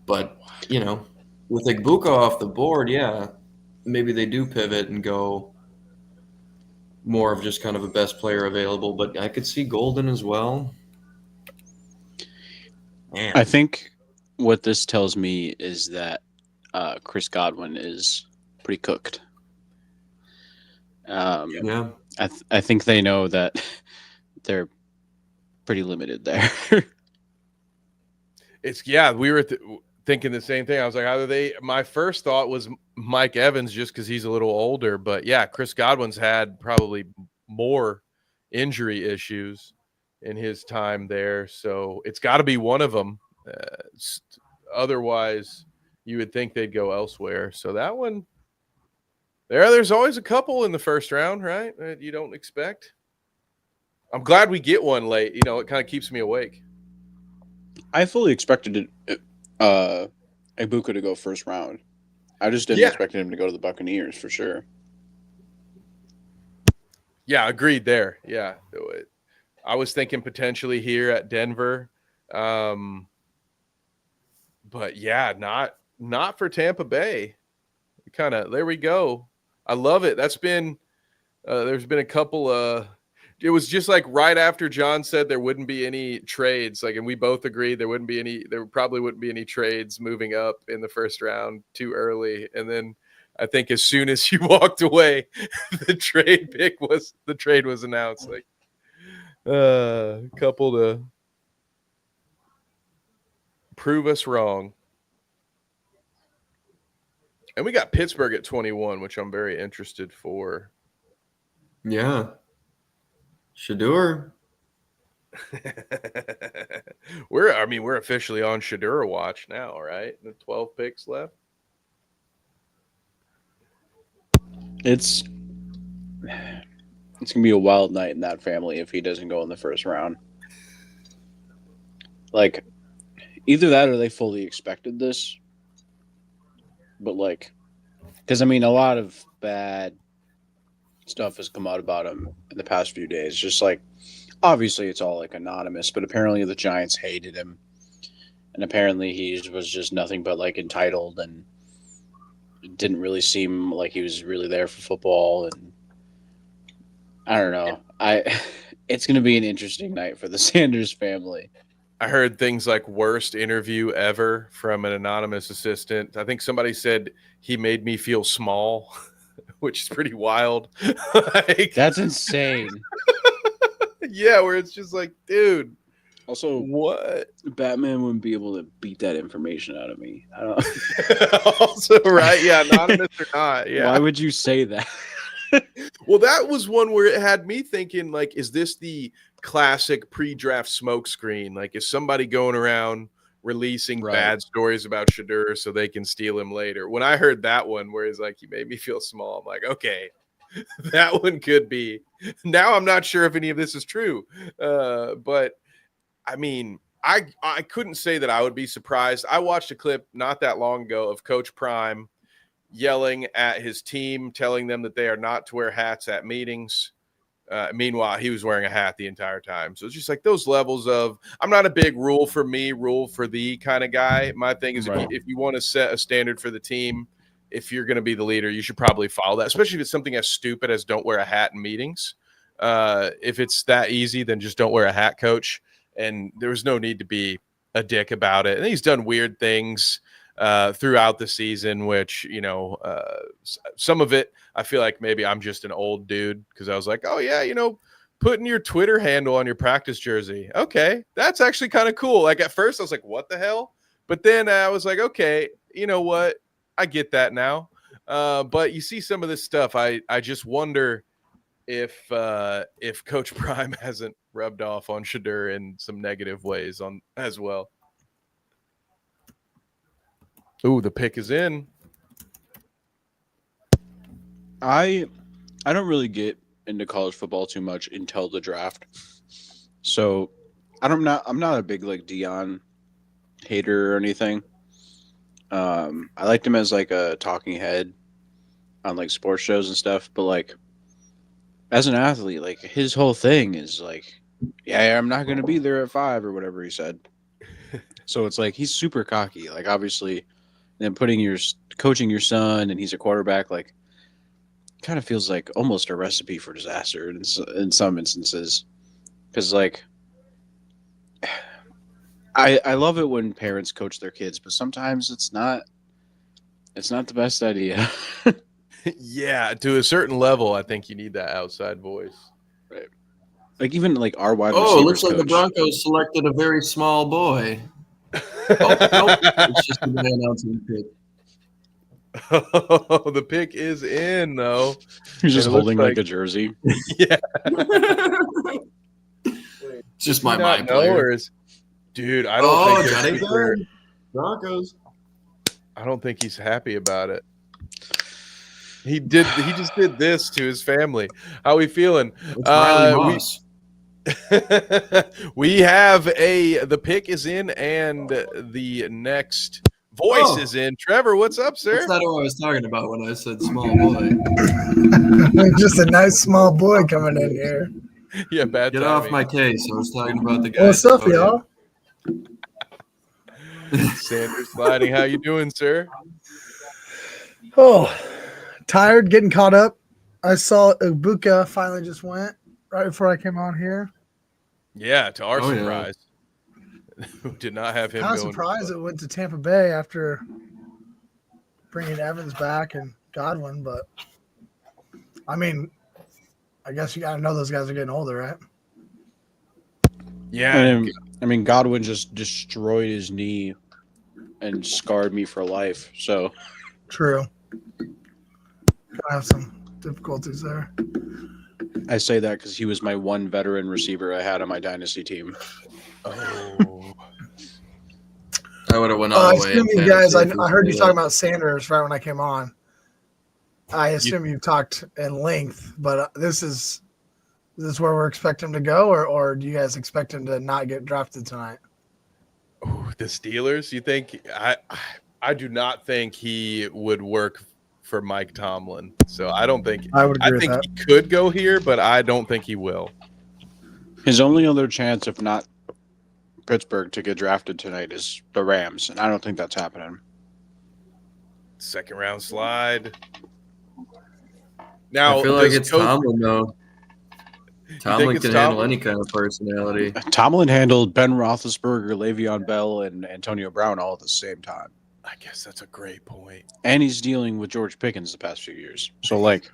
But, with Egbuka off the board, yeah, maybe they do pivot and go more of just kind of a best player available, but I could see Golden as well. Man. I think what this tells me is that Chris Godwin is pretty cooked. Yeah. I think they know that they're pretty limited there. We were thinking the same thing. I was like, my first thought was Mike Evans just because he's a little older, but yeah, Chris Godwin's had probably more injury issues in his time there, so it's got to be one of them. Otherwise, you would think they'd go elsewhere. So that one, there's always a couple in the first round, right? That you don't expect. I'm glad we get one late. It kind of keeps me awake. I fully expected Egbuka to go first round. I just didn't expect him to go to the Buccaneers for sure. Yeah, agreed there. Yeah. I was thinking potentially here at Denver. But yeah, not for Tampa Bay. There we go. I love it. That's been there's been a couple it was just like right after John said there wouldn't be any trades, and we both agreed there probably wouldn't be any trades moving up in the first round too early. And then I think as soon as you walked away, the trade was announced. A couple to prove us wrong. And we got Pittsburgh at 21, which I'm very interested for. Yeah. Shedeur. We're officially on Shedeur watch now, right? The 12 picks left. It's gonna be a wild night in that family if he doesn't go in the first round. Either that or they fully expected this. But because a lot of bad stuff has come out about him in the past few days. Just obviously it's all anonymous, but apparently the Giants hated him, and apparently he was just nothing but entitled, and it didn't really seem like he was really there for football. And I don't know. It's going to be an interesting night for the Sanders family. I heard things like worst interview ever from an anonymous assistant. I think somebody said he made me feel small, which is pretty wild. That's insane. Yeah, where it's just dude. Also, what? Batman wouldn't be able to beat that information out of me. I don't. Also, right? Yeah, anonymous or not. Yeah. Why would you say that? Well, that was one where it had me thinking, is this the classic pre-draft smokescreen? Is somebody going around releasing bad stories about Shedeur so they can steal him later? When I heard that one where he's he made me feel small, I'm like, okay, that one could be. Now I'm not sure if any of this is true. But I couldn't say that I would be surprised. I watched a clip not that long ago of Coach Prime yelling at his team, telling them that they are not to wear hats at meetings. Meanwhile, he was wearing a hat the entire time. So it's just those levels of, I'm not a big rule for me, rule for thee kind of guy. My thing is if you want to set a standard for the team, if you're going to be the leader, you should probably follow that, especially if it's something as stupid as don't wear a hat in meetings. If it's that easy, then just don't wear a hat, coach. And there was no need to be a dick about it. And he's done weird things throughout the season, which, some of it, I feel like maybe I'm just an old dude because I was like, oh, yeah, putting your Twitter handle on your practice jersey. Okay, that's actually kind of cool. At first I was like, what the hell? But then I was like, okay, you know what? I get that now. But you see some of this stuff. I just wonder if Coach Prime hasn't rubbed off on Shedeur in some negative ways as well. Ooh, the pick is in. I don't really get into college football too much until the draft. So I'm not a big Deion hater or anything. I liked him as like a talking head on like sports shows and stuff, but like as an athlete, like his whole thing is like, yeah, I'm not going to be there at 5 or whatever he said. So it's like he's super cocky. Like obviously, then coaching your son, and he's a quarterback. Like, kind of feels like almost a recipe for disaster in some instances. Because like, I love it when parents coach their kids, but sometimes it's not the best idea. Yeah, to a certain level, I think you need that outside voice. Right. Like even like our wide Oh, it receivers looks like the coach. Broncos selected a very small boy. Oh, nope. It's just a man announcing the pick. Oh, the pick is in though. He's just And it looks holding like a jersey. Yeah. It's just my Do you not mind know, player. or is- dude, I don't think Johnny they're super- Good. Broncos. I don't think he's happy about it. He just did this to his family. How we feeling? It's Riley Moss. We have the pick is in and the next voice is in. Trevor, what's up, sir? That's not what I was talking about when I said small boy. Just a nice small boy coming in here. Yeah, bad Get timing. off my case. I was talking about the guy. What's up, y'all? Sanders Sliding. How you doing, sir? Oh, tired, getting caught up. I saw Ibuka finally just went right before I came on here. Yeah, to our Oh, yeah. surprise. Did not have him Kind of going. surprised it went to Tampa Bay after bringing Evans back and Godwin, but I mean, I guess you got to know those guys are getting older, right? Yeah. I mean, Godwin just destroyed his knee and scarred me for life. So True. Gonna have some difficulties there. I say that because he was my one veteran receiver I had on my dynasty team. Oh. I would have went all I the way. assume in you guys, fantasy I heard you for talking that. about Sanders right when I came on. I assume you've talked in length, but this is where we're expecting him to go, or do you guys expect him to not get drafted tonight? Ooh, the Steelers? You think I do not think he would work for Mike Tomlin. So I don't think I would agree I think with he could go here, but I don't think he will. His only other chance, if not Pittsburgh, to get drafted tonight is the Rams, and I don't think that's happening. Second round slide. Now I feel like does it's Coach- Tomlin though. Tomlin it's can handle Tomlin? any kind of personality. Tomlin handled Ben Roethlisberger, Le'Veon Bell, and Antonio Brown all at the same time. I guess that's a great point. And he's dealing with George Pickens the past few years. So, like,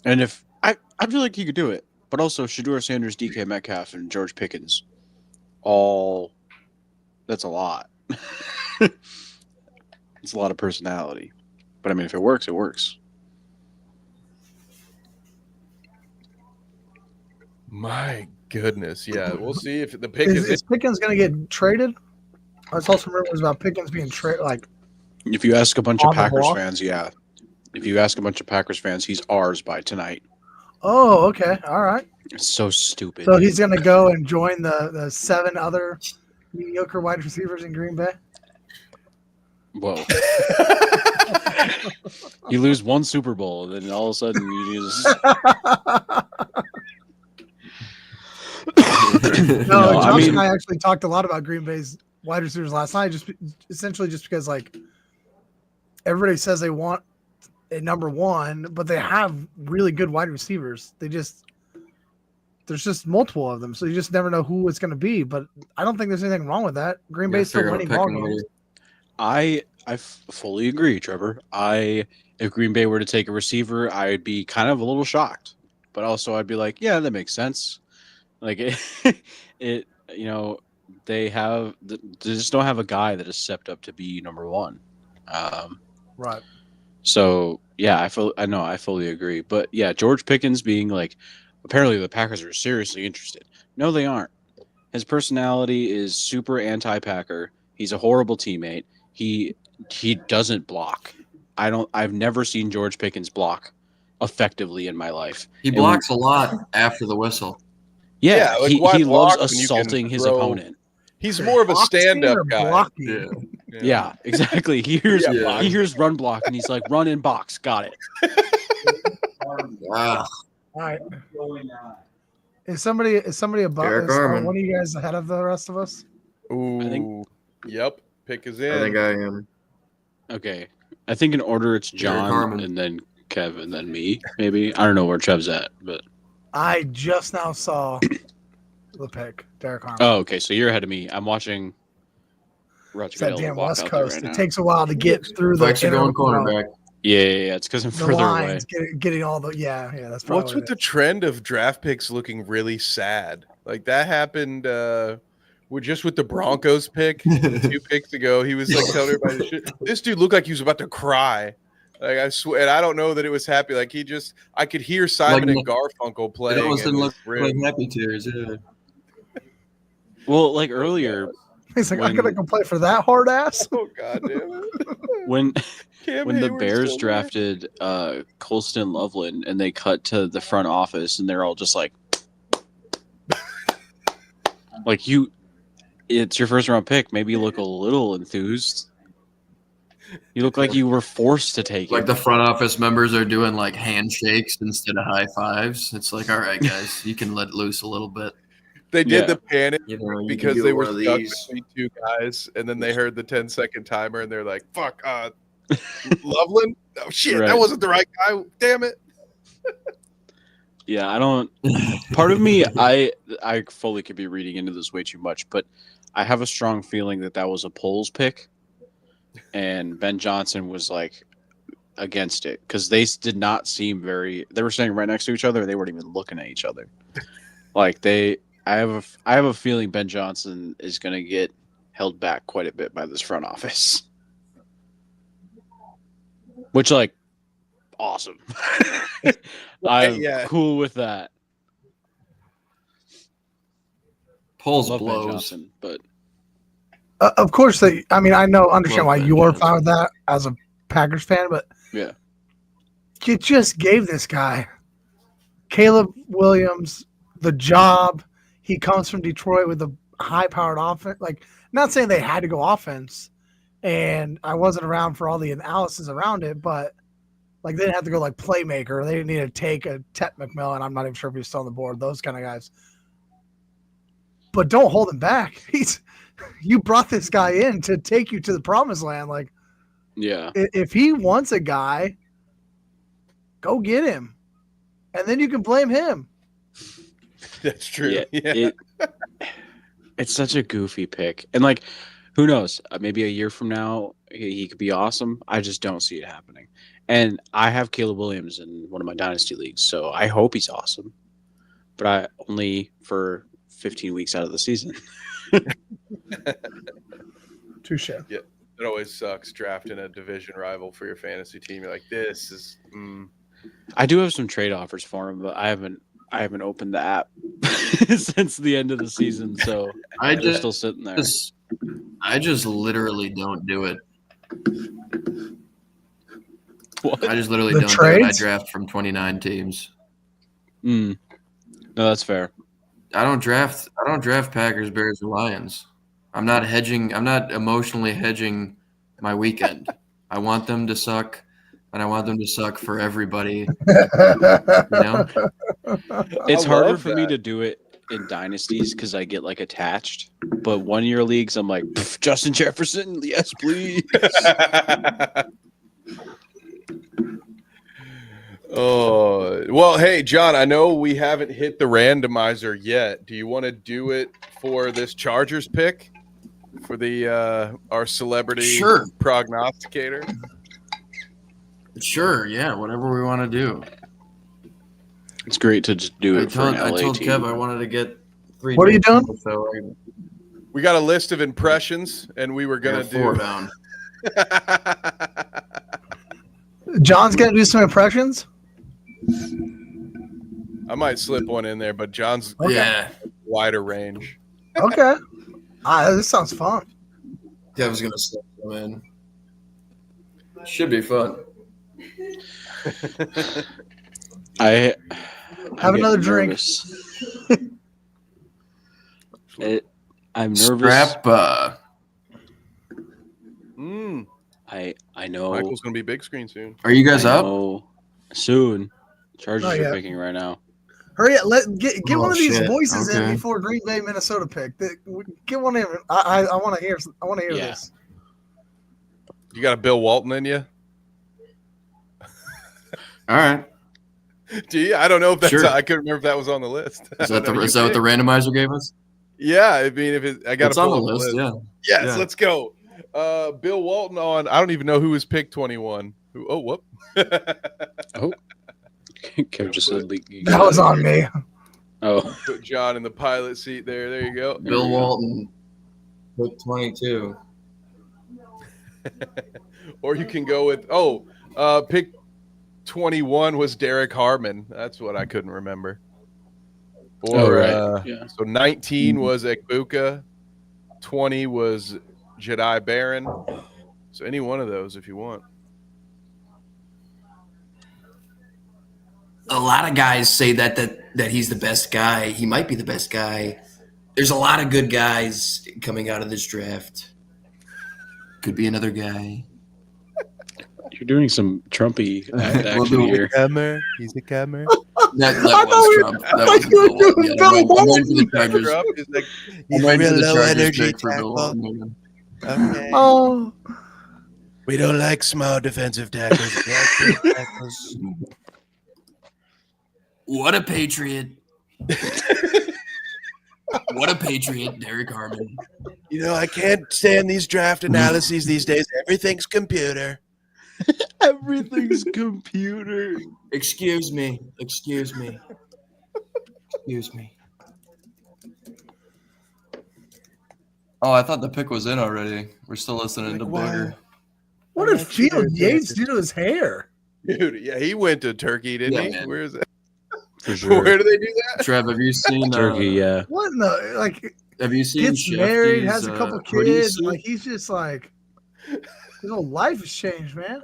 and if I feel like he could do it, but also Shedeur Sanders, DK Metcalf, and George Pickens, that's a lot. It's a lot of personality. But I mean, if it works, it works. My goodness. Yeah, we'll see if the pick Is Pickens going to get traded? I saw some rumors about Pickens being traded. Like, If you ask a bunch On of the Packers block? fans, yeah. If you ask a bunch of Packers fans, he's ours by tonight. oh, okay, all right. It's so stupid. So he's going to go and join the 7 other mediocre wide receivers in Green Bay. Whoa. You lose one Super Bowl, then all of a sudden you just No, No, I Josh mean- and I actually talked a lot about Green Bay's wide receivers last night, just because like everybody says they want a number 1, but they have really good wide receivers. There's just multiple of them, so you just never know who it's going to be. But I don't think there's anything wrong with that. Green Bay's still winning ball games. I fully agree, Trevor. If Green Bay were to take a receiver, I'd be kind of a little shocked, but also I'd be like, yeah, that makes sense. Like it they just don't have a guy that is stepped up to be number 1. Right. So yeah, I fully agree. But yeah, George Pickens being like, apparently the Packers are seriously interested. No, they aren't. His personality is super anti-Packer. He's a horrible teammate. He doesn't block. I've never seen George Pickens block effectively in my life. He blocks a lot after the whistle. Yeah, Yeah, like, why he loves block when you can assaulting his throw- opponent. He's more of a Boxing stand-up or guy. blocking? Yeah, exactly. He hears Yeah. he hears run block and he's like, run in box. Got it. Ah, All right. Is somebody above? Derek Are Armin. one of you guys ahead of the rest of us? Ooh. think- Yep. Pick is in. I think I am. Okay. I think in order it's John Harmon. and then Kev and then me, maybe. I don't know where Trev's at, but I just now saw the pick, Derek Harmon. oh, okay. So you're ahead of me. I'm watching Roger It's that Goodell damn walk West out there Coast. right It now. takes a while to get through the Flex are going inner- cornerback. Yeah. It's because I'm the further away. lines, getting all the that's probably What's with the trend of draft picks looking really sad? Like that happened with the Broncos pick 2 picks ago. He was like telling everybody shit. This dude looked like he was about to cry. Like I swear, and I don't know that it was happy. Like I could hear Simon Like, and Garfunkel playing. It almost in didn't his look like room. happy tears. Yeah. Well, like earlier He's like, I'm when- gonna go play for that hard ass. Oh god damn it! when Cam when the Hayward's Bears still there. drafted Colston Loveland and they cut to the front office and they're all just like like it's your first round pick. Maybe you look a little enthused. You look like you were forced to take Like it. the front office members are doing like handshakes instead of high fives. It's like, all right, guys, you can let loose a little bit. They did Yeah. the panic You know, you because can do they were one of stuck these. between 2 guys, and then they heard the 10-second timer, and they're like, "Fuck, Loveland? Oh shit, Right. that wasn't the right guy. Damn it!" Yeah, I don't. Part of me, I fully could be reading into this way too much, but I have a strong feeling that was a polls pick, and Ben Johnson was like against it because they did not seem very. They were standing right next to each other. They weren't even looking at each other. Like I have a feeling Ben Johnson is going to get held back quite a bit by this front office, which like awesome. I'm Yeah. cool with that. Polls Love Ben blows. Johnson, but Of course, I understand Love why Ben you are Johnson. fine with that as a Packers fan, but yeah, you just gave this guy, Caleb Williams, the job. He comes from Detroit with a high-powered offense. Like, not saying they had to go offense, and I wasn't around for all the analysis around it, but like they didn't have to go like playmaker. They didn't need to take a Tet McMillan. I'm not even sure if he's still on the board. Those kind of guys. But don't hold him back. You brought this guy in to take you to the promised land. Like, yeah. if he wants a guy, go get him, and then you can blame him. That's true. Yeah, it's such a goofy pick, and like, who knows? Maybe a year from now, he could be awesome. I just don't see it happening. And I have Caleb Williams in one of my dynasty leagues, so I hope he's awesome. But I only for 15 weeks out of the season. Touche. It always sucks drafting a division rival for your fantasy team. You're like, this is. I do have some trade offers for him, but I haven't opened the app since the end of the season, so they're still sitting there. I just literally don't do it. What? I just literally The don't do it. I trades? draft from 29 teams. No, that's fair. I don't draft Packers, Bears, or Lions. I'm not hedging. I'm not emotionally hedging my weekend. I want them to suck, and I want them to suck for everybody. It's I harder love for me that. to do it in dynasties because I get like attached. But 1 year leagues, I'm like Justin Jefferson, yes, please. Oh, well, hey, John, I know we haven't hit the randomizer yet. Do you want to do it for this Chargers pick for the our celebrity Sure. prognosticator? Sure, yeah, whatever we want to do. It's great to just do I it for an told, LA I told team. Kev I wanted to get 3. What are you doing? So We got a list of impressions, and we were I gonna got 4 do. down. John's gonna do some impressions. I might slip one in there, but John's Okay. Yeah, wider range. Okay. This sounds fun. Kev's gonna slip them in. Should be fun. I'm Have another getting drink. nervous. I'm nervous. Strap. I know. Michael's going to be big screen soon. Are you guys I up? know. Soon. Chargers Not are yet. picking right now. Hurry up! Get Oh, one of these shit. voices in Okay. before Green Bay, Minnesota pick. Get one in. I want to hear. I want to hear Yeah. this. You got a Bill Walton in you? All right. Do you? I don't know if that's. Sure. I couldn't remember if that was on the list. Is that, I know is you that what the picked. randomizer gave us? Yeah, I mean, if it, I got It's to on pull the up list, yeah. Yes, Yeah. let's go. Bill Walton on. I don't even know who was pick 21. Who? Oh, whoop. Oh. Kevin just said That was on me. Oh. Put John in the pilot seat there. There you go. Bill Walton, pick 22. Or you can go with pick 21 was Derek Harmon. That's what I couldn't remember. Or right. Yeah. so 19 was Ekbuka, 20 was Jedi Baron. So any one of those if you want. A lot of guys say that he's the best guy. He might be the best guy. There's a lot of good guys coming out of this draft. Could be another guy. You're doing some Trumpy action here. Camera. He's a camera. That I was thought Trump. That thought was you were Bill Walton. doing Yeah, Bill I'm waiting for the Chargers. I'm waiting for the Chargers pick for Bill Walton. Okay. Oh, We don't like small defensive tackles. We like big tackles. What a patriot. What a patriot, Derek Harmon. You know, I can't stand these draft analyses these days. Everything's computer. Everything's computer. Excuse me. Excuse me. Excuse me. Oh, I thought the pick was in already. We're still listening to Booger. what did Field Yates do to his hair? Dude, yeah, he went to Turkey, didn't Yeah, he? man. Where is that? For sure. Where do they do that? Trev, have you seen Turkey, yeah. What in the like? Have you seen Gets married, Shefty's, has a couple hoodie kids. suit? Like he's just like his whole life has changed, man.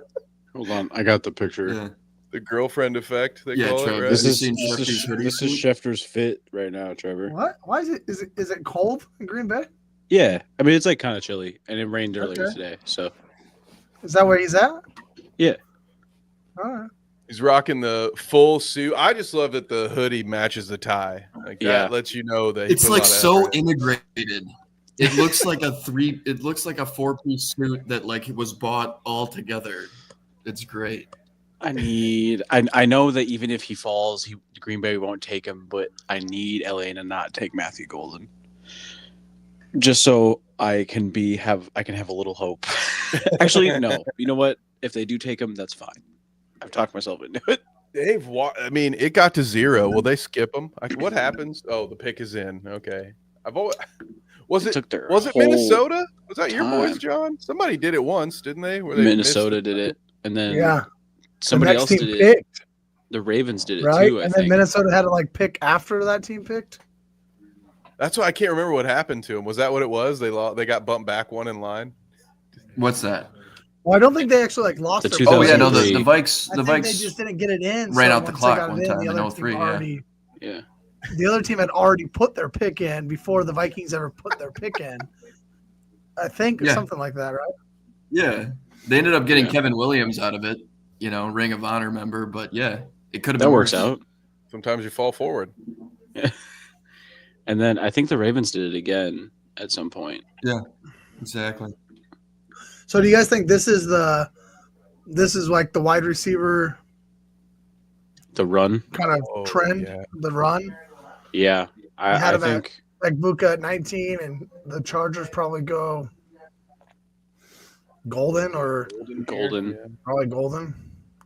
Hold on. I got the picture. Yeah. The girlfriend effect, they Yeah, call Trevor, it, right? This Have you is seen this Schefter's is, hoodie this is suit? Schefter's fit right now, Trevor. What? Why is it cold in Green Bay? Yeah. I mean, it's like kind of chilly, and it rained earlier Okay. today. So, Is that where he's at? Yeah. All right. He's rocking the full suit. I just love that the hoodie matches the tie. Like that Yeah. lets you know that he It's put a like lot of so effort in. integrated. It looks like a four-piece suit that like was bought all together. It's great. I know that even if he falls, Green Bay won't take him, but I need LA to not take Matthew Golden. Just so I can have a little hope. Actually, no. You know what? If they do take him, that's fine. I've talked myself into it. I mean, it got to 0. Will they skip him? What happens? Oh, the pick is in. Okay. Was it took their was it whole Minnesota? Was that your boys, time. John? Somebody did it once, didn't they? Where they Minnesota missed did it, and then Yeah. somebody the next else team did it. picked, The Ravens did it right? too. I and then think. Minnesota had to like pick after that team picked. That's why I can't remember what happened to him. Was that what it was? They got bumped back one in line. What's that? Well, I don't think they actually like lost The their. 2003. Oh yeah, no, pick. the Vikes. I The think they Vikes. just didn't get it in. ran so out the once they clock got it one in, time the in other team 03, yeah. already- Yeah. The other team had already put their pick in before the Vikings ever put their pick in. I think Yeah. something like that, right? Yeah, they ended up getting Yeah. Kevin Williams out of it. You know, Ring of Honor member. But yeah, it could have That been works worse. out. Sometimes you fall forward. And then I think the Ravens did it again at some point. Exactly. So, do you guys think this is like the wide receiver The run. kind of Oh, trend, yeah. the run? Yeah. You had I him at- think Like Buka at 19, and the Chargers probably go Golden or Golden. Yeah. probably Golden.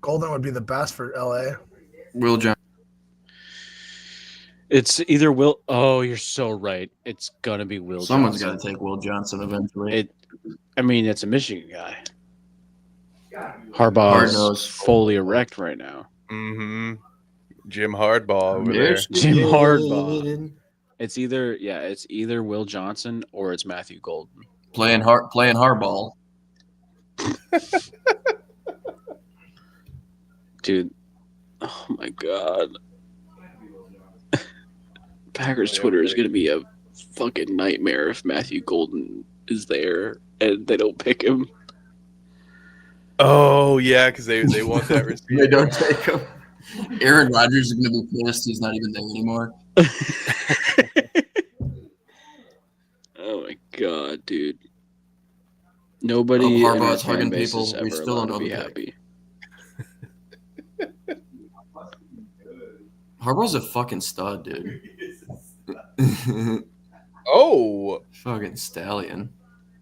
Golden would be the best for LA. Will Johnson. It's either Will. Oh, you're so right. It's gonna be Will. Someone's got Johnson. to take Will Johnson eventually. I mean, it's a Michigan guy. Hard Harbaugh's nose. fully erect right now. Mm-hmm. Jim Hardball over there. Jim Harbaugh. It's either Will Johnson or it's Matthew Golden. playing hardball. Dude, oh my god. Packers Twitter is gonna be a fucking nightmare if Matthew Golden is there and they don't pick him. Oh yeah, because they want that receiver. They don't take him. Aaron Rodgers is going to be pissed. He's not even there anymore. Oh my god, dude! Nobody in our Harbaugh's fan hugging base people. is We ever still allowed don't to be know the happy. Harbaugh's a fucking stud, dude. Oh, Fucking stallion.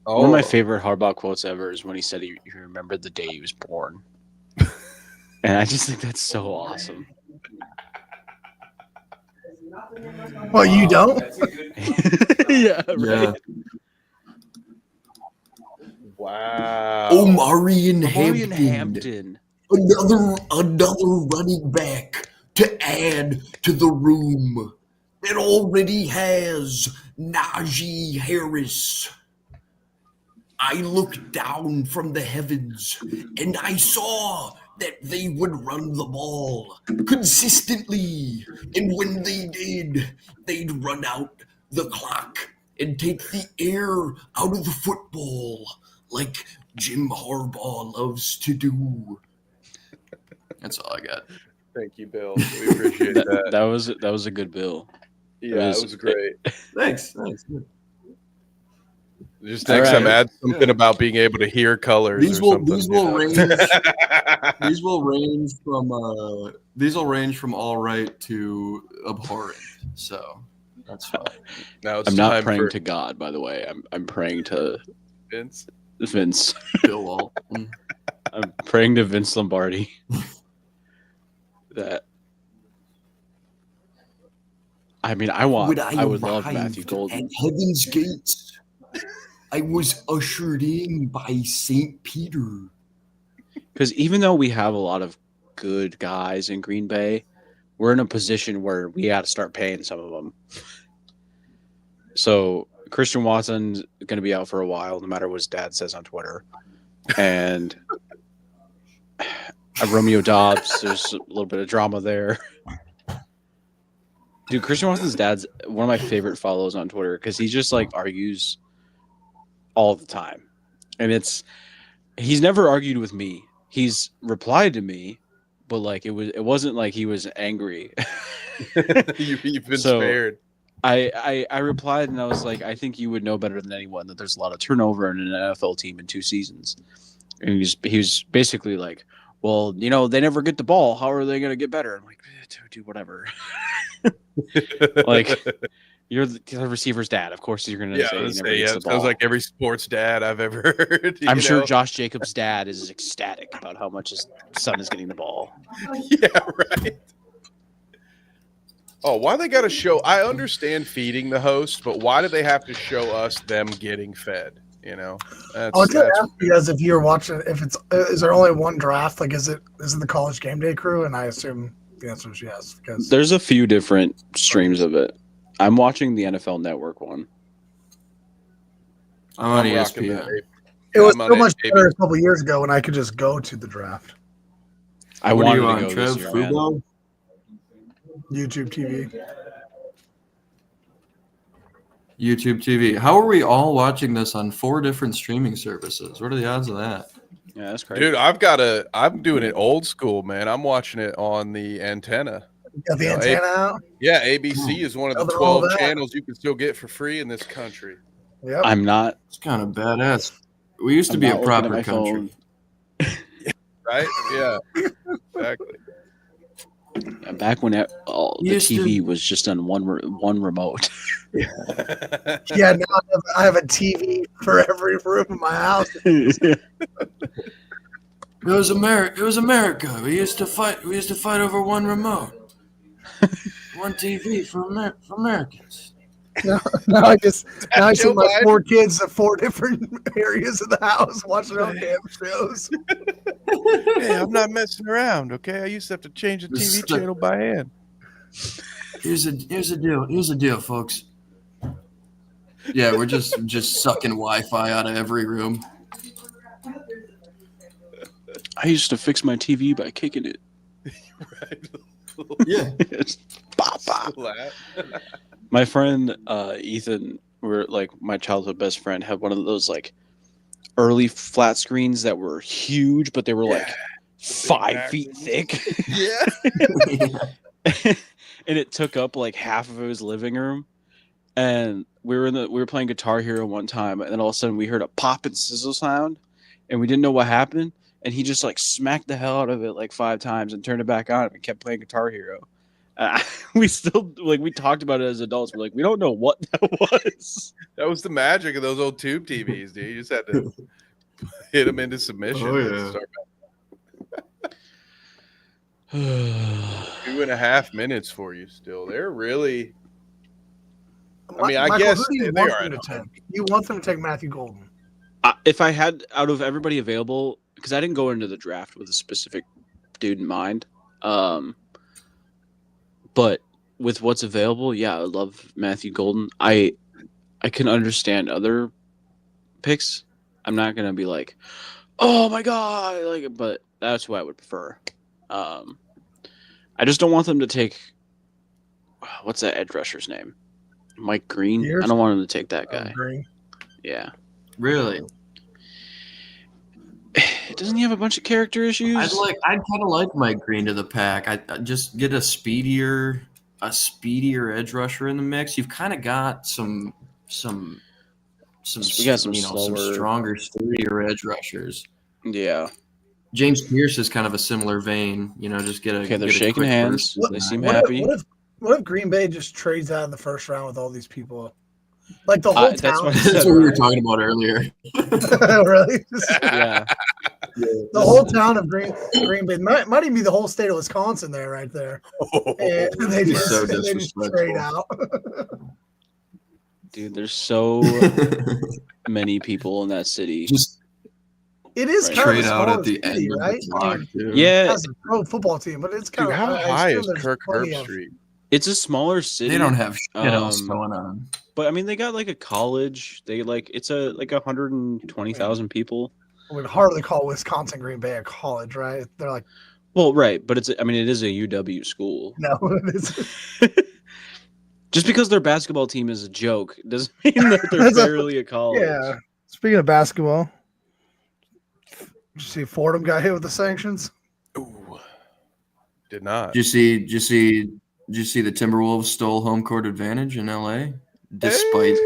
oh. One of my favorite Harbaugh quotes ever is when he said he remembered the day he was born, and I just think that's so awesome. Well, you don't? Yeah, Yeah. right. Wow. Omarion Omarion Hampton. Hampton. Another running back to add to the room that already has Najee Harris. I looked down from the heavens and I saw that they would run the ball consistently. And when they did, they'd run out the clock and take the air out of the football like Jim Harbaugh loves to do. That's all I got. Thank you, Bill. We appreciate that. That was a good bill. Yeah, it was great. Thanks. Just next All time, right. add something about being able to hear colors. These or will something, these will you know? range these will range from all right to abhorrent. So that's fine. Now it's I'm not time praying for to God, by the way. I'm praying to Vince. Vince. Bill Walton. I'm praying to Vince Lombardi. That. I mean, I would love Matthew Golden. At Heaven's Gates, I was ushered in by St. Peter. Because even though we have a lot of good guys in Green Bay, we're in a position where we got to start paying some of them. So Christian Watson's going to be out for a while, no matter what his dad says on Twitter. And Romeo Dobbs, there's a little bit of drama there. Dude, Christian Watson's dad's one of my favorite follows on Twitter because he just like argues all the time. And he's never argued with me. He's replied to me, but like it wasn't like he was angry. You've been spared. I replied and I was like, I think you would know better than anyone that there's a lot of turnover in an NFL team in 2 seasons. And he was basically like, well, you know, they never get the ball. How are they going to get better? I'm like, dude, whatever. Like, you're the receiver's dad. Of course, you're going to say he never gets the ball. Sounds like every sports dad I've ever heard. I'm sure Josh Jacobs' dad is ecstatic about how much his son is getting the ball. Yeah, right. Oh, why they got to show? I understand feeding the host, but why do they have to show us them getting fed? You know, I was going to ask you guys if you're watching. Is there only one draft? Like, is it the College Game Day crew? And I assume the answer is yes. Because there's a few different streams of it. I'm watching the NFL Network one. I'm on rocking ESPN. that. it was I'm so on much it, better a couple years ago when I could just go to the draft. I What are wanted you to go on, this Trev? year, man. Fubo? YouTube TV. YouTube TV. How are we all watching this on 4 different streaming services? What are the odds of that? Yeah, that's crazy. Dude, I'm doing it old school, man. I'm watching it on the antenna. Got the antenna out. Yeah, ABC is one of the Nothing wrong 12 with that. channels you can still get for free in this country. Yep. I'm not. It's kind of badass. We used to I'm be a not looking at proper my country. phone. Right? Yeah. Exactly. Yeah, back when the TV was just on one remote. Yeah, now I have a TV for every room in my house. It was America. It was America. We used to fight over one remote, one TV for Americans. Now I see Joe my Biden? 4 kids at 4 different areas of the house watching their own damn shows. Hey, I'm not messing around, okay? I used to have to change the TV channel by hand. Here's a deal. Here's the deal, folks. Yeah, we're just sucking Wi-Fi out of every room. I used to fix my TV by kicking it. Right? Yeah. Bop, bop. Slap. My friend Ethan, my childhood best friend, had one of those like early flat screens that were huge, but they were like Yeah. 5 feet thick. Yeah. And it took up like half of his living room. And we were playing Guitar Hero one time, and then all of a sudden we heard a pop and sizzle sound, and we didn't know what happened. And he just like smacked the hell out of it like 5 times and turned it back on and kept playing Guitar Hero. We still like we talked about it as adults. We're like, we don't know what that was. That was the magic of those old tube TVs, dude. You just had to hit them into submission. Oh, and yeah. start 2.5 minutes for you still. They're really. I mean, I Michael, guess who do you they want are them at to home. take? You want them to take Matthew Golden? If I had out of everybody available, because I didn't go into the draft with a specific dude in mind, but with what's available, yeah, I love Matthew Golden. I can understand other picks. I'm not gonna be like, oh my god, like, but that's who I would prefer. I just don't want them to take what's that edge rusher's name, Mike Green. Years? I don't want him to take that guy. Green. Yeah, Really? doesn't he have a bunch of character issues? I'd kind of like Mike Green to the pack. I'd just get a speedier edge rusher in the mix. You've kind of got some We got some slower- stronger, sturdier edge rushers. Yeah. James Pierce is kind of a similar vein. Just get a. Okay, they're get a shaking quick hands. burst. They seem What happy. if Green Bay just trades out in the first round with all these people? Like the whole That's town. what I That's said. what we were talking about earlier. Really? Yeah. The whole town of Green Bay might even be the whole state of Wisconsin there, right there. And they just, So and they just disrespectful. trade out. Dude, there's so many people in that city. Just It is Right. kind trade of a out smaller at the city, end of right? the clock, too. Yeah, As a pro football team, but it's kind Dude, of how high is Kirk Herbstreit? Street? it's a smaller city. They don't have shit else Um, going on. But I mean, they got like a college. They like it's a like 120,000 people. We would hardly call Wisconsin Green Bay a college, right? They're like, Well, right, but I mean, it is a UW school. no, it's Just because their basketball team is a joke doesn't mean that they're That's a- barely a college. yeah. Speaking of basketball, did you see Fordham got hit with the sanctions? Ooh, did not. Did you see the Timberwolves stole home court advantage in LA despite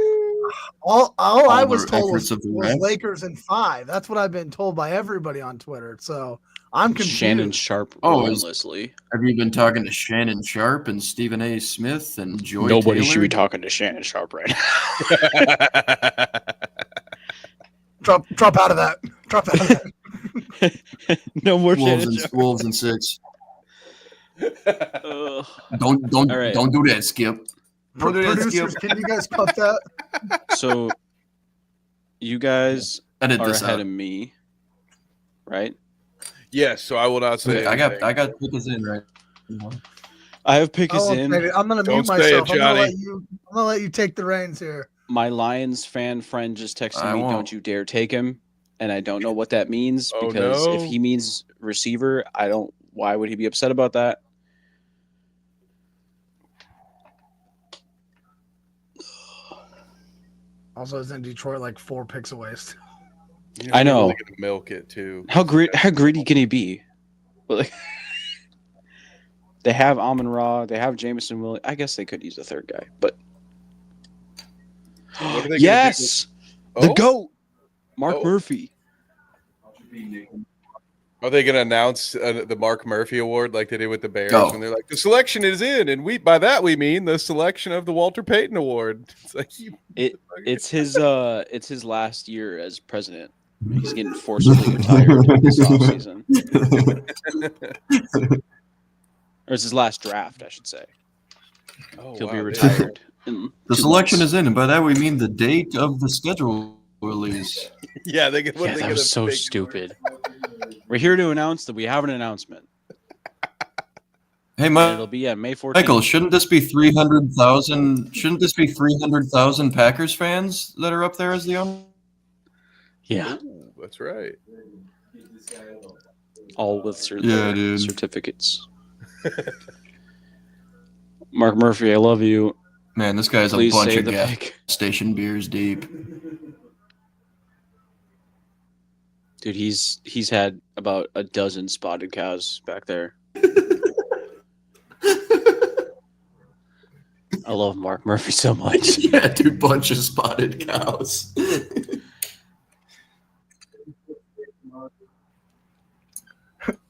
All I was the told efforts was, of the was refs? Lakers in 5. That's what I've been told by everybody on Twitter. So I'm confused. Shannon Sharp Oh, relentlessly. Have you been talking to Shannon Sharp and Stephen A. Smith and Joy Nobody Taylor? should be talking to Shannon Sharp right now. Drop out of that. Drop out of that. No more Wolves Shannon and, Sharp. Wolves and 6. Ugh. Don't All right. don't do that, Skip. Don't do that, Producers, Skip. can you guys cut that? So, you guys Edit are this ahead out. of me, right? Yes, so I will not say. Okay, I got anything. Pickens in right. I have Pickens Oh, in. okay. I'm gonna Don't mute say myself. it, I'm gonna Johnny. let you take the reins here. My Lions fan friend just texted I me, won't. "Don't you dare take him," and I don't know what that means Oh, because no. if he means receiver, I don't. Why would he be upset about that? Also, isn't Detroit like 4 picks away? You I they're know. really gonna milk it too. How greedy can he be? Like, they have Amon Ra, they have Jameson Williams. I guess they could use a third guy, but What are they gonna yes, do? the Oh, goat, Mark Oh. Murphy. Are they going to announce the Mark Murphy Award like they did with the Bears? Oh. And they're like, the selection is in, and by that we mean the selection of the Walter Payton Award. It's like It's his last year as president. He's getting forcibly retired this offseason. Or it's his last draft, I should say. oh, He'll wow, be they- retired. in The 2 selection months. is in, and by that we mean the date of the schedule release. Yeah, they get. Yeah, that was so stupid. We're here to announce that we have an announcement. Hey, And Mike. it'll be on May 14th. Michael, shouldn't this be 300,000? Shouldn't this be 300,000 Packers fans that are up there as the owner? Yeah, Ooh, that's right. all with Yeah, dude. certificates. Mark Murphy, I love you. Man, this guy's Please a bunch save of the gas pick. station beers deep. Dude, he's had about a dozen spotted cows back there. I love Mark Murphy so much. Yeah, dude, bunch of spotted cows.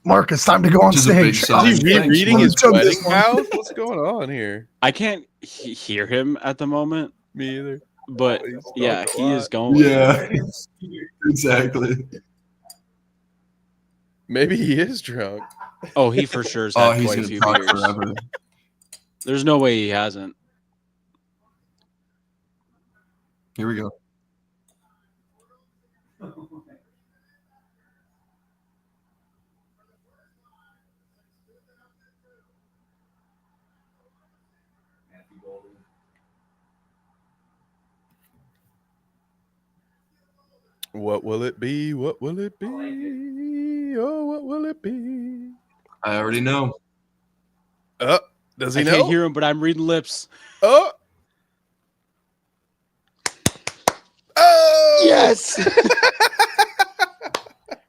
Mark, it's time to go on Which is a big stage. sign. Is he Thanks, rereading Mark. his Took wedding this one. vows? What's going on here? I can't hear him at the moment, Me either. but He's talking yeah, a he lot. is going. Yeah, exactly. Maybe he is drunk. Oh, he for sure has Oh, had he's quite a gonna few talk beers. forever. There's no way he hasn't. Here we go. What will it be? What will it be? Oh, what will it be? I already know. Does I he can't know? hear him, but I'm reading lips. Oh. Oh. Yes.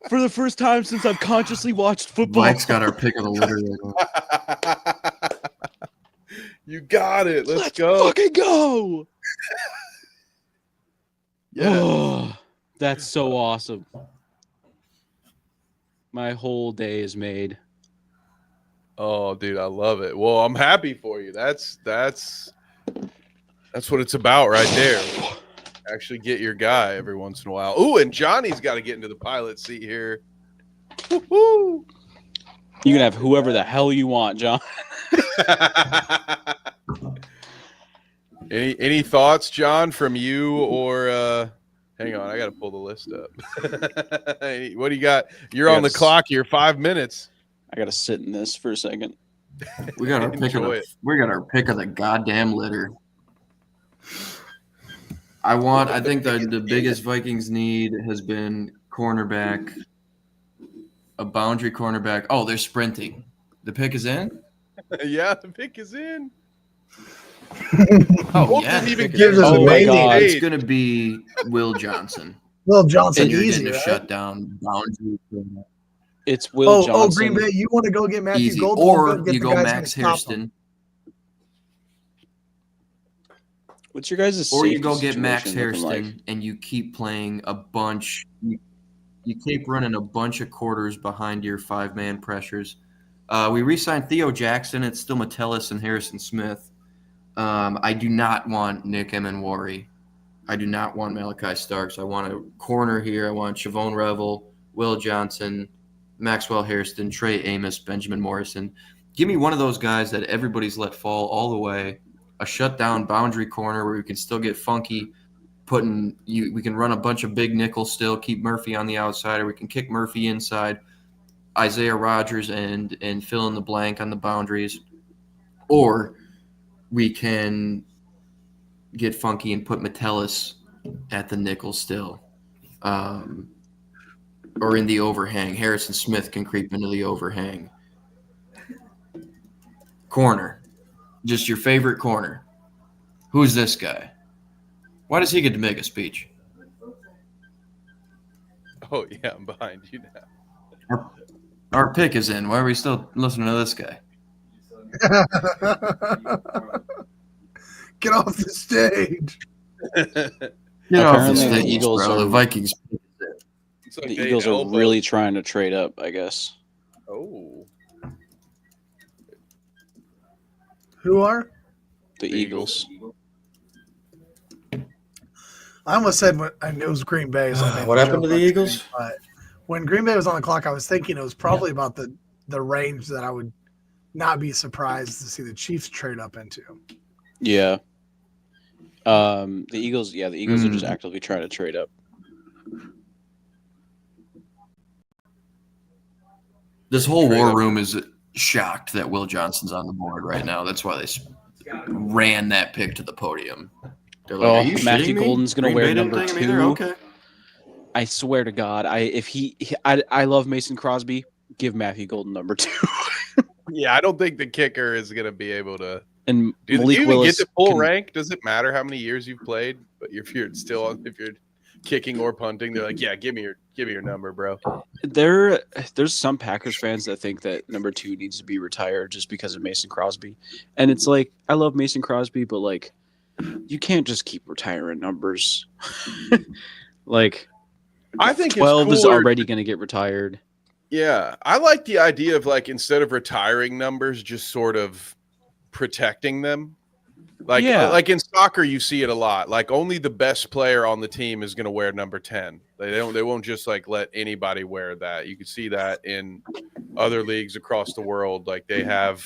For the first time since I've consciously watched football. Mike's got our pick of the litter right now. You got it. Let's go. Fucking go. Yeah. Oh, that's so awesome. My whole day is made. Oh, dude, I love it. Well, I'm happy for you. That's what it's about right there. Actually get your guy every once in a while. Ooh, and Johnny's got to get into the pilot seat here. Woo-hoo. You can have whoever the hell you want, John. Any thoughts, John, from you or hang on, I got to pull the list up. What do you got? You're on the clock here, 5 minutes. I gotta sit in this for a second. We got our pick of Enjoy the, it. we got our pick of the goddamn litter. I think the biggest Vikings need has been cornerback, a boundary cornerback. Oh, they're sprinting. The pick is in? Yeah, the pick is in. Oh, Wolf yeah. didn't the even pick is give in. us a Oh, main God. It's page. going to be Will Johnson. Will Johnson, And you're easy, getting a right? shutdown boundary. It's Will Oh, Johnson. Green Bay, you want to go get Matthew Easy. Golden? Or get you the go guys Max gonna stop him. Hairston. What's your guys' Or you safety go get Max situation looking Hairston and you keep playing a bunch. You keep running a bunch of quarters behind your 5-man pressures. We re-signed Theo Jackson. It's still Metellus and Harrison Smith. I do not want Nick Emenwari. I do not want Malachi Starks. I want a corner here. I want Shavon Revel, Will Johnson, Maxwell Hairston, Trey Amos, Benjamin Morrison. Give me one of those guys that everybody's let fall all the way. A shutdown boundary corner where we can still get funky. We can run a bunch of big nickels still, keep Murphy on the outside, or we can kick Murphy inside. Isaiah Rodgers and fill in the blank on the boundaries. Or we can get funky and put Metellus at the nickel still. Or in the overhang. Harrison Smith can creep into the overhang. Corner. Just your favorite corner. Who's this guy? Why does he get to make a speech? Oh, yeah, I'm behind you now. Our pick is in. Why are we still listening to this guy? Get off the stage. Get off Apparently the the stage, Eagles bro. are- The Vikings. It's The okay, Eagles are elbow. really trying to trade up, I guess. Oh. Who are? The Eagles. I almost said I knew it was Green Bay. So I made What the happened joke to the on Eagles? stage, But when Green Bay was on the clock, I was thinking it was probably about the range that I would not be surprised to see the Chiefs trade up into. Yeah. The Eagles are just actively trying to trade up. This whole Trade war up. room is shocked that Will Johnson's on the board right now. That's why they ran that pick to the podium. They're like, Oh, "Are you Matthew shitting me? Golden's gonna Green wear Bay didn't number take him either? 2. Okay. I swear to God, I love Mason Crosby. Give Matthew Golden number 2. Yeah, I don't think the kicker is going to be able to. And Do Malik you even Willis get to full can- rank? Does it matter how many years you've played? But if you're kicking or punting. They're like, yeah, give me your number, bro. There's some Packers fans that think that number 2 needs to be retired just because of Mason Crosby, and it's like I love Mason Crosby, but like you can't just keep retiring numbers. Like I think 12 it's is cooler. already going to get retired. Yeah, I like the idea of like instead of retiring numbers, just sort of protecting them. Like in soccer, you see it a lot. Like only the best player on the team is going to wear number 10. They won't just like let anybody wear that. You can see that in other leagues across the world. Like they have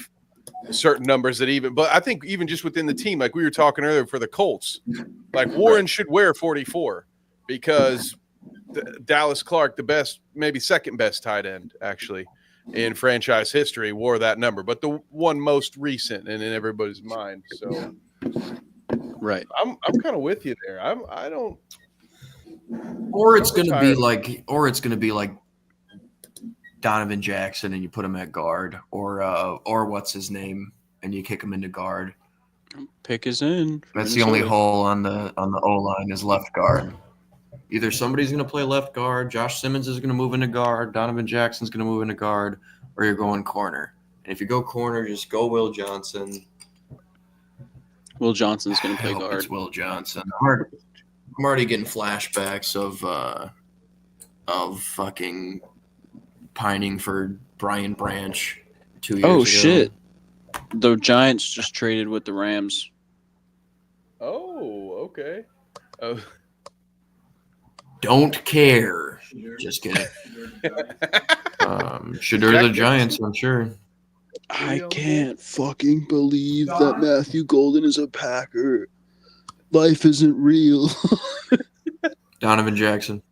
certain numbers that but I think even just within the team, like we were talking earlier for the Colts, like Warren should wear 44 because Dallas Clark, the best, maybe second best tight end actually in franchise history, wore that number, but the one most recent and in everybody's mind. So, right, I'm kind of with you there. I don't. Or it's going to be like Donovan Jackson, and you put him at guard, or what's his name, and you kick him into guard. Pick is in. That's the only hole on the O line is left guard. Either somebody's going to play left guard, Josh Simmons is going to move into guard, Donovan Jackson's going to move into guard, or you're going corner. And if you go corner, just go Will Johnson. Will Johnson's going to play guard. It's Will Johnson. I'm already getting flashbacks of fucking pining for Brian Branch 2 years ago. Oh, shit. The Giants just traded with the Rams. Oh, okay. Oh. Don't care. Just kidding. Shedeur the Giants, I'm sure. I can't fucking believe that Matthew Golden is a Packer. Life isn't real. Donovan Jackson.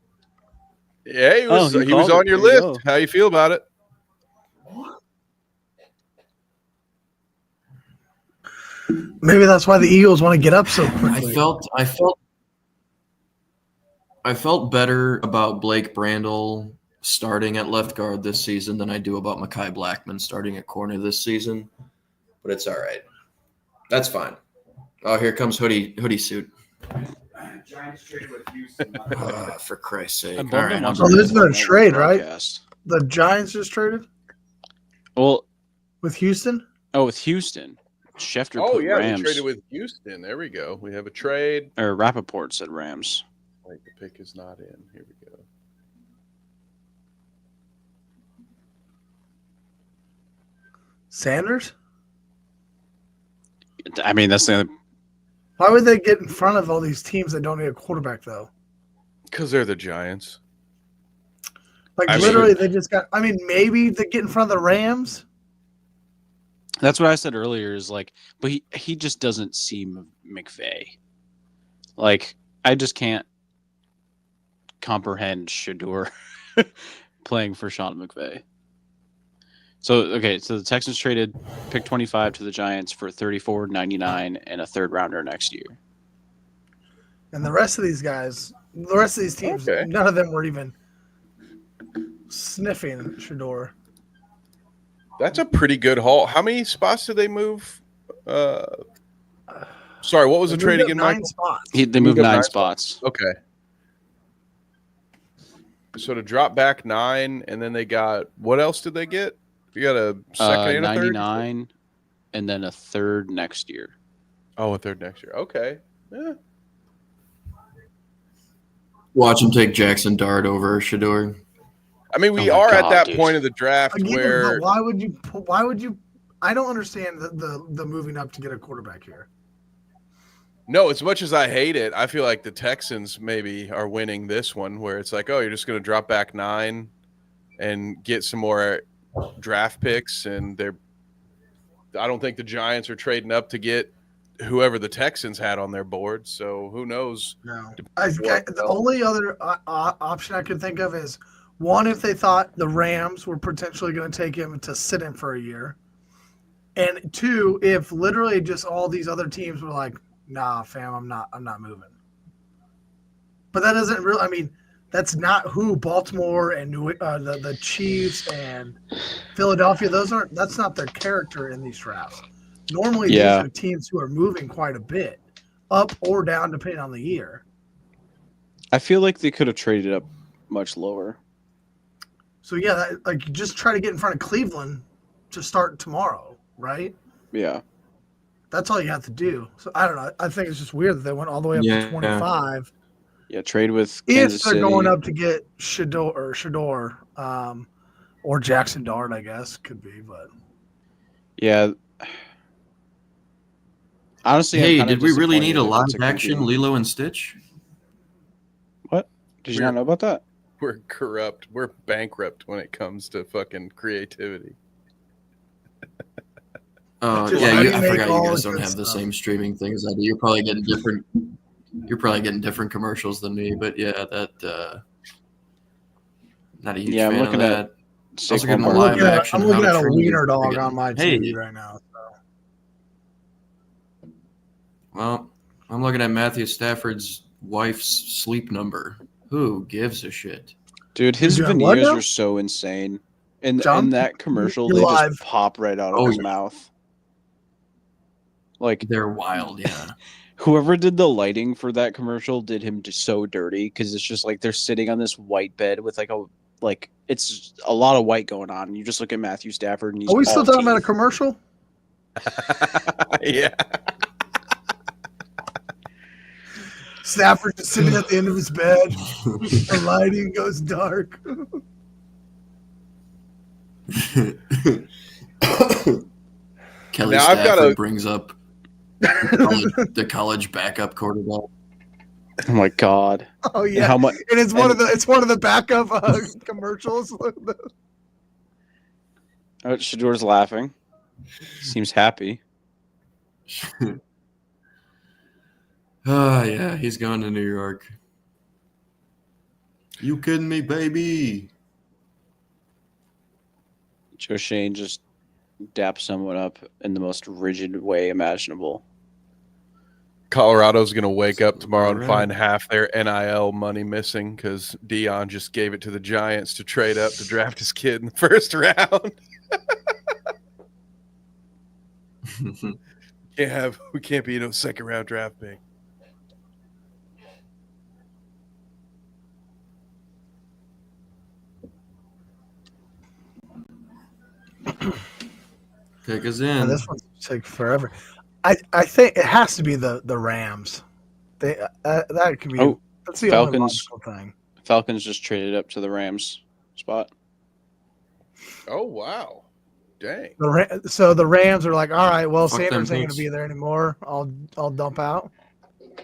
Yeah, he was on your list. How you feel about it? Maybe that's why the Eagles want to get up so quickly. I felt better about Blake Brandel starting at left guard this season than I do about Mekhi Blackman starting at corner this season. But it's all right. That's fine. Oh, here comes hoodie suit. Giants trade with Houston. For Christ's sake. All right. So there's been a trade, right? The Giants just traded? Well, with Houston? Oh, with Houston. Schefter Oh, put yeah, Rams. we traded with Houston. There we go. We have a trade. Or Rappaport said Rams. Wait, the pick is not in. Here we go. Sanders? I mean, that's the. Why would they get in front of all these teams that don't need a quarterback, though? Because they're the Giants. Like, literally, they just got – I mean, maybe they get in front of the Rams. That's what I said earlier is like, but he just doesn't seem McVay. Like, I just can't comprehend Shedeur playing for Sean McVay. So the Texans traded pick 25 to the Giants for $34.99 and a third rounder next year. And the rest of these guys, the rest of these teams, none of them were even sniffing Shedeur. That's a pretty good haul. How many spots did they move? Sorry, what was the trade again, Michael? 9 spots. They moved 9 spots. Okay. So to drop back 9, and then they got – what else did they get? You got a second and a third? 99, and then a third next year. Oh, a third next year. Okay. Yeah. Watch him take Jackson Dart over Shedeur. I mean, we are at that point of the draft where – why would you – I don't understand the moving up to get a quarterback here. No, as much as I hate it, I feel like the Texans maybe are winning this one where it's like, oh, you're just going to drop back 9 and get some more draft picks. And I don't think the Giants are trading up to get whoever the Texans had on their board. So who knows? No. The only other option I could think of is, one, if they thought the Rams were potentially going to take him to sit in for a year. And 2, if literally just all these other teams were like, nah, fam, I'm not moving. But that doesn't really. I mean, that's not who Baltimore and the Chiefs and Philadelphia. That's not their character in these drafts. Normally, these are teams who are moving quite a bit, up or down, depending on the year. I feel like they could have traded up much lower. So yeah, just try to get in front of Cleveland to start tomorrow, right? Yeah. That's all you have to do. So I don't know. I think it's just weird that they went all the way up to 25. Yeah, trade with If Kansas they're City. going up to get Shador, or Jackson Dart, I guess could be, but Yeah. Honestly, Hey, I'm kinda did we really need a disappointed if live it's action competing- Lilo and Stitch? What? Did you not know about that? We're corrupt. We're bankrupt when it comes to fucking creativity. Oh Just yeah, remake I forgot all you guys the don't good have the stuff. same streaming thing as I do. You're probably getting different. You're probably getting different commercials than me, but yeah, that. Not a huge Yeah, I'm fan looking of at that. Also Saquon getting a Barkley. live action. I'm looking How at to a Train wiener Your dog Dragon. on my Hey, TV right now. So. well, I'm looking at Matthew Stafford's wife's sleep number. Who gives a shit? Dude, his You're doing what veneers now? are so insane. In John? that commercial, You're they live. just pop right out of Oh, his yeah. mouth. Like, They're wild, yeah. whoever did the lighting for that commercial did him just so dirty because it's just like they're sitting on this white bed with it's a lot of white going on. And you just look at Matthew Stafford and he's Are we still all talking about a teeth. commercial? Yeah. Stafford just sitting at the end of his bed. The lighting goes dark. Kelly Now, I've Stafford got a- brings up the college backup quarterback. Oh my god! Oh And yeah, how much? and it's one of the backup commercials. Shador's laughing. Seems happy. Oh yeah, he's gone to New York. You kidding me, baby? Joe Shane just daps someone up in the most rigid way imaginable. Colorado's going to wake up tomorrow and Alright. find half their NIL money missing because Dion just gave it to the Giants to trade up to draft his kid in the first round. We can't be no second round draft pick. Pick us Yeah, in. this one's take forever. I think it has to be the Rams. They that could be. Oh, That's the only Falcons. logical thing. Falcons just traded up to the Rams spot. Oh, wow. Dang. So the Rams are like, all right, well, Fuck them Sanders ain't picks. gonna be there anymore. I'll dump out.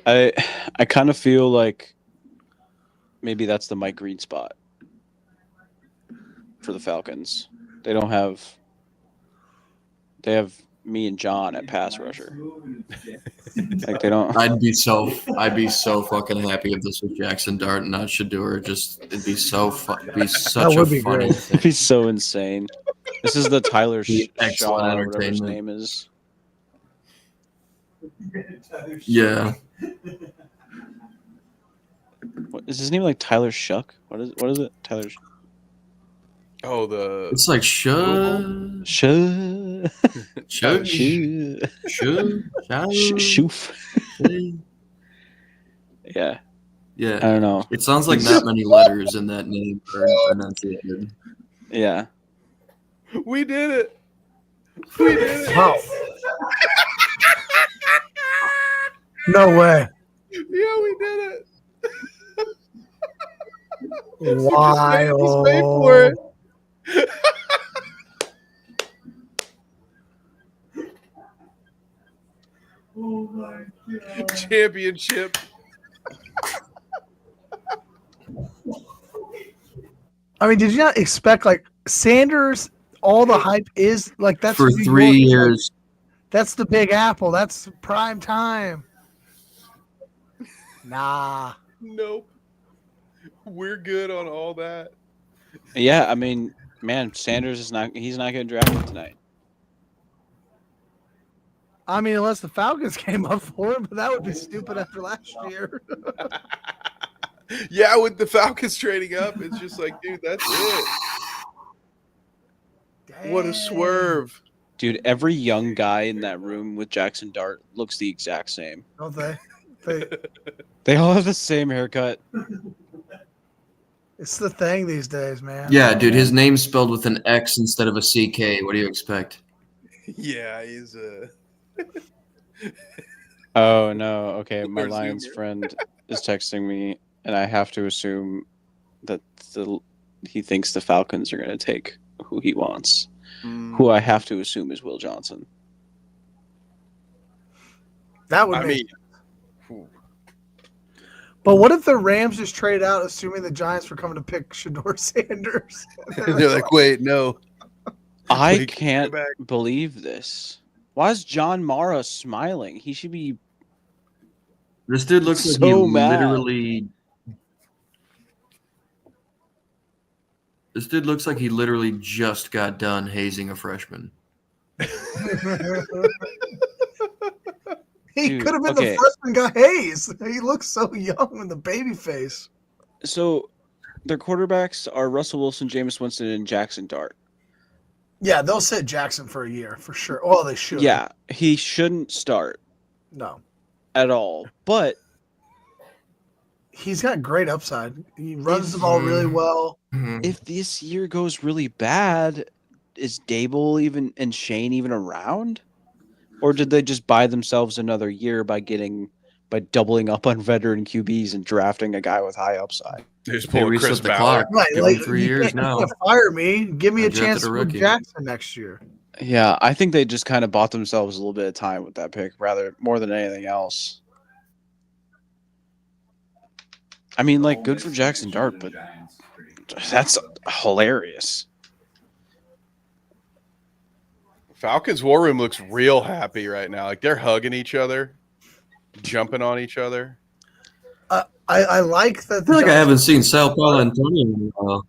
I kind of feel like maybe that's the Mike Green spot for the Falcons. They have me and John at pass rusher. Like they don't. I'd be so fucking happy if this was Jackson Dart and not Shador. It'd be so be such would a be funny great. It'd thing. be so insane. This is the Tyler Be excellent Shaw, or whatever his entertainment. name is. Yeah. What is his name? Like Tyler Shuck? What is it? Tyler Oh, the It's like Shuck. Shoof. Yeah, I Yeah. don't know. It sounds like not many letters in that name are enunciated. Yeah, we did it. We did it. Wow. No way. Yeah, we did it. Wild. Just pay for it. Oh my god. Championship. I mean, did you not expect like Sanders? All the hype is like that's For New 3 York, like, years. that's the Big Apple. That's prime time. Nah. Nope. We're good on all that. yeah. I mean, man, Sanders is not. He's not getting drafted tonight. I mean, unless the Falcons came up for him, but that would be stupid after last year. Yeah, with the Falcons trading up, it's just like, dude, that's it. What a Dang. swerve. Dude, every young guy in that room with Jackson Dart looks the exact same. Don't they? They all have the same haircut. It's the thing these days, man. Yeah, dude, his name's spelled with an X instead of a CK. What do you expect? Yeah, he's Oh no. Okay, my Or Lions Zoomer. friend is texting me, and I have to assume that he thinks the Falcons are going to take who he wants. Who I have to assume is Will Johnson. That would I make mean, But what if the Rams just trade out, assuming the Giants were coming to pick Shador Sanders? they're like, wait, no. I Wait, can't go back. believe this. Why is John Mara smiling? He should be. This dude looks like So he mad. literally. This dude looks like he literally just got done hazing a freshman. He Dude, could have been okay. the freshman guy Hayes. He looks so young with the baby face. So, their quarterbacks are Russell Wilson, Jameis Winston, and Jackson Dart. Yeah, they'll sit Jackson for a year for sure. Well, they should. Yeah, he shouldn't start No. at all. But He's got great upside. He runs the ball really well. if this year goes really bad, is Dable even and Shane even around? Or did they just buy themselves another year by doubling up on veteran QBs and drafting a guy with high upside? They just They pull reset Chris the Ballard. clock. Right, Give him 3 you years can't- now. You can't fire me. Give me I a chance drafted a to rookie. Jackson next year. Yeah, I think they just kind of bought themselves a little bit of time with that pick, rather more than anything else. I mean, like, good for Jackson Dart, but that's hilarious. Falcons War Room looks real happy right now. Like they're hugging each other, jumping on each other. I like that. I feel like I haven't seen Sal Palantonio in a while.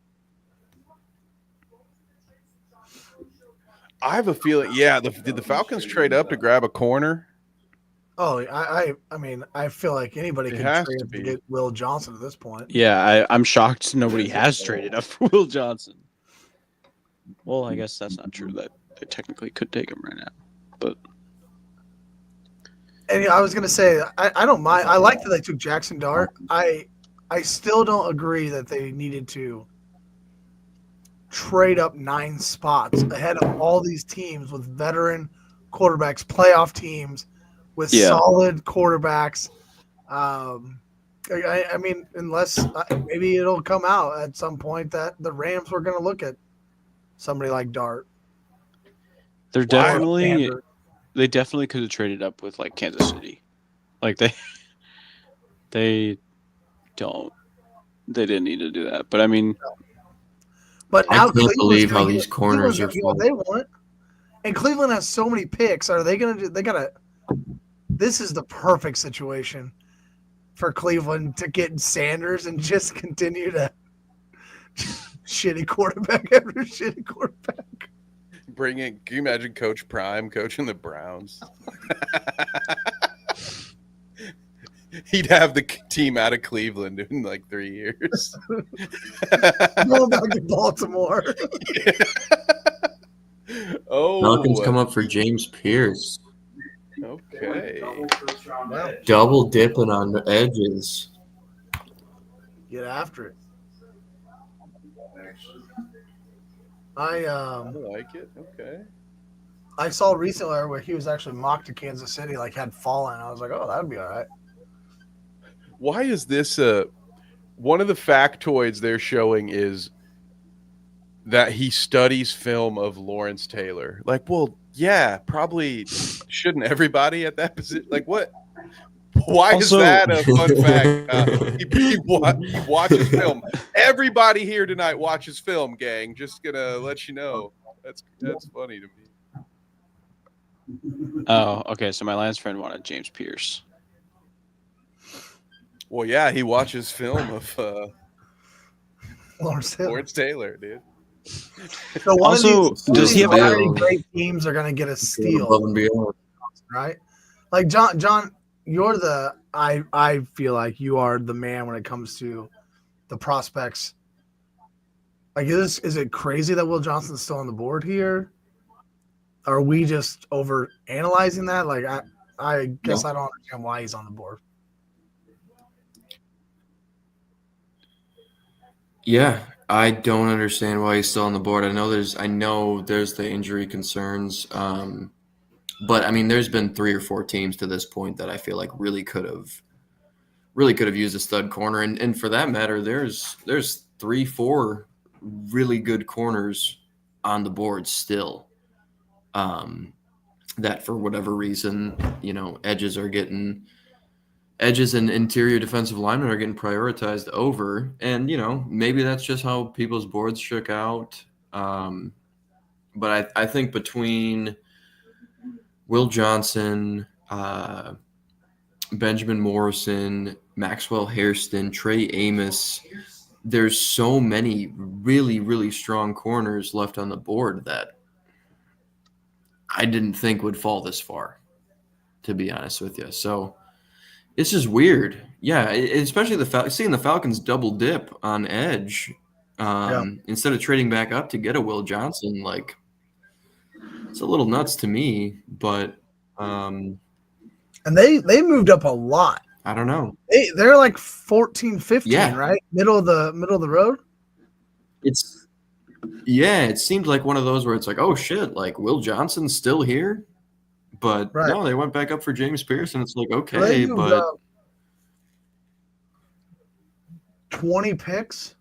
I have a feeling, yeah. Did the Falcons trade up to grab a corner? Oh, I mean, I feel like anybody It can has trade to to be. get Will Johnson at this point. Yeah, I'm shocked nobody has traded up for Will Johnson. Well, I guess that's not true. That they technically could take him right now, but And I was gonna say, I don't mind. I like that they took Jackson Dart. I still don't agree that they needed to trade up 9 spots ahead of all these teams with veteran quarterbacks, playoff teams with solid quarterbacks. I mean, unless maybe it'll come out at some point that the Rams were going to look at somebody like Dart. they're Or definitely Sanders. they definitely could have traded up with like Kansas City. Like they didn't need to do that. But I mean, But I now can't Cleveland's believe gonna how get- these corners Cleveland's are gonna get what full. they want. And Cleveland has so many picks. Are they going to do? They got to. This is the perfect situation for Cleveland to get Sanders and just continue to shitty quarterback after shitty quarterback. Bring in. Can you imagine Coach Prime coaching the Browns? He'd have the team out of Cleveland in like 3 years. Going back to Baltimore. Oh, Falcons come up for James Pierce. okay. Double dipping on the edges. Get after it. I I like it. Okay. I saw recently where he was actually mocked to Kansas City, like had fallen. I was like, oh, that'd be all right. Why is this one of the factoids they're showing is that he studies film of Lawrence Taylor? Like, well, yeah, probably shouldn't everybody at that position? Like, what? Why Also- is that a fun fact? He watches film. Everybody here tonight watches film, gang. Just gonna let you know. That's funny to me. oh, okay. So my Lions friend wanted James Pierce. Well, yeah, he watches film of Lawrence Taylor. Lawrence Taylor, dude. So one Also, of these, one does of he these have very a- great teams are going to get a Above steal, and beyond. right? Like John, you're the I feel like you are the man when it comes to the prospects. Like, is it crazy that Will Johnson's still on the board here? Are we just over analyzing that? Like, I guess I don't understand why he's on the board. Yeah, I don't understand why he's still on the board. I know there's the injury concerns. But I mean, there's been 3 or 4 teams to this point that I feel like really could have used a stud corner, and for that matter, there's 3, 4 really good corners on the board still. That for whatever reason, edges and interior defensive linemen are getting prioritized over, and maybe that's just how people's boards shook out. But I think between Will Johnson, Benjamin Morrison, Maxwell Hairston, Trey Amos, there's so many really, really strong corners left on the board that I didn't think would fall this far, to be honest with you. So it's just weird. Yeah, especially seeing the Falcons double dip on edge instead of trading back up to get a Will Johnson. Like, it's a little nuts to me, but and they moved up a lot. I don't know. They're like 14, 15, Yeah. right? Middle of the road. It seemed like one of those where it's like, oh shit, like Will Johnson's still here, but no, they went back up for James Pierce, and it's like, okay, but 20 picks.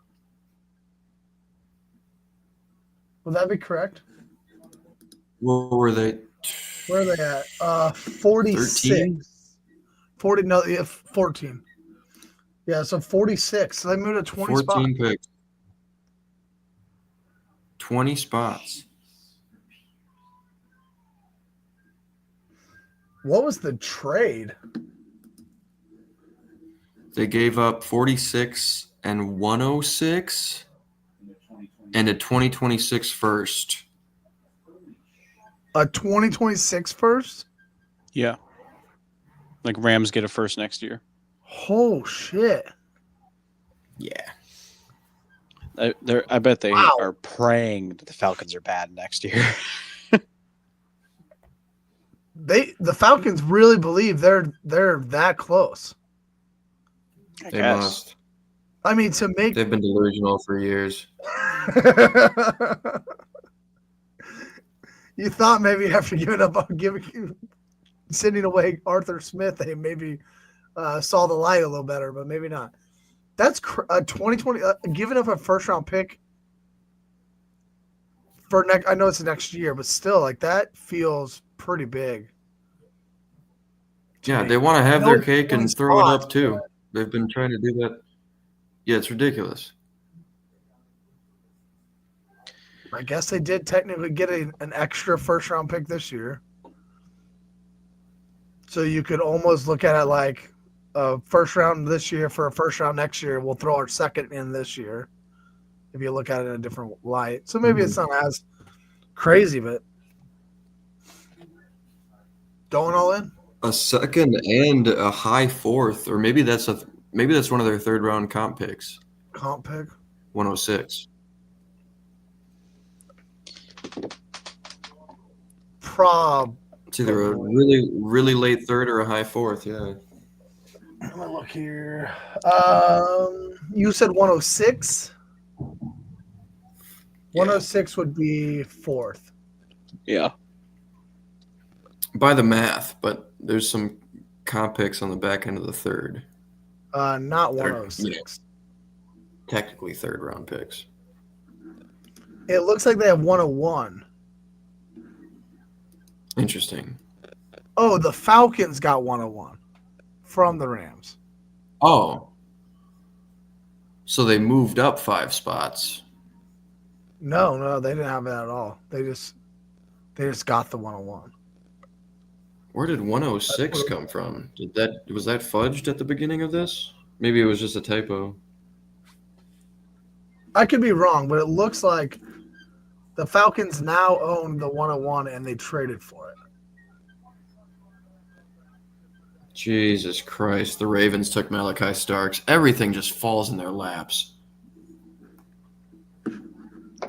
Would that be correct? what were they? Where are they at? 46. 13? 40, no, yeah, 14. Yeah, so 46. So they moved to 20 spots. 14 picks. 20 spots. What was the trade? They gave up 46 and 106 and a 2026 first. A 2026 first? Yeah. Like Rams get a first next year. Oh shit. Yeah. I bet they Wow. are praying that the Falcons are bad next year. The Falcons really believe they're that close. I They guess. must. I mean, to make They've been delusional for years. You thought maybe after giving up on sending away Arthur Smith, they maybe saw the light a little better, but maybe not. That's 2020 giving up a first round pick for next. I know it's next year, but still, like that feels pretty big. Yeah, they want to have their No cake and points throw it lost, up too. They've been trying to do that. Yeah, it's ridiculous. I guess they did technically get an extra first round pick this year. So you could almost look at it like a first round this year for a first round next year. We'll throw our second in this year if you look at it in a different light. So maybe it's not as crazy, but going all in. A second and a high fourth, or maybe that's one of their third round comp picks. Comp pick. 106. It's either a really, really late third or a high fourth. Yeah. Let me look here. You said 106. 106 would be fourth. Yeah. By the math, but there's some comp picks on the back end of the third. Not They're, 106. technically third round picks. It looks like they have 101. Interesting. Oh, the Falcons got 101 from the Rams. Oh. So they moved up 5 spots. No, they didn't have it at all. They just got the 101. Where did 106 come from? Was that fudged at the beginning of this? Maybe it was just a typo. I could be wrong, but it looks like the Falcons now own the 101 and they traded for it. Jesus Christ. The Ravens took Malachi Starks. Everything just falls in their laps.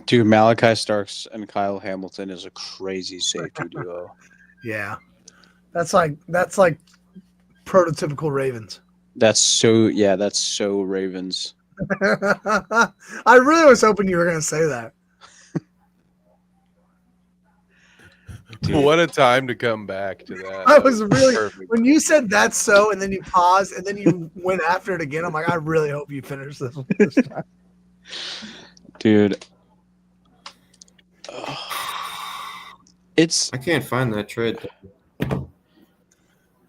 Dude, Malachi Starks and Kyle Hamilton is a crazy safety duo. Yeah. That's like prototypical Ravens. That's so Ravens. I really was hoping you were going to say that. Dude. What a time to come back to that. I That was really perfect. when you said that's so, and then you paused, and then you went after it again. I'm like, I really hope you finish this one this time. Dude. It's I can't find that trade. Yeah, I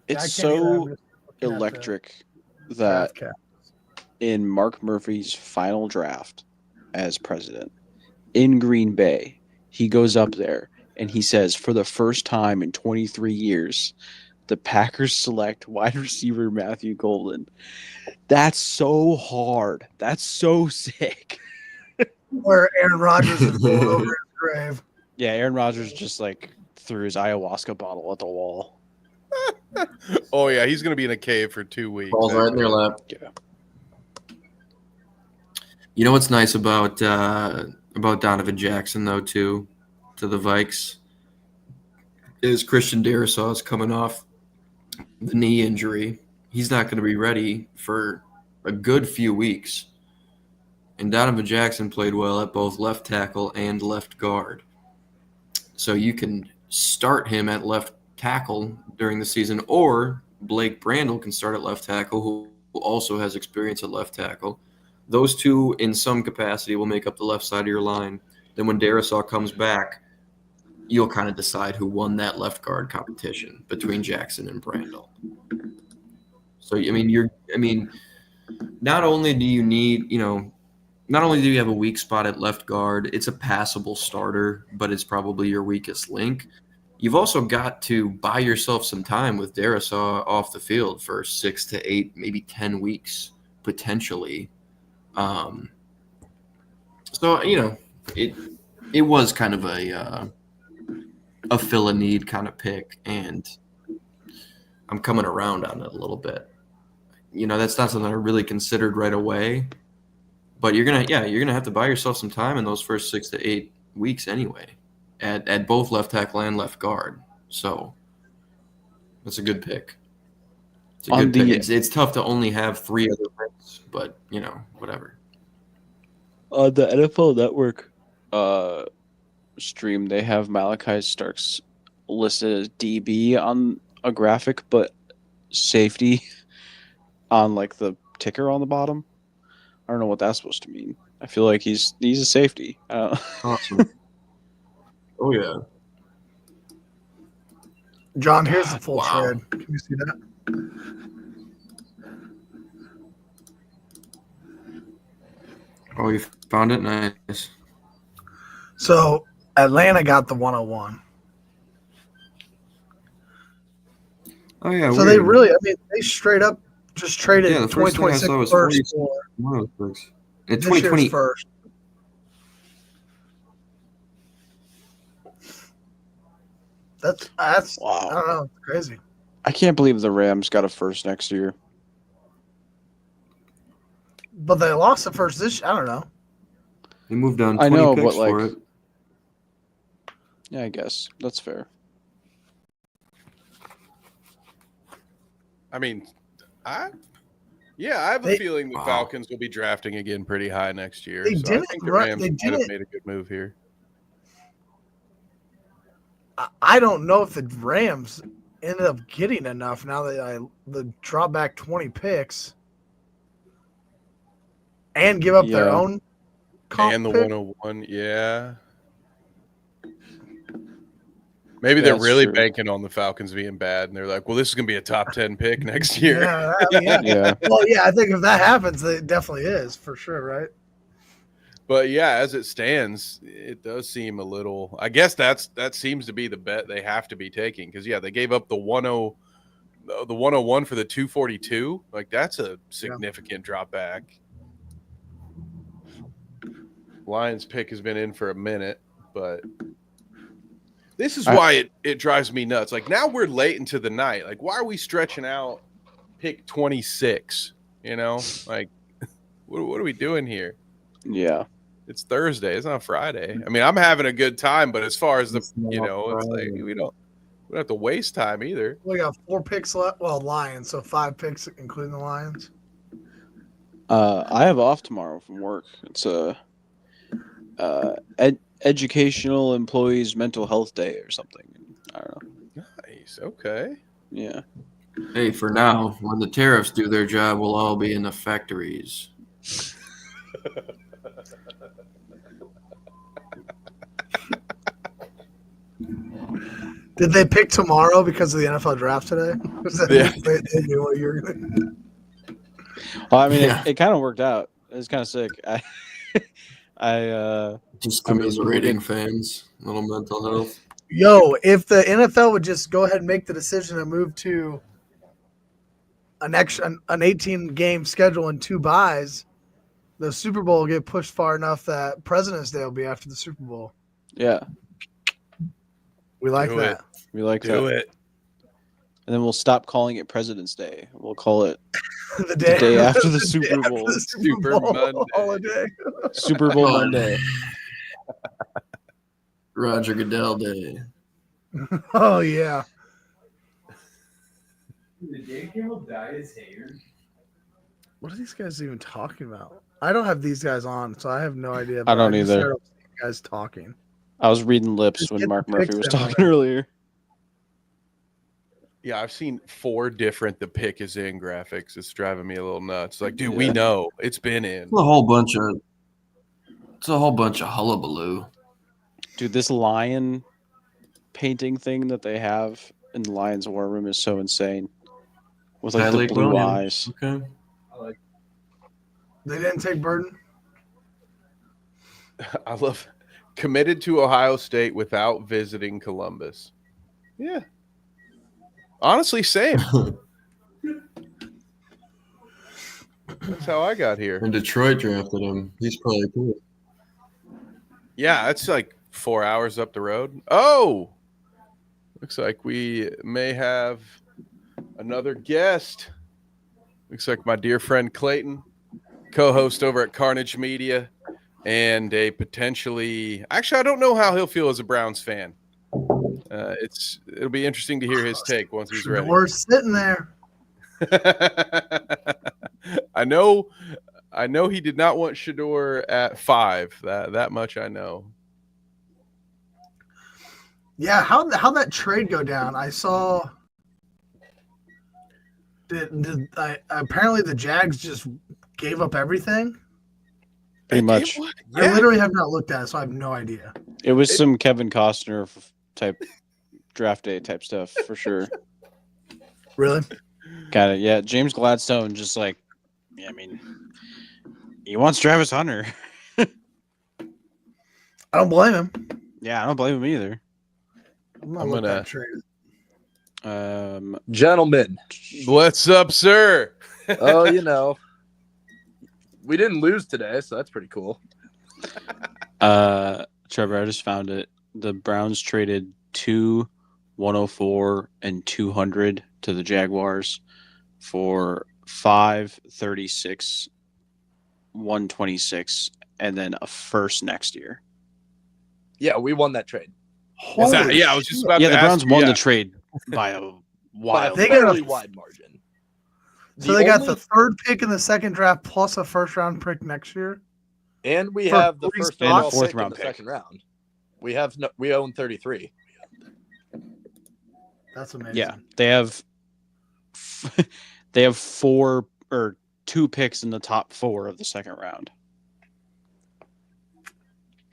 it's can't either. so I'm just looking at the electric that draft cap. in Mark Murphy's final draft as president in Green Bay, he goes up there and he says, for the first time in 23 years, the Packers select wide receiver Matthew Golden. That's so hard. That's so sick. Where Aaron Rodgers is rolled over his grave. Yeah, Aaron Rodgers just like threw his ayahuasca bottle at the wall. Oh yeah, he's gonna be in a cave for 2 weeks. Falls right in their lap. Yeah. You know what's nice about Donovan Jackson though too, to the Vikes, is Christian Darrisaw is coming off the knee injury. He's not going to be ready for a good few weeks. And Donovan Jackson played well at both left tackle and left guard. So you can start him at left tackle during the season, or Blake Brandel can start at left tackle, who also has experience at left tackle. Those two, in some capacity, will make up the left side of your line. Then when Darrisaw comes back, you'll kind of decide who won that left guard competition between Jackson and Brandel. So, I mean, not only do you need, not only do you have a weak spot at left guard, it's a passable starter, but it's probably your weakest link. You've also got to buy yourself some time with Darrisaw off the field for 6 to 8, maybe 10 weeks, potentially. So, it was kind of a fill a need kind of pick, and I'm coming around on it a little bit. That's not something I really considered right away, but you're gonna have to buy yourself some time in those first 6 to 8 weeks anyway, at both left tackle and left guard. So that's a good pick. It's a good pick. It's tough to only have 3 other picks, but whatever. On the NFL Network stream, they have Malachi Starks listed as DB on a graphic, but safety on like the ticker on the bottom. I don't know what that's supposed to mean. I feel like he's a safety. Awesome. Oh yeah. John, here's the full Wow. shred. Can you see that? Oh, you found it? Nice. So Atlanta got the 101. Oh yeah. So they really, they straight up just traded Yeah, the first thing I 2026 saw was first 40. for One of those picks. In this year's 2020. first. That's Wow. I don't know, it's crazy. I can't believe the Rams got a first next year. But they lost the first this. I don't know. They moved on I 20 know, picks but for like, it. yeah, I guess that's fair. I mean, I have a They- feeling the Wow. Falcons will be drafting again pretty high next year. They So I didn't think the run- Rams they might have didn't- made a good move here. I don't know if the Rams ended up getting enough now that the drop back 20 picks and give up their Yeah. own comp And the pick. 101, yeah. Maybe they're That's really true. banking on the Falcons being bad, and they're like, "Well, this is going to be a top 10 pick next year." Yeah, I mean, yeah. Yeah. Well, yeah, I think if that happens, it definitely is for sure, right? But yeah, as it stands, it does seem a little. I guess that seems to be the bet they have to be taking, because they gave up the 101 for the 242. Like that's a significant drop back. Lions pick has been in for a minute, but this is why it drives me nuts. Like now we're late into the night. Like why are we stretching out pick 26? Like what are we doing here? Yeah. It's Thursday. It's not Friday. I mean, I'm having a good time, but as far as It's not it's like Friday. we don't have to waste time either. We got 4 picks left. Well, Lions, so 5 picks, including the Lions. I have off tomorrow from work. It's a educational employees mental health day or something. I don't know. Nice. Okay. Yeah. Hey, for now, when the tariffs do their job, we'll all be in the factories. Did they pick tomorrow because of the NFL draft today? They knew what you were going to. Well, I mean, Yeah. it kind of worked out. It was kind of sick. Just I mean, commiserating fans, little mental health. Yo, if the NFL would just go ahead and make the decision to move to an 18 game schedule and 2 buys, the Super Bowl will get pushed far enough that President's Day will be after the Super Bowl. Yeah, We like Do that. we like Do that. it. And then we'll stop calling it President's Day. We'll call it The day after the day Super after Bowl. the Super Super Bowl Monday. holiday. Super Bowl Oh, Monday. Roger Goodell Day. Oh yeah. Did Dave Campbell dye his hair? What are these guys even talking about? I don't have these guys on, so I have no idea. I but don't just either. heard you guys talking. I was reading lips Just when get Mark the Murphy picks was in talking earlier. Yeah, I've seen 4 different "the pick is in" graphics. It's driving me a little nuts. Like, dude, we Yeah. know it's been in. It's a whole bunch of hullabaloo. Dude, this lion painting thing that they have in the Lions War Room is so insane. With like the Tyreek blue Williams. eyes. Okay. They didn't take Burden. I love committed to Ohio State without visiting Columbus. Yeah. Honestly, same. That's how I got here. And Detroit drafted him. He's probably cool. Yeah, it's like 4 hours up the road. Oh, looks like we may have another guest. Looks like my dear friend Clayton, co-host over at Carnage Media, and a potentially, actually, I don't know how he'll feel as a Browns fan. It'll be interesting to hear his take once he's ready. We're sitting there. I know he did not want Shador at 5. That much I know. Yeah, how that trade go down? I saw. Apparently the Jags just gave up everything. Pretty much. I literally have not looked at it, so I have no idea. It was some Kevin Costner type draft day type stuff for sure. Really? Got it. Yeah, James Gladstone just like, yeah, I mean, he wants Travis Hunter. I don't blame him. Yeah, I don't blame him either. I'm not I'm looking gonna- at trade. Gentlemen, What's up, sir? oh, we didn't lose today, so that's pretty cool. Trevor, I just found it. The Browns traded 2 104 and 200 to the Jaguars for 5 36 126 and then a first next year. Yeah, we won that trade. Is that, yeah, I was just about Yeah, to the ask Browns you, won yeah. the trade by a By a wild. They got a- fairly wide margin. So they got the 3rd pick in the 2nd draft plus a 1st round pick next year. And we For have the 3 first spots. overall Fourth pick in round the pick. 2nd round. We own 33. That's amazing. Yeah, they have 4 or 2 picks in the top 4 of the 2nd round.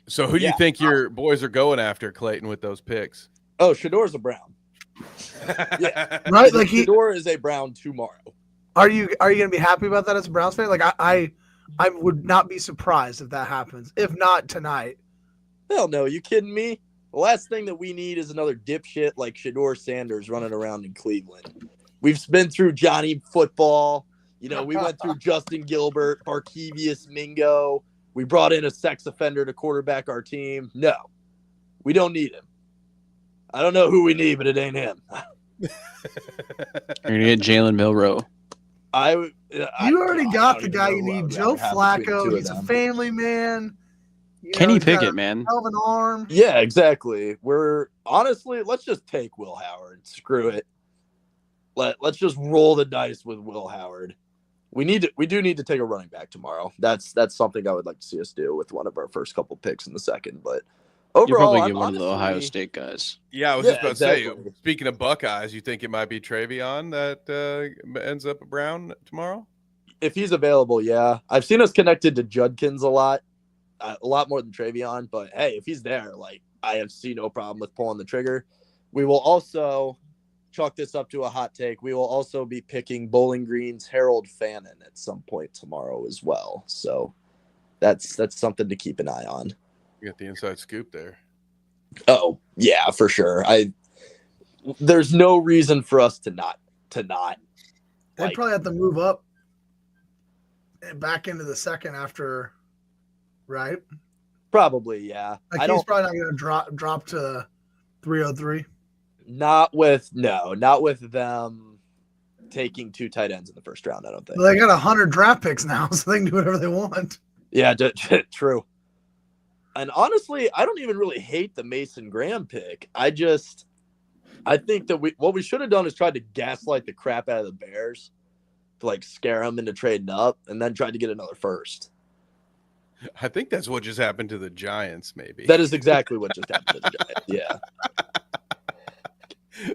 So who do you Yeah. think your boys are going after, Clayton, with those picks? Oh, Shador's a Brown. Yeah. Right? Like Shador is a Brown tomorrow. are you gonna be happy about that as a Browns fan? Like I would not be surprised if that happens. If not tonight. Hell no, you kidding me? The last thing that we need is another dipshit like Shador Sanders running around in Cleveland. We've been through Johnny Football. We went through Justin Gilbert, Barkevius Mingo. We brought in a sex offender to quarterback our team. No, we don't need him. I don't know who we need, but it ain't him. You're gonna get Jalen Milroe. You already got the guy you need. Joe Flacco. He's a family man. Kenny he's got Pickett, a man. hell of an arm. Yeah, exactly. Let's just take Will Howard. Screw it. Let's just roll the dice with Will Howard. we do need to take a running back tomorrow. That's something I would like to see us do with one of our first couple picks in the second. But You'll overall, probably I'm get one of the Ohio honestly- State guys. Yeah, I was Yeah, just about to say. exactly. Speaking of Buckeyes, you think it might be Travion that ends up at Brown tomorrow? If he's available, yeah. I've seen us connected to Judkins a lot more than Travion. But hey, if he's there, like I have seen no problem with pulling the trigger. We will also chalk this up to a hot take. We will also be picking Bowling Green's Harold Fannin at some point tomorrow as well. So that's something to keep an eye on. You got the inside scoop there. Oh yeah, for sure. There's no reason for us to not. They'd like- probably have to move up and back into the second after, right? Probably, yeah. Like I he's don't. probably not going to drop to 303. Not with them taking 2 tight ends in the first round. I don't think. Well, they got 100 draft picks now, so they can do whatever they want. Yeah, true. And honestly, I don't even really hate the Mason Graham pick. I think that what we should have done is tried to gaslight the crap out of the Bears to like scare them into trading up, and then tried to get another first. I think that's what just happened to the Giants, maybe. That is exactly what just happened to the Giants. Yeah.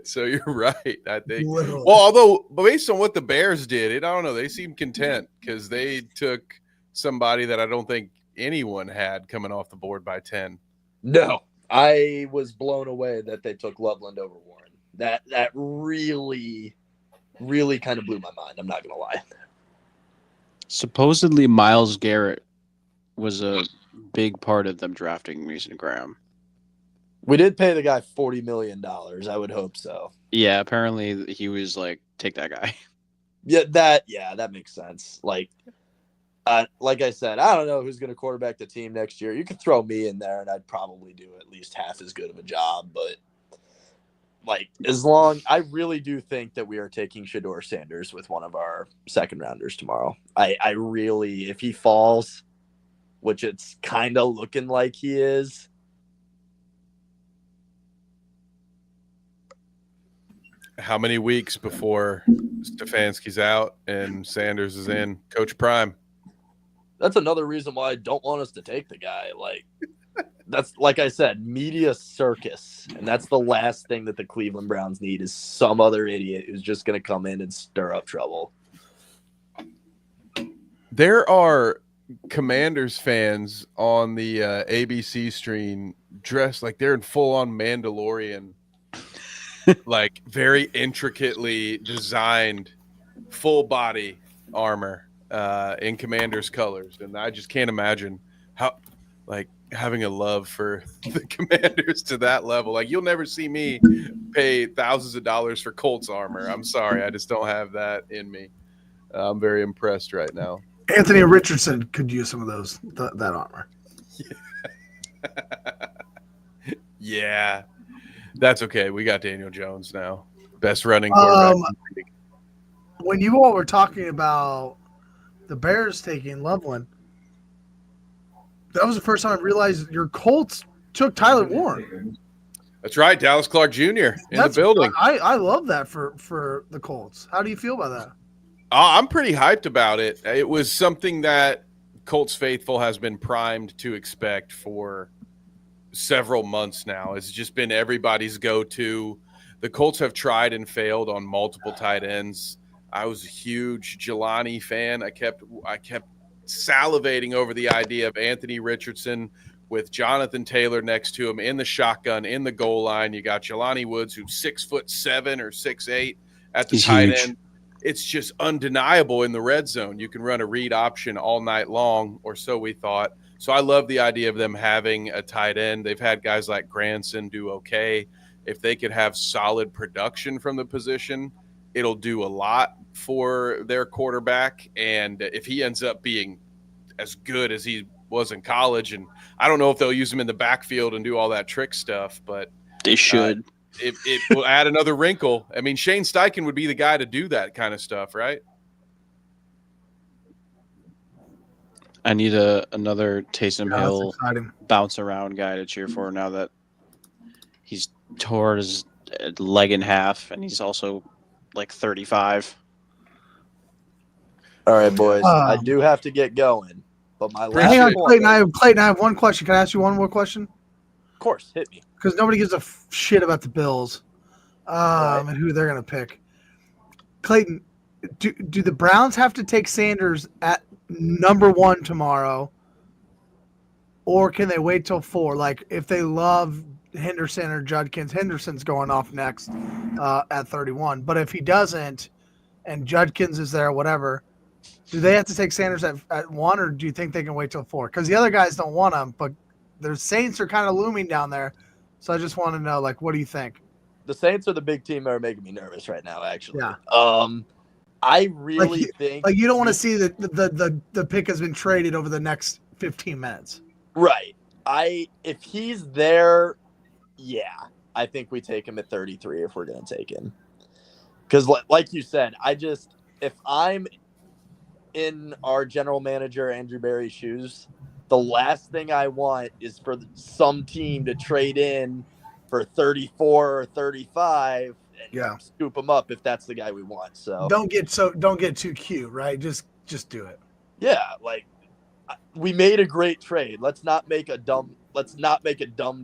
So you're right. I think. Literally. Well, but based on what the Bears did, I don't know. They seemed content because they took somebody that I don't think anyone had coming off the board by 10. No, I was blown away that they took Loveland over Warren. That really, really kind of blew my mind. I'm not gonna lie. Supposedly, Myles Garrett was a big part of them drafting Mason Graham. We did pay the guy $40 million. I would hope so. Yeah, apparently he was like, take that guy. Yeah, that makes sense. Like I said, I don't know who's going to quarterback the team next year. You could throw me in there, and I'd probably do at least half as good of a job. But I really do think that we are taking Shedeur Sanders with one of our second rounders tomorrow. I really, if he falls, which it's kind of looking like he is. How many weeks before Stefanski's out and Sanders is in? Coach Prime. That's another reason why I don't want us to take the guy. That's like I said, media circus. And that's the last thing that the Cleveland Browns need is some other idiot who's just going to come in and stir up trouble. There are Commanders fans on the ABC stream dressed like they're in full-on Mandalorian, like very intricately designed full-body armor in Commanders colors. And I just can't imagine how, having a love for the Commanders to that level. Like, you'll never see me pay thousands of dollars for Colts armor. I'm sorry. I just don't have that in me. I'm very impressed right now. Anthony Richardson could use some of those, that armor. Yeah. That's okay. We got Daniel Jones now. Best running quarterback. When you all were talking about the Bears taking Loveland, that was the first time I realized your Colts took Tyler Warren. That's right. Dallas Clark Jr. in the building. I love that for the Colts. How do you feel about that? I'm pretty hyped about it. It was something that Colts faithful has been primed to expect for several months now. It's just been everybody's go-to. The Colts have tried and failed on multiple tight ends. I was a huge Jelani fan. I kept salivating over the idea of Anthony Richardson with Jonathan Taylor next to him in the shotgun, in the goal line. You got Jelani Woods, who's 6'7" or 6'8" at the tight end. It's just undeniable in the red zone. You can run a read option all night long, or so we thought. So I love the idea of them having a tight end. They've had guys like Granson do okay. If they could have solid production from the position, it'll do a lot for their quarterback. And if he ends up being as good as he was in college, and I don't know if they'll use him in the backfield and do all that trick stuff, but they should. It will add another wrinkle. I mean, Shane Steichen would be the guy to do that kind of stuff, right? I need another Taysom Hill bounce around guy to cheer for now that he's tore his leg in half and he's also like 35. All right, boys. I Um, do have to get going, but my last Hang on, point- Clayton. I have one question. Can I ask you one more question? Of course, hit me. Because nobody gives a shit about the Bills Right. and who they're going to pick. Clayton, do the Browns have to take Sanders at number 1 tomorrow, or can they wait till 4? Like, if they love Henderson or Judkins, Henderson's going off next at 31. But if he doesn't, and Judkins is there, whatever, do they have to take Sanders at 1, or do you think they can wait till 4? Because the other guys don't want him, but their Saints are kind of looming down there. So I just want to know, like, what do you think? The Saints are the big team that are making me nervous right now, actually. Yeah. I really think Like, you don't want to see that the pick has been traded over the next 15 minutes. right. If he's there, yeah, I think we take him at 33 if we're gonna take him. Because like you said, if I'm in our general manager Andrew Berry's shoes, the last thing I want is for some team to trade in for 34 or 35 and scoop him up if that's the guy we want. So don't get too cute, right? Just do it. Yeah, like we made a great trade. Let's not make a dumb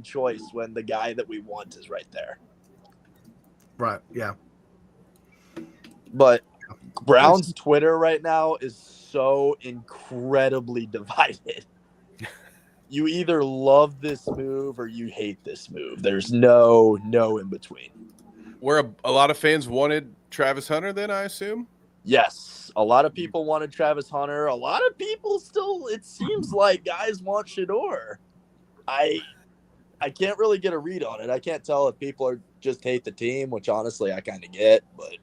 choice when the guy that we want is right there. Right. Yeah. But Brown's Twitter right now is so incredibly divided. You either love this move or you hate this move. There's no in between. Where a lot of fans wanted Travis Hunter, then I assume. Yes, a lot of people wanted Travis Hunter. A lot of people still, it seems like guys want Shedeur. I can't really get a read on it. I can't tell if people are just hate the team, which honestly I kind of get, but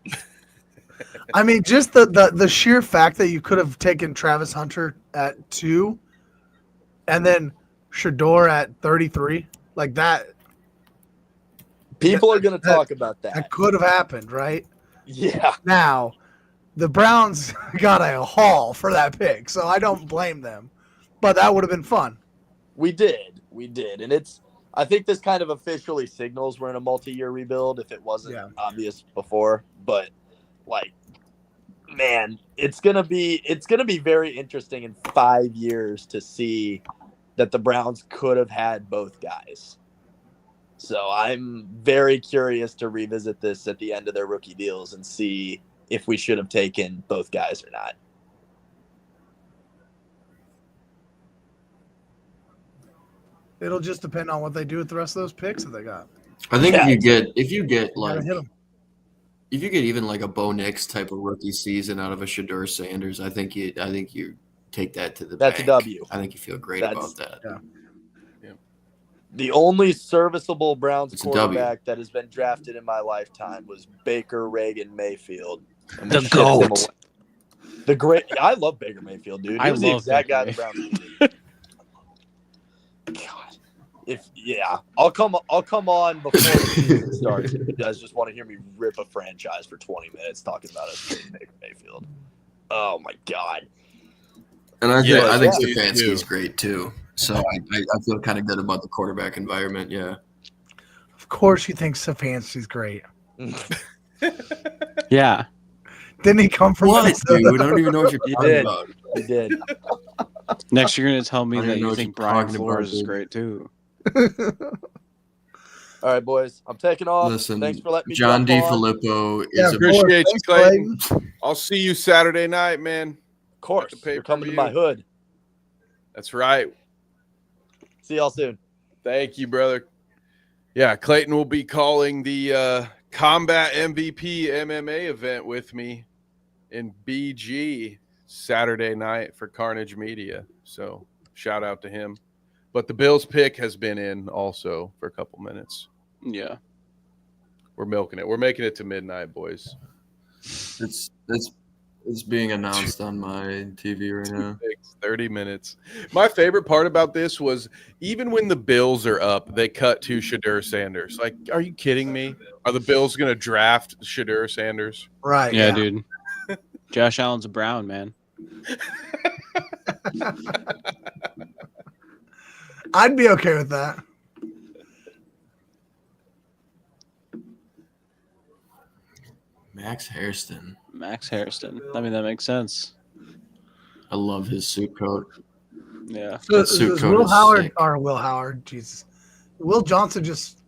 I mean, just the sheer fact that you could have taken Travis Hunter at 2 and then Shedeur at 33, like that. People are going to talk about that. That could have happened, right? Yeah. Now, the Browns got a haul for that pick, so I don't blame them. But that would have been fun. We did. And I think this kind of officially signals we're in a multi-year rebuild if it wasn't obvious before. But like, man, it's gonna be very interesting in 5 years to see that the Browns could have had both guys. So I'm very curious to revisit this at the end of their rookie deals and see if we should have taken both guys or not. It'll just depend on what they do with the rest of those picks that they got. I think if you get Gotta hit 'em. if you get even like a Bo Nix type of rookie season out of a Shedeur Sanders, I think you take that to the That's bank. a W. I think you feel great about that. Yeah. The only serviceable Browns It's a W. quarterback that has been drafted in my lifetime was Baker Reagan Mayfield. And we The shipped him GOAT. away. The great. I love Baker Mayfield, dude. He I was the love exact Baker guy the Browns needed. God, I'll come on before the season starts. If you guys just want to hear me rip a franchise for 20 minutes talking about us getting Baker Mayfield. Oh my God. And I think please Stefanski's do. great too. So I feel kind of good about the quarterback environment. Yeah. Of course you think Stefanski's great. Yeah. Didn't he come from What, Minnesota? dude? I don't even know what you're He talking did. about. He did. Next, you're gonna tell me I don't that know you what think you're Brian talking about, Flores is dude. great too. All right, boys. I'm taking off. Listen, Thanks for letting me John jump on. DiFilippo Yeah, is a Appreciate you, Thanks, Clayton. I'll see you Saturday night, man. Of course. The You're coming to pay-per-view. my hood. That's right. See y'all soon. Thank you, brother. Yeah, Clayton will be calling the Combat MVP MMA event with me in BG Saturday night for Carnage Media. So shout out to him. But the Bills pick has been in also for a couple minutes. Yeah. We're milking it. We're making it to midnight, boys. It's being announced on my TV right now. 30 minutes. My favorite part about this was even when the Bills are up, they cut to Shedeur Sanders. Like, are you kidding me? Are the Bills going to draft Shedeur Sanders? Right. Yeah, dude. Josh Allen's a Brown, man. I'd be okay with that. Max Hairston. Max Hairston. I mean, that makes sense. I love his suit coat. Yeah. So That suit is coat Will is Howard sick. or Will Howard? Jesus, Will Johnson just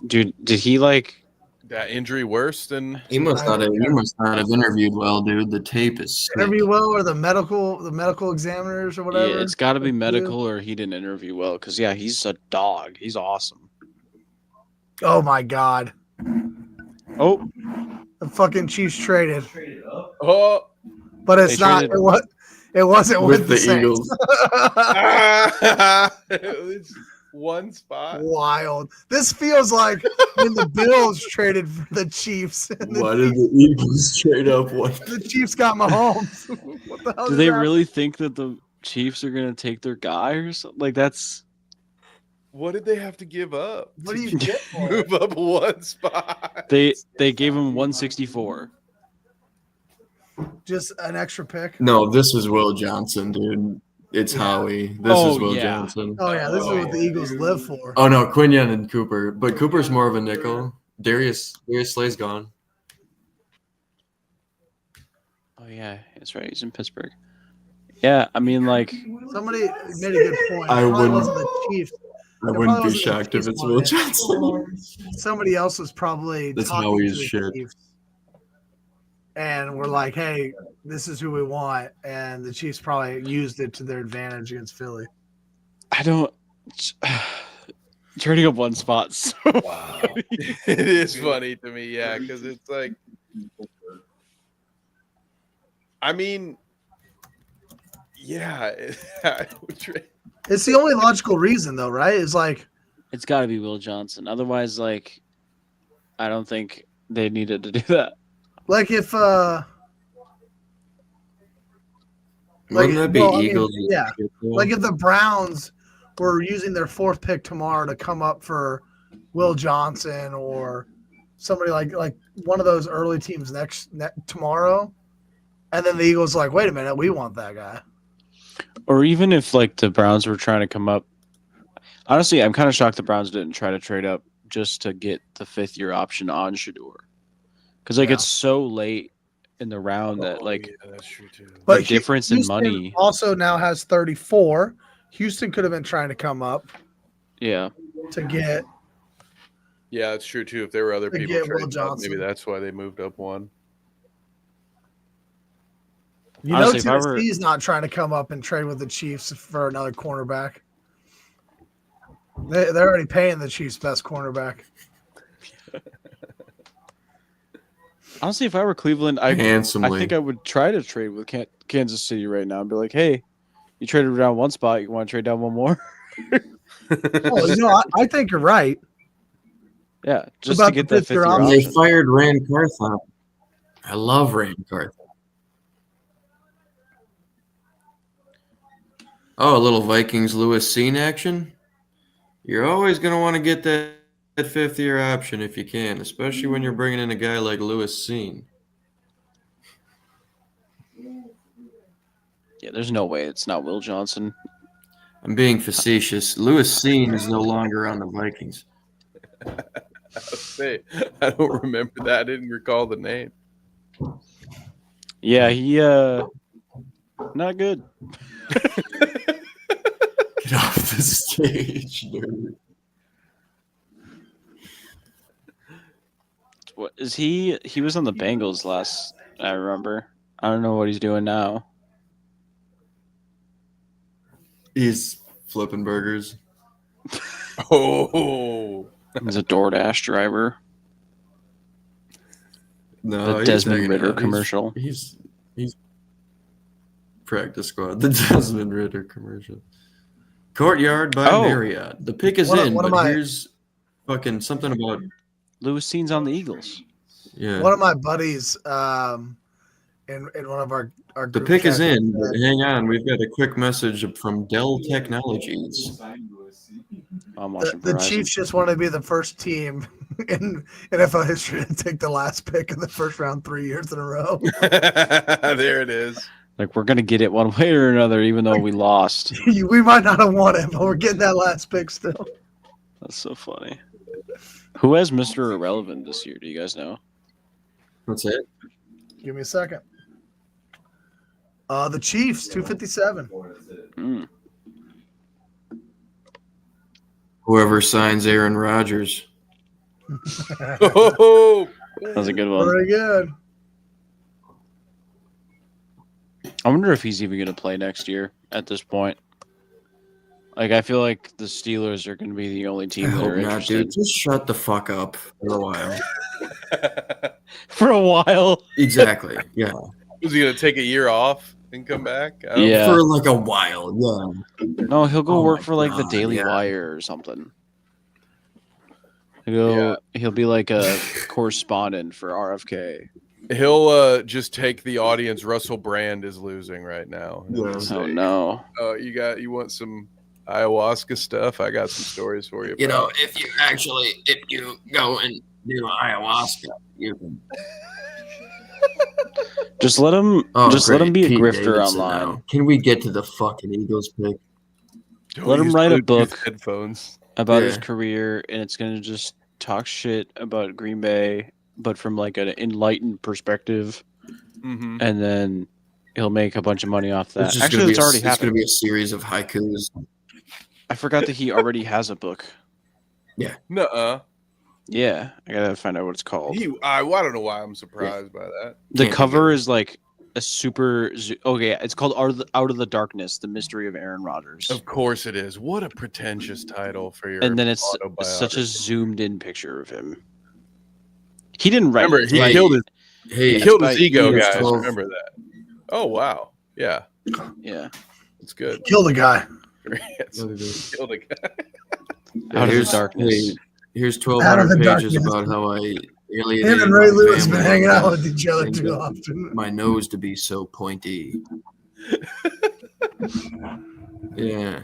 Dude, did he like? That injury worse than He must not have interviewed well, dude. The tape is sick. interview well or the medical examiners or whatever? Yeah, it's got to be medical or he didn't interview well. Because yeah, he's a dog. He's awesome. Oh my God, Oh, the fucking Chiefs traded, oh but it's They not. traded- It wasn't with the Saints. Eagles. it's one spot. Wild. This feels like when the Bills traded for the Chiefs. And Why did the Eagles trade up one? the Chiefs got Mahomes. What the hell? do is they that? really think that the Chiefs are gonna take their guy or something? Like that's What did they have to give up? What to do you get for it? move up one spot? they gave him 164. Just an extra pick? No, this is Will Johnson, dude. It's Howie. This Oh, is Will yeah. Johnson. Oh yeah, this is what the Eagles live for. Oh no, Quinion and Cooper, but Cooper's more of a nickel. Darius Slay's gone. Oh yeah, that's right. He's in Pittsburgh. Yeah, I mean like Somebody made a good point. I It probably wouldn't- wasn't the Chiefs. I It wouldn't probably be wasn't the shocked if Chiefs it's Will wanted it. Johnson. Somebody else was probably That's talking Howie's to the shit. Chiefs. And we're like, hey, this is who we want. And the Chiefs probably used it to their advantage against Philly. I don't turning up one spot. So Wow. It is funny to me, yeah, because it's like, I mean, yeah. It's the only logical reason, though, right? It's like, it's got to be Will Johnson. Otherwise, like, I don't think they needed to do that. if Wouldn't that be well, I mean, Eagles? yeah. Like if the Browns were using their fourth pick tomorrow to come up for Will Johnson or somebody like one of those early teams tomorrow, and then the Eagles like, wait a minute, we want that guy. Or even if like the Browns were trying to come up. Honestly, I'm kind of shocked the Browns didn't try to trade up just to get the 5th-year option on Shedeur. Because like it's so late in the round that like yeah, that's true too. But the difference in Houston money. also now has 34. Houston could have been trying to come up Yeah. to get. Yeah, it's true too. If there were other To people get Will trading up, Johnson. maybe that's why they moved up one. You Honestly, if I know, were- Tennessee's not trying to come up and trade with the Chiefs for another cornerback. They're already paying the Chiefs' best cornerback. Honestly, if I were Cleveland, I Handsomely. think I would try to trade with Kansas City right now and be like, hey, you traded down one spot. You want to trade down one more? Well, you know, I think you're right. Yeah, just about to get the that 5th-year 5th-year option? And they option. fired Rand Carthon. I love Rand Carthon. Oh, a little Vikings Lewis Seen action. You're always going to want to get that 5th-year option if you can, especially when you're bringing in a guy like Lewis Seen. Yeah, there's no way it's not Will Johnson. I'm being facetious. Lewis Seen is no longer on the Vikings. Say, I don't remember that. I didn't recall the name. Yeah, he not good. Get off the stage, nerd. What is he? He was on the Bengals last. I remember. I don't know what he's doing now. He's flipping burgers. Oh, He's a DoorDash driver. No, The he's Desmond hanging Ritter out. commercial. He's practice squad. The Desmond Ritter commercial. Courtyard by Oh. Marriott. The pick is One in, of but my- here's fucking something about Lewis Seen's on the Eagles. yeah. One of my buddies, in one of our The group pick is chats in, but said- hang on. We've got a quick message from Dell Technologies. I'm watching The Verizon. Chiefs just want to be the first team in NFL history to take the last pick in the first round 3 years in a row. there it is. Like we're gonna get it one way or another, even though we lost. We might not have won it, but we're getting that last pick still. That's so funny. Who has Mr. Irrelevant this year? Do you guys know? That's it. Give me a second. The Chiefs, 257. Mm. Whoever signs Aaron Rodgers. Oh, That was a good one. Very good. I wonder if he's even going to play next year at this point. Like, I feel like the Steelers are going to be the only I team that hope are not, interested. dude. Just shut the fuck up for a while. For a while. Exactly. Yeah. was he gonna take a year off and come back? I don't Yeah. For like a while. Yeah. No, he'll go Oh work my for like the God, Daily yeah. Wire or something. He'll be like a correspondent for RFK. He'll just take the audience. Russell Brand is losing right now. And Yeah. just Oh say, no. you want some ayahuasca stuff? I got some stories for you. You bro." know, if you go and do ayahuasca, you can. Just let him let him be a Pete grifter Davidson online. now. Can we get to the fucking Eagles pick? Don't Let him use write a Bluetooth book. Headphones. About his Yeah. career, and it's gonna just talk shit about Green Bay, but from like an enlightened perspective, Mm-hmm. and then he'll make a bunch of money off that. It's just Actually, gonna it's be already it's going happened. to be a series of haikus. I forgot that he already has a book. Nuh-uh. Yeah, I gotta find out what it's called. I don't know why I'm surprised by that. The Can't cover think of is like a super. Okay, it's called Out of the Darkness: The Mystery of Aaron Rodgers. Of course it is. What a pretentious title for your And then it's autobiography. such a zoomed-in picture of him. He didn't write Remember, it. he Right. killed his Hey, It's killed by his ego, Ian guys. 12. Remember that. Oh wow. Yeah, Yeah, it's good. Kill the guy. Kill the guy. Out of the here's Darkness. here's Out of the 1,200 pages darkness. about how I alienated Him and Ray my Lewis been family hanging and out with each other and too got often. my nose to be so pointy. Yeah.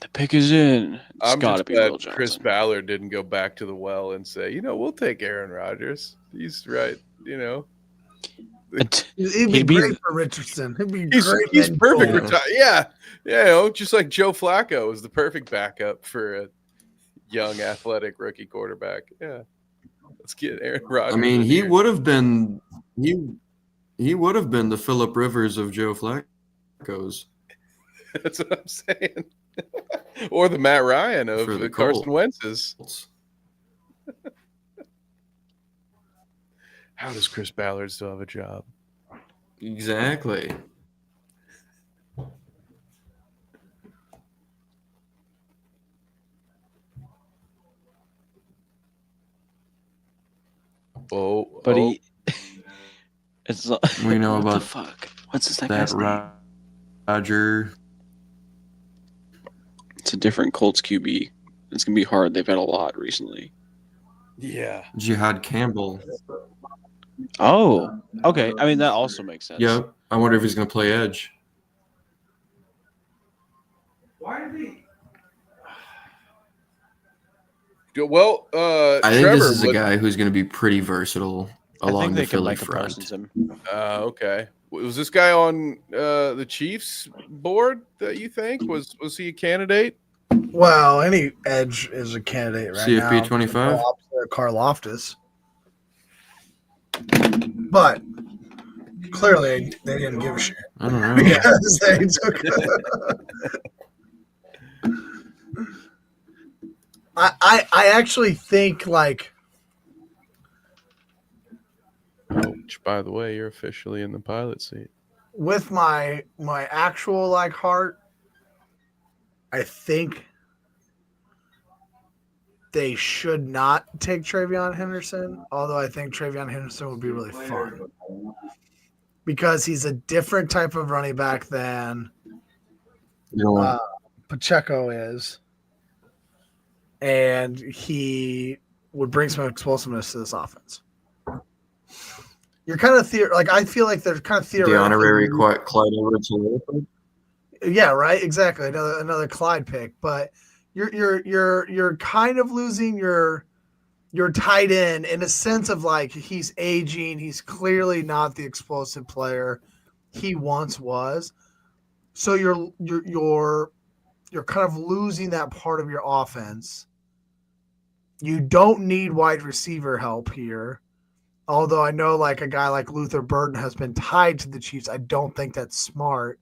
The pick is in. It's I'm gotta just be Will glad Johnson. Chris Ballard didn't go back to the well and say, we'll take Aaron Rodgers. He's right. He'd be He'd be- great for Richardson. He'd be He's great. man. perfect. Yeah. Yeah, just like Joe Flacco is the perfect backup for a young, athletic rookie quarterback. Yeah, let's get Aaron Rodgers. I mean, in he here. would have been he would have been the Phillip Rivers of Joe Flacco's. That's what I'm saying. Or the Matt Ryan of For the Carson Colts. Wentz's. How does Chris Ballard still have a job? Exactly. Oh, But oh. he. It's We know what the about fuck. What's this that guy's name? Roger. It's a different Colts QB. It's gonna be hard. They've had a lot recently. Yeah. Jihad Campbell. Oh, okay. I mean, that also makes sense. Yep. I wonder if he's going to play edge. Why are they? Well, I think Trevor this is a would- guy who's going to be pretty versatile I along think the they can Philly Micah front. Parsons him. Okay. Was this guy on the Chiefs board that you think? Was he a candidate? Well, any edge is a candidate right now. CFP 25? Karlaftis. But clearly they didn't give a shit. I don't know. Because they took I actually think like Which, by the way, you're officially in the pilot seat. with my actual like heart, I think they should not take Travion Henderson, although I think Travion Henderson would be really fun because he's a different type of running back than Pacheco is, and he would bring some explosiveness to this offense. You're kind of I feel like they're kind of the theoretical. honorary Clyde Edwards-Helaire. Yeah, right. Exactly. Another Clyde pick, but you're kind of losing your tight end in a sense of like he's aging. He's clearly not the explosive player he once was. So you're kind of losing that part of your offense. You don't need wide receiver help here. Although I know like a guy like Luther Burden has been tied to the Chiefs. I don't think that's smart.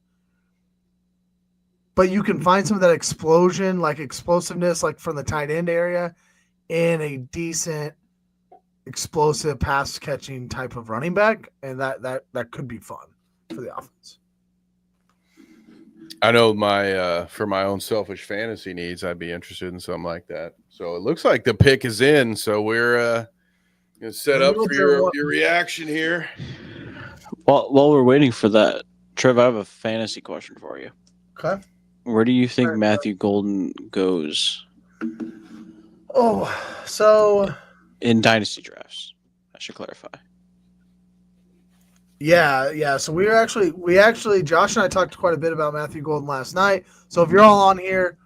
But you can find some of that explosion, like explosiveness, like from the tight end area, in a decent, explosive pass catching type of running back, and that could be fun for the offense. I know for my own selfish fantasy needs, I'd be interested in something like that. So it looks like the pick is in. So we're gonna set up for your reaction here. While we're waiting for that, Trev, I have a fantasy question for you. Okay. Where do you think Matthew Golden goes? Oh, so in dynasty drafts, I should clarify. Yeah. So we actually, Josh and I talked quite a bit about Matthew Golden last night. So if you're all on here,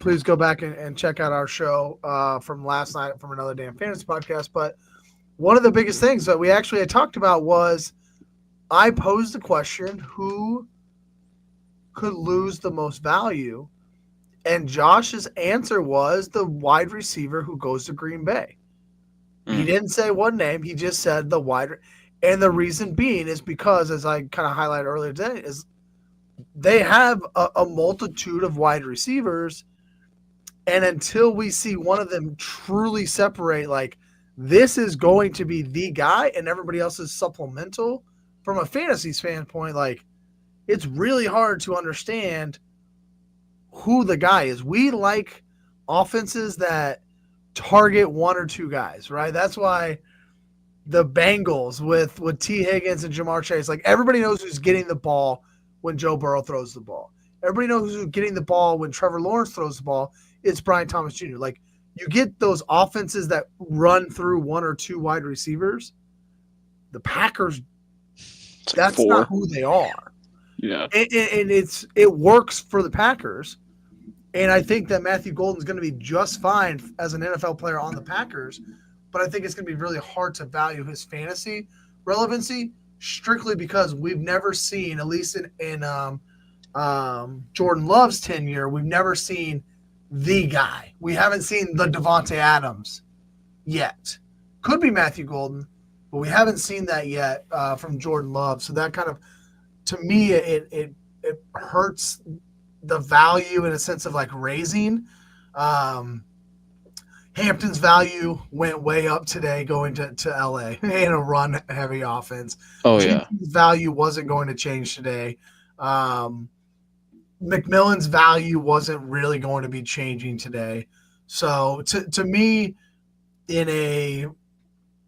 please go back and check out our show from last night from Another Damn Fantasy Podcast. But one of the biggest things that we actually had talked about was I posed the question, who could lose the most value? And Josh's answer was the wide receiver who goes to Green Bay. He didn't say one name. He just said the wide. And the reason being is because, as I kind of highlighted earlier today, is they have a multitude of wide receivers. And until we see one of them truly separate, like this is going to be the guy and everybody else is supplemental from a fantasy standpoint, like it's really hard to understand who the guy is. We like offenses that target one or two guys, right? That's why the Bengals with T. Higgins and Jamar Chase, like everybody knows who's getting the ball when Joe Burrow throws the ball. Everybody knows who's getting the ball when Trevor Lawrence throws the ball. It's Brian Thomas Jr. Like you get those offenses that run through one or two wide receivers. The Packers, that's not who they are. Yeah. And it works for the Packers. And I think that Matthew Golden's going to be just fine as an NFL player on the Packers. But I think it's going to be really hard to value his fantasy relevancy strictly because we've never seen, at least in Jordan Love's tenure, we've never seen the guy. We haven't seen the Devontae Adams yet. Could be Matthew Golden, but we haven't seen that yet from Jordan Love. So that kind of, to me, it hurts the value in a sense of like raising. Hampton's value went way up today going to LA in a run heavy offense. Oh yeah. His value wasn't going to change today. McMillan's value wasn't really going to be changing today. So to me, in a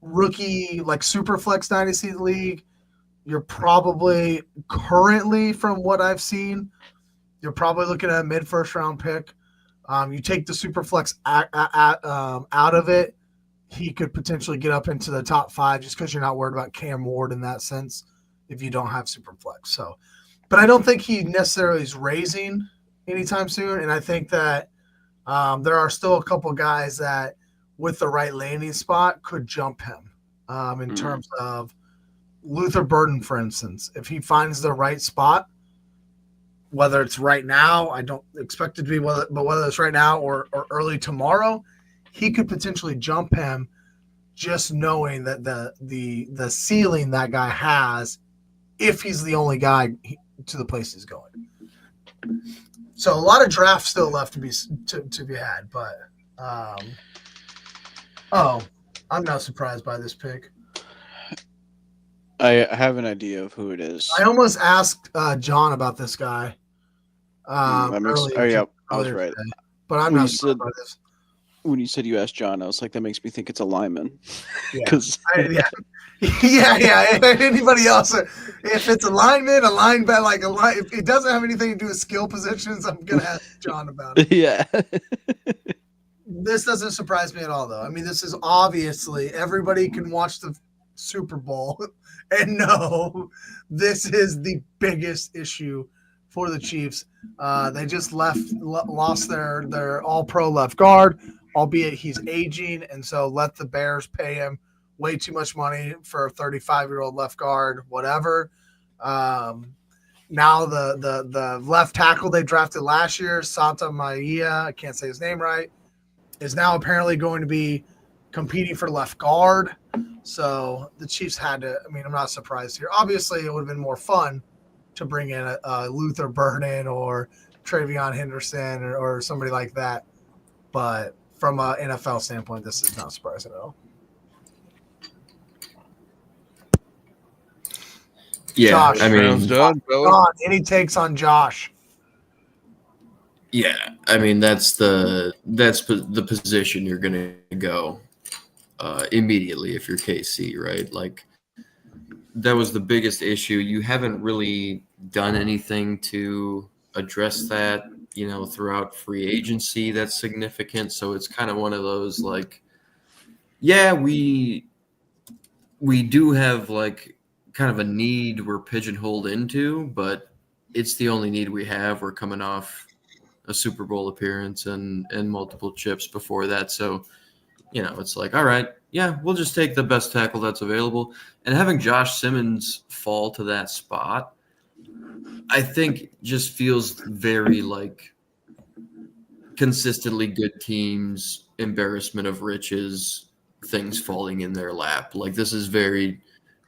rookie like Superflex Dynasty League, you're probably currently, from what I've seen, you're probably looking at a mid-first round pick. You take the Superflex out of it, he could potentially get up into the top 5 just because you're not worried about Cam Ward in that sense if you don't have Superflex. So, but I don't think he necessarily is raising anytime soon. And I think that there are still a couple guys that with the right landing spot could jump him in terms of Luther Burden, for instance. If he finds the right spot, whether it's right now, I don't expect it to be, whether it's right now or early tomorrow, he could potentially jump him just knowing that the ceiling that guy has if he's the only guy to the place he's going. So a lot of drafts still left to be had, but I'm not surprised by this pick. I have an idea of who it is. I almost asked John about this guy. I was right. Today, but I'm not surprised by this. When you said you asked John, I was like, that makes me think it's a lineman. Yeah. Yeah. Anybody else? If it's a lineman, a linebacker, if it doesn't have anything to do with skill positions, I'm gonna ask John about it. Yeah. This doesn't surprise me at all, though. I mean, this is obviously everybody can watch the Super Bowl and know this is the biggest issue for the Chiefs. They just lost their all-pro left guard, albeit he's aging, and so let the Bears pay him way too much money for a 35-year-old left guard, whatever. Now the left tackle they drafted last year, Santa Maia, I can't say his name right, is now apparently going to be competing for left guard. So the Chiefs had to. I mean, I'm not surprised here. Obviously, it would have been more fun to bring in a Luther Burden or Travion Henderson or somebody like that. But from an NFL standpoint, this is not surprising at all. Yeah, Josh. I mean, done, Don, any takes on Josh? yeah, I mean that's the position you're gonna go immediately if you're KC, right? Like that was the biggest issue. You haven't really done anything to address that, throughout free agency that's significant. So it's kind of one of those like, yeah, we do have like kind of a need we're pigeonholed into, but it's the only need we have. We're coming off a Super Bowl appearance and multiple chips before that. So, it's like, all right, yeah, we'll just take the best tackle that's available. And having Josh Simmons fall to that spot, I think just feels very like consistently good teams, embarrassment of riches, things falling in their lap. Like this is very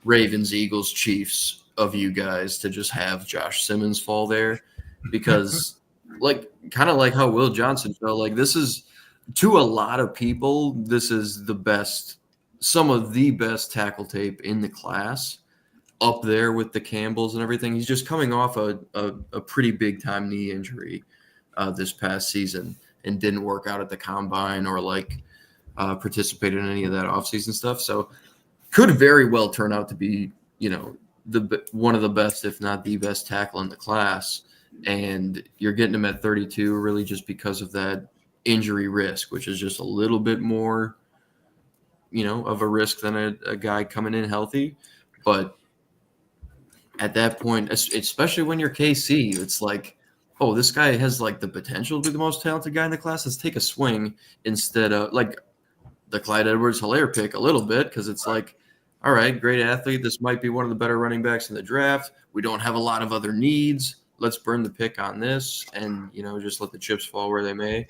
Ravens, Eagles, Chiefs of you guys to just have Josh Simmons fall there because like kind of like how Will Johnson felt like this is to a lot of people, this is some of the best tackle tape in the class. Up there with the Campbells and everything. He's just coming off a pretty big time knee injury this past season and didn't work out at the combine or like participate in any of that offseason stuff. So could very well turn out to be, one of the best, if not the best tackle in the class. And you're getting him at 32 really just because of that injury risk, which is just a little bit more, of a risk than a guy coming in healthy. But at that point, especially when you're KC, it's like, oh, this guy has like the potential to be the most talented guy in the class. Let's take a swing instead of like the Clyde Edwards-Helaire pick a little bit because it's like, all right, great athlete. This might be one of the better running backs in the draft. We don't have a lot of other needs. Let's burn the pick on this and, just let the chips fall where they may.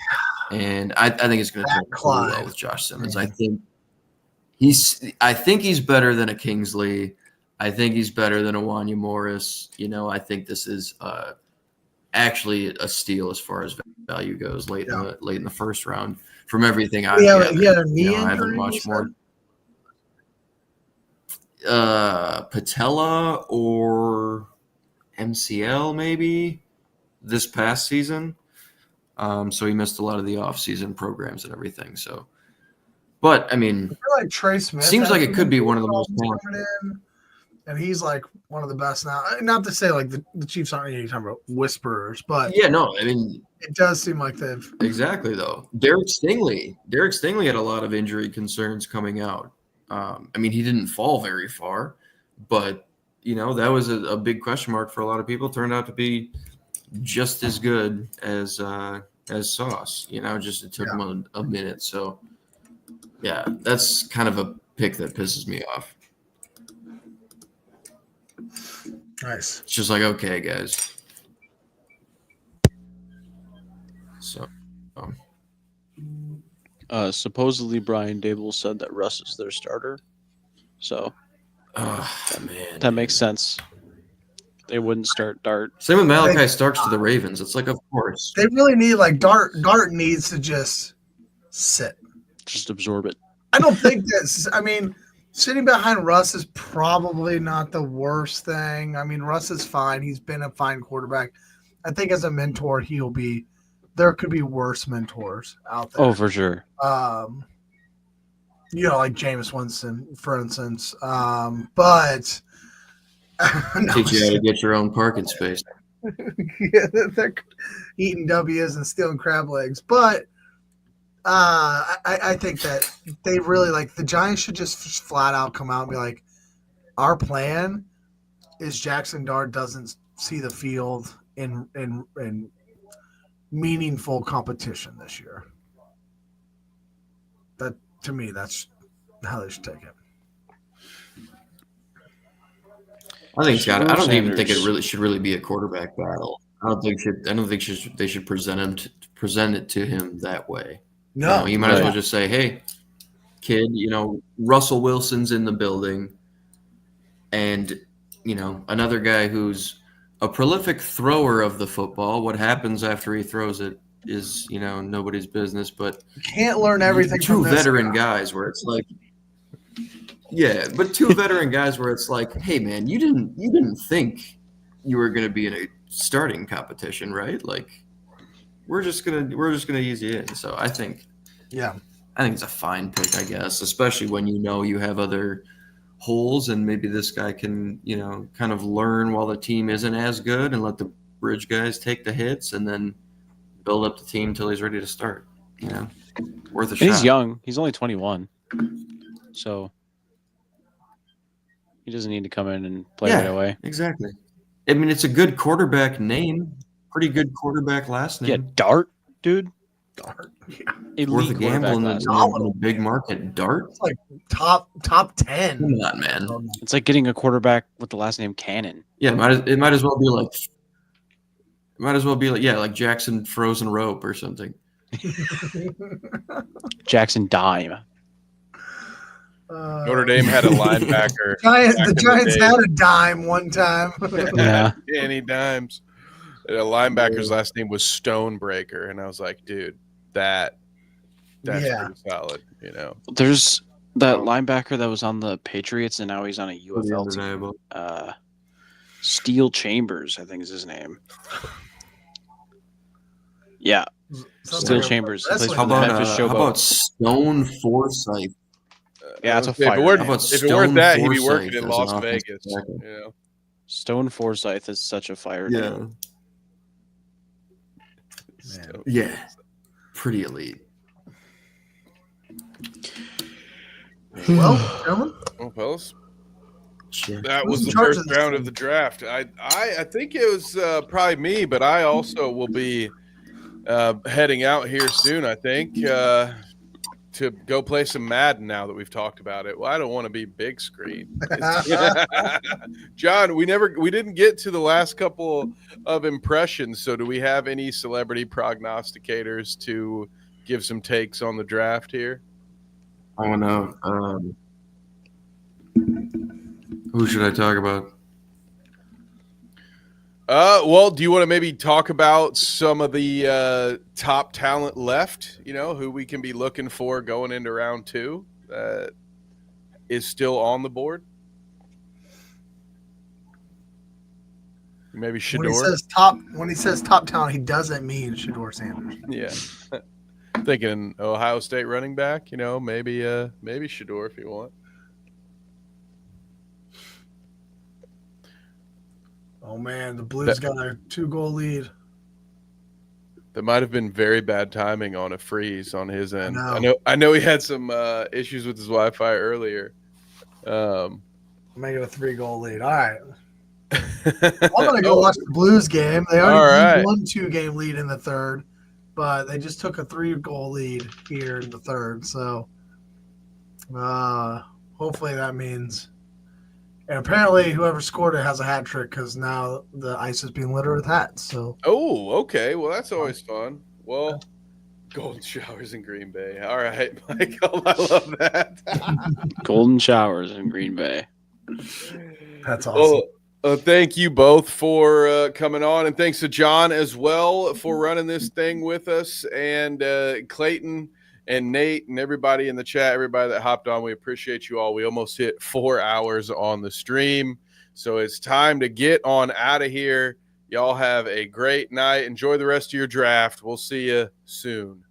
And I think it's going to turn out really well with Josh Simmons. I think he's better than a Kingsley. I think he's better than a Wanya Morris. I think this is actually a steal as far as value goes late in the first round from everything I've gathered. He had a knee I haven't injury, watched more. Patella or MCL maybe this past season. So he missed a lot of the off-season programs and everything. So, but I mean, I feel like Trey Smith seems like it could be one of the most talented. And he's like one of the best now. Not to say like the Chiefs aren't any talking about whisperers, but yeah, no, I mean it does seem like they've exactly though. Derek Stingley had a lot of injury concerns coming out. I mean, he didn't fall very far, but that was a big question mark for a lot of people. Turned out to be just as good as Sauce. Just it took him a minute. So yeah, that's kind of a pick that pisses me off. nice. It's just like, okay, guys. So, supposedly Brian Dable said that Russ is their starter. So, man, that makes sense. They wouldn't start Dart. Same with Malachi Starks to the Ravens. It's like, of course. They really need like Dart needs to just sit. Just absorb it. I don't think this. I mean, sitting behind Russ is probably not the worst thing. I mean, Russ is fine. He's been a fine quarterback. I think as a mentor, there could be worse mentors out there. Oh, for sure. Like Jameis Winston, for instance. But teach you how to get your own parking space. Yeah, they're eating W's and stealing crab legs. But I think that they really the Giants should just flat out come out and be like, our plan is Jackson Dart doesn't see the field in meaningful competition this year. That to me, that's how they should take it. I think Scott. I don't even think it really should really be a quarterback battle. I don't think they should present it to him that way. No, you might as well just say, "Hey, kid. Russell Wilson's in the building, and another guy who's a prolific thrower of the football. What happens after he throws it is nobody's business. But You can't learn everything two from this veteran guy. guys where it's like, yeah, but two veteran guys where it's like, hey man, you didn't think you were gonna be in a starting competition, right? Like, we're just gonna ease you in. So I think it's a fine pick, I guess, especially when you have other holes, and maybe this guy can kind of learn while the team isn't as good, and let the bridge guys take the hits, and then build up the team until he's ready to start. Worth a shot. He's young. He's only 21, so he doesn't need to come in and play right away. Exactly. I mean, it's a good quarterback name. Pretty good quarterback last name. Yeah, Dart, dude. Dart. Elite Worth a gamble in quarterback the big market. Dart. It's like top 10. Come on, man. It's like getting a quarterback with the last name Cannon. Yeah, it might as well be like. Like Jackson Frozen Rope or something. Jackson Dime. Notre Dame had a linebacker. The Giants had a dime one time. Yeah. Danny Dimes. A linebacker's last name was Stonebreaker, and I was like, dude, that's pretty solid. There's that linebacker that was on the Patriots, and now he's on a UFL team. Steel Chambers, I think is his name. Yeah, Steel Chambers. He plays for the Memphis Showboat. How about Stone Forsythe? Yeah, that's a If it fire. weren't, name. if it weren't that, he'd be Forsythe working in as Las an offensive Vegas. tackle. Stone Forsythe is such a fire name. Yeah. Pretty elite. Well, gentlemen, fellas, Sure. that was Who's the in charge first of this round thing? of the draft. I think it was probably me, but I also will be heading out here soon. I think to go play some Madden now that we've talked about it. Well, I don't want to be big screen. John, we didn't get to the last couple of impressions. So do we have any celebrity prognosticators to give some takes on the draft here? Oh no. Who should I talk about? Well, do you want to maybe talk about some of the top talent left, who we can be looking for going into round 2 that is still on the board? Maybe Shedeur. When he says top talent, he doesn't mean Shedeur Sanders. Yeah. Thinking Ohio State running back, maybe Shedeur if you want. Oh man, the Blues got a 2-goal lead. That might have been very bad timing on a freeze on his end. I know he had some issues with his Wi-Fi earlier. Make it a 3-goal lead. All right. I'm gonna go watch the Blues game. They already won 2-game lead in the third, but they just took a 3-goal lead here in the third. So hopefully that means. And apparently, whoever scored it has a hat trick because now the ice is being littered with hats. So. Oh, okay. Well, that's always fun. Well, golden showers in Green Bay. All right, Michael, I love that. Golden showers in Green Bay. That's awesome. Well, thank you both for coming on, and thanks to John as well for running this thing with us, and Clayton and Nate and everybody in the chat, everybody that hopped on. We appreciate you all. We almost hit 4 hours on the stream, so it's time to get on out of here. Y'all have a great night. Enjoy the rest of your draft. We'll see you soon.